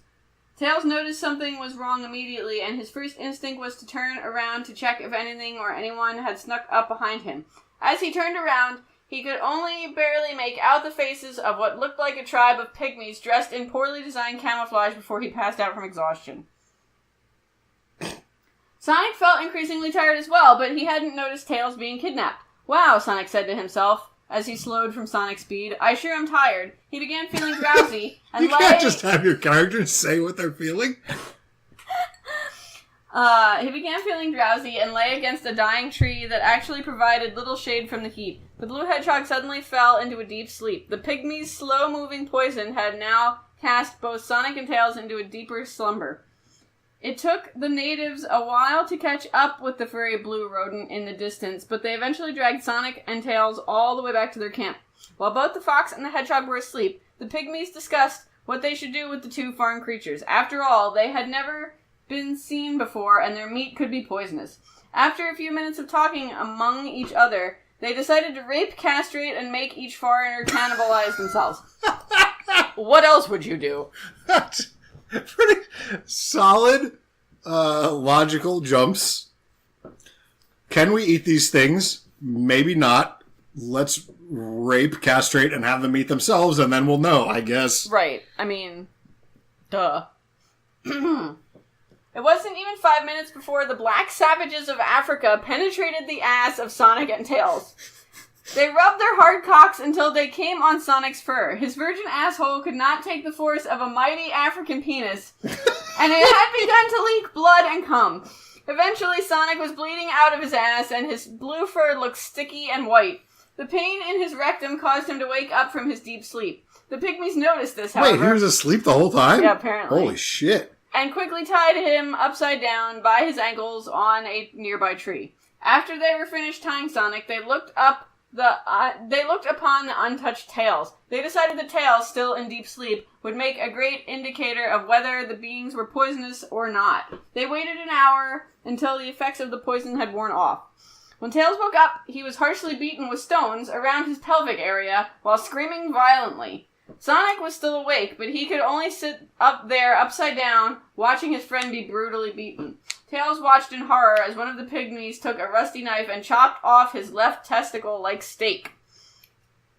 Tails noticed something was wrong immediately, and his first instinct was to turn around to check if anything or anyone had snuck up behind him. As he turned around, he could only barely make out the faces of what looked like a tribe of pygmies dressed in poorly designed camouflage before he passed out from exhaustion. Sonic felt increasingly tired as well, but he hadn't noticed Tails being kidnapped. Wow, Sonic said to himself as he slowed from Sonic speed. I sure am tired. He began feeling drowsy and You can't just have your characters say what they're feeling. He began feeling drowsy and lay against a dying tree that actually provided little shade from the heat. The blue hedgehog suddenly fell into a deep sleep. The pygmy's slow-moving poison had now cast both Sonic and Tails into a deeper slumber. It took the natives a while to catch up with the furry blue rodent in the distance, but they eventually dragged Sonic and Tails all the way back to their camp. While both the fox and the hedgehog were asleep, the pygmies discussed what they should do with the two foreign creatures. After all, they had never been seen before, and their meat could be poisonous. After a few minutes of talking among each other, they decided to rape, castrate, and make each foreigner cannibalize themselves. What else would you do? Pretty solid, logical jumps. Can we eat these things? Maybe not. Let's rape, castrate, and have them eat themselves, and then we'll know, I guess. Right. I mean, duh. It wasn't even 5 minutes before the black savages of Africa penetrated the ass of Sonic and Tails. They rubbed their hard cocks until they came on Sonic's fur. His virgin asshole could not take the force of a mighty African penis, and it had begun to leak blood and cum. Eventually, Sonic was bleeding out of his ass, and his blue fur looked sticky and white. The pain in his rectum caused him to wake up from his deep sleep. The pygmies noticed this, however. Wait, he was asleep the whole time? Yeah, apparently. Holy shit. And quickly tied him upside down by his ankles on a nearby tree. After they were finished tying Sonic, they looked upon the untouched Tails. They decided that Tails, still in deep sleep, would make a great indicator of whether the beings were poisonous or not. They waited an hour until the effects of the poison had worn off. When Tails woke up, he was harshly beaten with stones around his pelvic area while screaming violently. Sonic was still awake, but he could only sit up there upside down, watching his friend be brutally beaten. Tails watched in horror as one of the pygmies took a rusty knife and chopped off his left testicle like steak.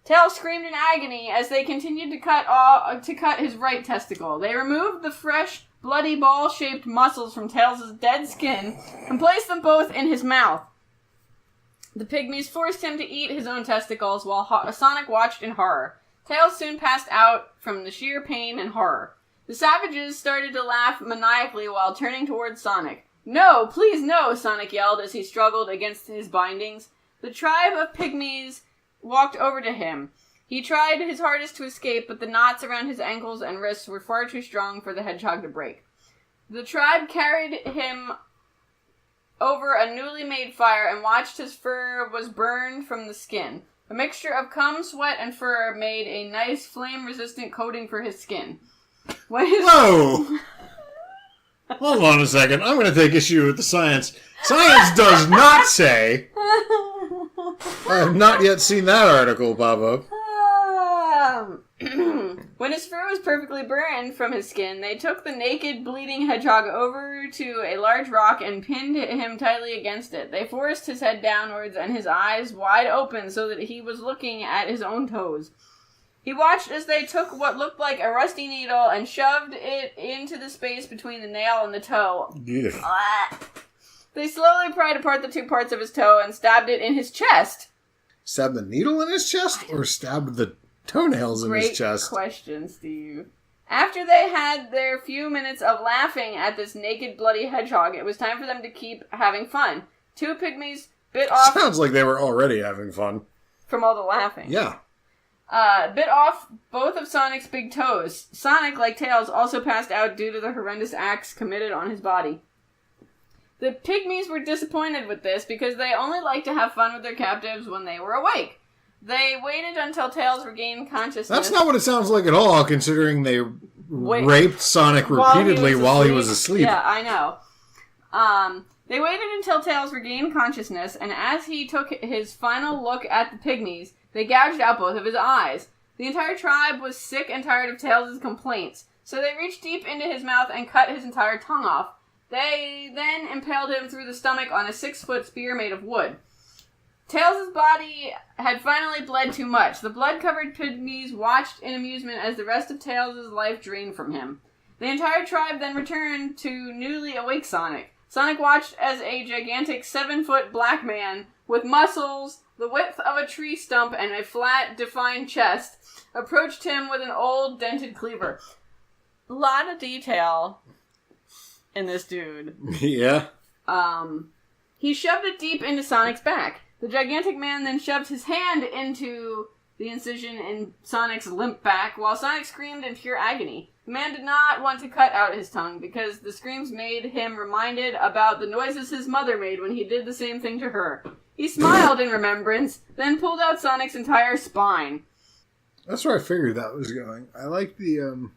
Tails screamed in agony as they continued to cut his right testicle. They removed the fresh, bloody ball-shaped muscles from Tails' dead skin and placed them both in his mouth. The pygmies forced him to eat his own testicles while Sonic watched in horror. Tails soon passed out from the sheer pain and horror. The savages started to laugh maniacally while turning towards Sonic. No, please no, Sonic yelled as he struggled against his bindings. The tribe of pygmies walked over to him. He tried his hardest to escape, but the knots around his ankles and wrists were far too strong for the hedgehog to break. The tribe carried him over a newly made fire and watched his fur was burned from the skin. A mixture of cum, sweat, and fur made a nice flame-resistant coating for his skin. Whoa! Hold on a second. I'm going to take issue with the science. Science does not say... I have not yet seen that article pop up. When his fur was perfectly burned from his skin, they took the naked, bleeding hedgehog over to a large rock and pinned him tightly against it. They forced his head downwards and his eyes wide open so that he was looking at his own toes. He watched as they took what looked like a rusty needle and shoved it into the space between the nail and the toe. They slowly pried apart the two parts of his toe and stabbed it in his chest. Stabbed the needle in his chest? Or stabbed the toenails in his chest? Great question, Steve. After they had their few minutes of laughing at this naked, bloody hedgehog, it was time for them to keep having fun. Two pygmies bit off... Sounds like they were already having fun. From all the laughing. Yeah. Bit off both of Sonic's big toes. Sonic, like Tails, also passed out due to the horrendous acts committed on his body. The pygmies were disappointed with this because they only liked to have fun with their captives when they were awake. They waited until Tails regained consciousness. That's not what it sounds like at all, considering they raped Sonic repeatedly while he was asleep. Yeah, I know. They waited until Tails regained consciousness, and as he took his final look at the pygmies, they gouged out both of his eyes. The entire tribe was sick and tired of Tails' complaints, so they reached deep into his mouth and cut his entire tongue off. They then impaled him through the stomach on a 6-foot spear made of wood. Tails' body had finally bled too much. The blood-covered pygmies watched in amusement as the rest of Tails' life drained from him. The entire tribe then returned to newly awake Sonic. Sonic watched as a gigantic 7-foot black man with muscles the width of a tree stump and a flat, defined chest approached him with an old, dented cleaver. A lot of detail in this dude. Yeah. He shoved it deep into Sonic's back. The gigantic man then shoved his hand into the incision in Sonic's limp back, while Sonic screamed in pure agony. The man did not want to cut out his tongue, because the screams made him reminded about the noises his mother made when he did the same thing to her. He smiled in remembrance, then pulled out Sonic's entire spine. That's where I figured that was going. I like the,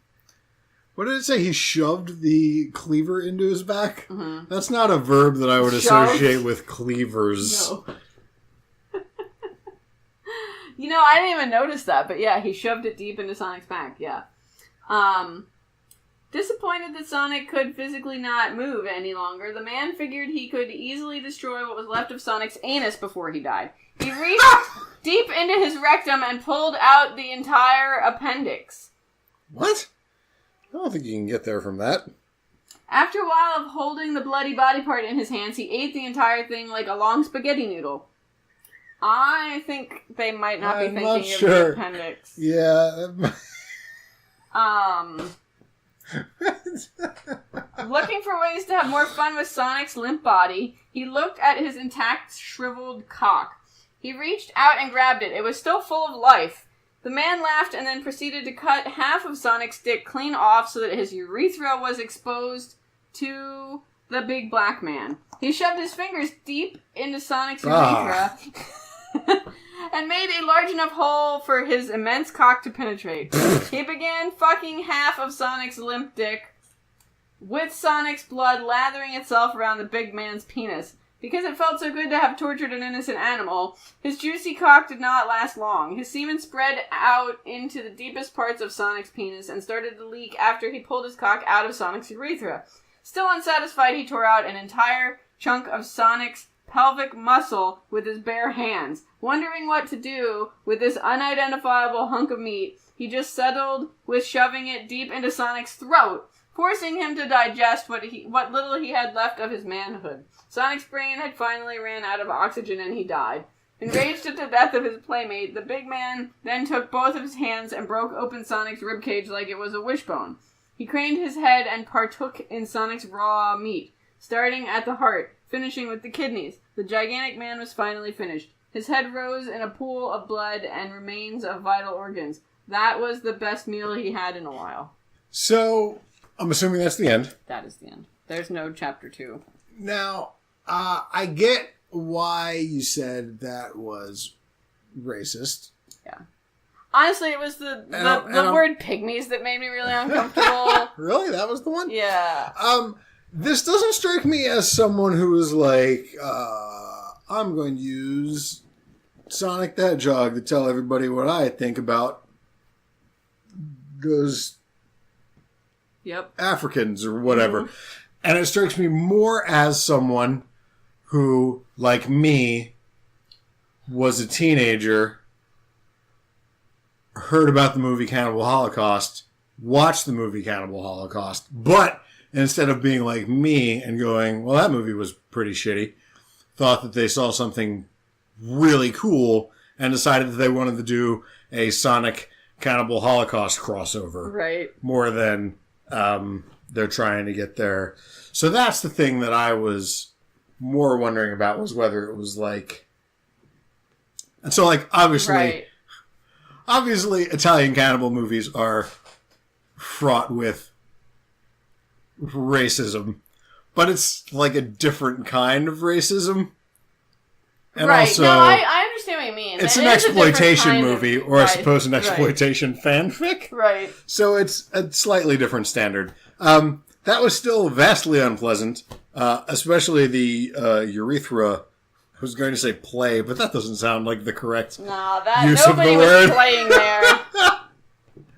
what did it say? He shoved the cleaver into his back? Mm-hmm. That's not a verb that I would associate with cleavers. No. You know, I didn't even notice that, but yeah, he shoved it deep into Sonic's back, yeah. Disappointed that Sonic could physically not move any longer, the man figured he could easily destroy what was left of Sonic's anus before he died. He reached deep into his rectum and pulled out the entire appendix. What? I don't think you can get there from that. After a while of holding the bloody body part in his hands, he ate the entire thing like a long spaghetti noodle. I think they might not be thinking of the appendix. Yeah. Looking for ways to have more fun with Sonic's limp body, he looked at his intact, shriveled cock. He reached out and grabbed it. It was still full of life. The man laughed and then proceeded to cut half of Sonic's dick clean off so that his urethra was exposed to the big black man. He shoved his fingers deep into Sonic's urethra and made a large enough hole for his immense cock to penetrate. He began fucking half of Sonic's limp dick, with Sonic's blood lathering itself around the big man's penis. Because it felt so good to have tortured an innocent animal, his juicy cock did not last long. His semen spread out into the deepest parts of Sonic's penis and started to leak after he pulled his cock out of Sonic's urethra. Still unsatisfied, he tore out an entire chunk of Sonic's pelvic muscle with his bare hands. Wondering what to do with this unidentifiable hunk of meat, he just settled with shoving it deep into Sonic's throat, forcing him to digest what little he had left of his manhood. Sonic's brain had finally ran out of oxygen and he died. Enraged at the death of his playmate, the big man then took both of his hands and broke open Sonic's ribcage like it was a wishbone. He craned his head and partook in Sonic's raw meat, starting at the heart, finishing with the kidneys. The gigantic man was finally finished. His head rose in a pool of blood and remains of vital organs. That was the best meal he had in a while. So, I'm assuming that's the end. That is the end. There's no chapter 2. Now, I get why you said that was racist. Yeah. Honestly, it was the word pygmies that made me really uncomfortable. Really? That was the one? Yeah. This doesn't strike me as someone who is like, I'm going to use Sonic the Hedgehog to tell everybody what I think about those Africans or whatever. Mm-hmm. And it strikes me more as someone who, like me, was a teenager, heard about the movie Cannibal Holocaust, watched the movie Cannibal Holocaust, but instead of being like me and going, well, that movie was pretty shitty, thought that they saw something really cool and decided that they wanted to do a Sonic Cannibal Holocaust crossover. Right. More than they're trying to get there. So that's the thing that I was more wondering about, was whether it was like... And so, like, obviously Italian cannibal movies are fraught with racism, but it's like a different kind of racism. And also, no, I understand what you mean. It's an exploitation movie, or I suppose an exploitation fanfic. Right. So it's a slightly different standard. That was still vastly unpleasant, especially the urethra. I was going to say play, but that doesn't sound like the correct use of the word. Nobody was playing there.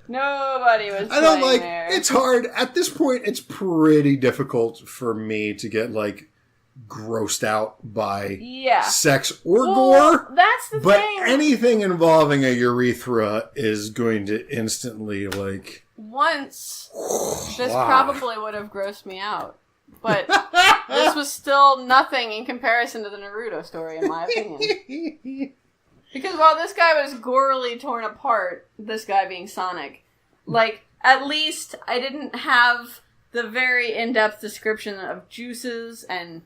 Nobody was playing there. It's hard. At this point, it's pretty difficult for me to get, like, grossed out by sex or gore. That's the thing. But anything involving a urethra is going to instantly, like... Once, this probably would have grossed me out. But this was still nothing in comparison to the Naruto story, in my opinion. Because while this guy was gorily torn apart, this guy being Sonic, like, at least I didn't have the very in-depth description of juices and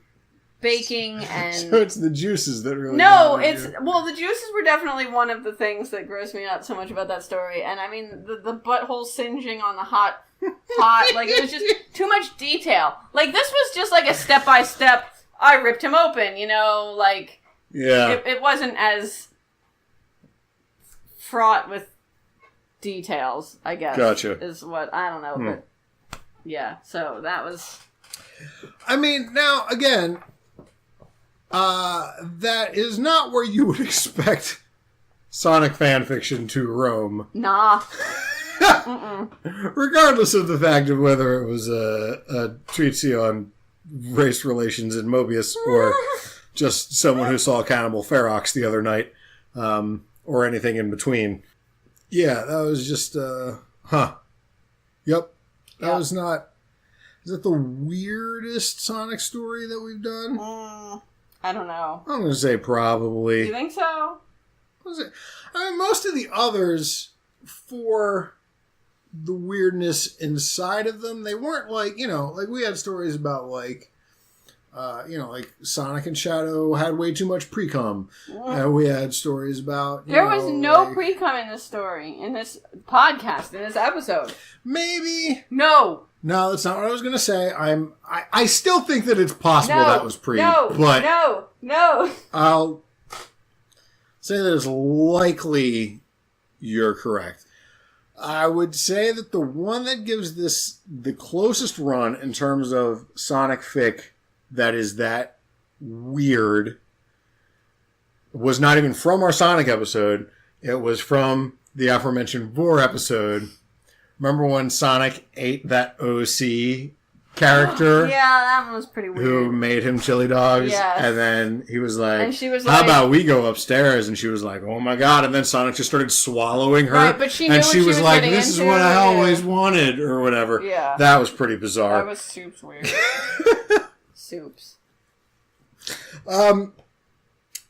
baking and... So it's the juices that really... Well, the juices were definitely one of the things that grossed me out so much about that story. And I mean, the butthole singeing on the hot, like, it was just too much detail. Like, this was just like a step-by-step, I ripped him open, you know, like... Yeah. It wasn't as fraught with details, I guess. Gotcha. Is what, I don't know, but... Yeah, so that was... I mean, now, again... that is not where you would expect Sonic fanfiction to roam. Nah. Regardless of the fact of whether it was a treatise on race relations in Mobius or just someone who saw Cannibal Ferox the other night, or anything in between. Yeah, that was just, Yep. That was not... Is that the weirdest Sonic story that we've done? I don't know. I'm going to say probably. You think so? I mean, most of the others, for the weirdness inside of them, they weren't like, like we had stories about like, like Sonic and Shadow had way too much pre-cum. We had stories about... There was no pre-cum in this story, in this podcast, in this episode. Maybe. No, that's not what I was going to say. I still think that it's possible that was pre. No. I'll say that it's likely you're correct. I would say that the one that gives this the closest run in terms of Sonic fic that is that weird was not even from our Sonic episode. It was from the aforementioned Vor episode. Remember when Sonic ate that OC character? Yeah, that one was pretty weird. Who made him chili dogs. Yes. And then he was like, and she was how about we go upstairs? And she was like, oh my god. And then Sonic just started swallowing her. Right, but she knew and she was like, this is what I always wanted, or whatever. Yeah. That was pretty bizarre. That was Soup's weird. Soup's.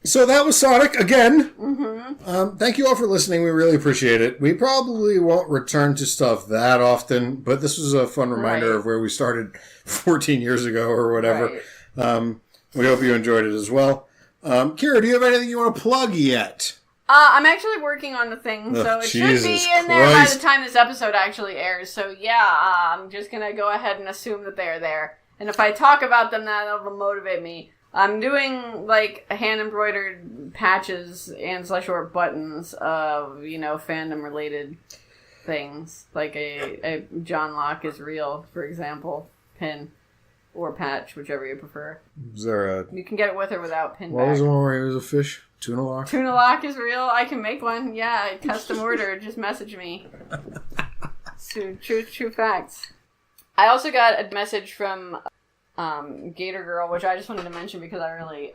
So that was Sonic again. Mm-hmm. Thank you all for listening. We really appreciate it. We probably won't return to stuff that often, but this was a fun reminder of where we started 14 years ago or whatever. Right. We hope you enjoyed it as well. Kira, do you have anything you want to plug yet? I'm actually working on the thing, so it should be in there by the time this episode actually airs. So yeah, I'm just going to go ahead and assume that they're there. And if I talk about them, that'll motivate me. I'm doing, like, hand-embroidered patches and /or buttons of, fandom-related things. Like a John Locke is real, for example, pin. Or patch, whichever you prefer. Is there You can get it with or without pin What back. was the one where he was a fish? Tuna lock? Tuna lock is real. I can make one. Yeah, custom order. Just message me. True facts. I also got a message from Gator Girl, which I just wanted to mention because I really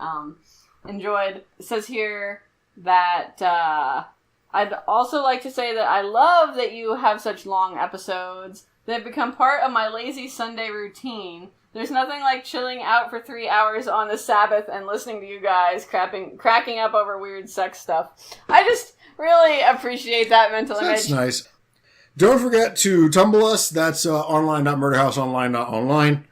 enjoyed. It says here that I'd also like to say that I love that you have such long episodes. They've become part of my lazy Sunday routine. There's nothing like chilling out for 3 hours on the Sabbath and listening to you guys cracking up over weird sex stuff. I just really appreciate that mental image. That's nice. Don't forget to tumble us. That's online.murderhouseonline.online.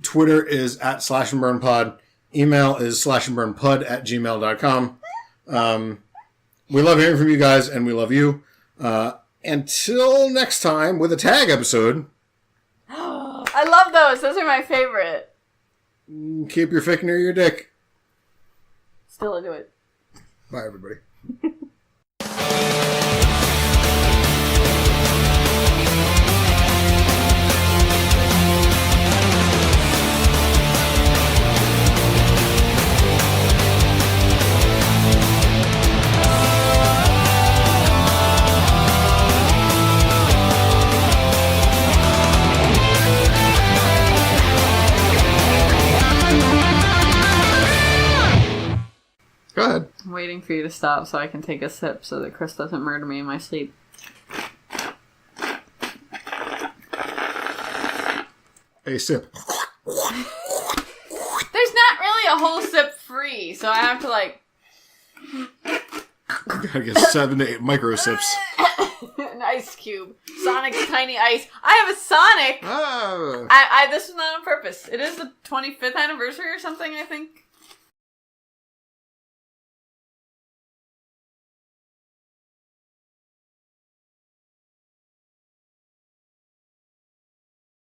Twitter is at @slashandburnpod. Email is slashandburnpod@gmail.com. We love hearing from you guys, and we love you. Until next time with a tag episode. I love those. Those are my favorite. Keep your fic near your dick. Still into it. Bye, everybody. Go ahead. I'm waiting for you to stop so I can take a sip so that Chris doesn't murder me in my sleep. A sip. There's not really a whole sip free, so I have to Gotta get 7 to 8 micro sips. an ice cube. Sonic's tiny ice. I have a Sonic! Oh. This was not on purpose. It is the 25th anniversary or something, I think.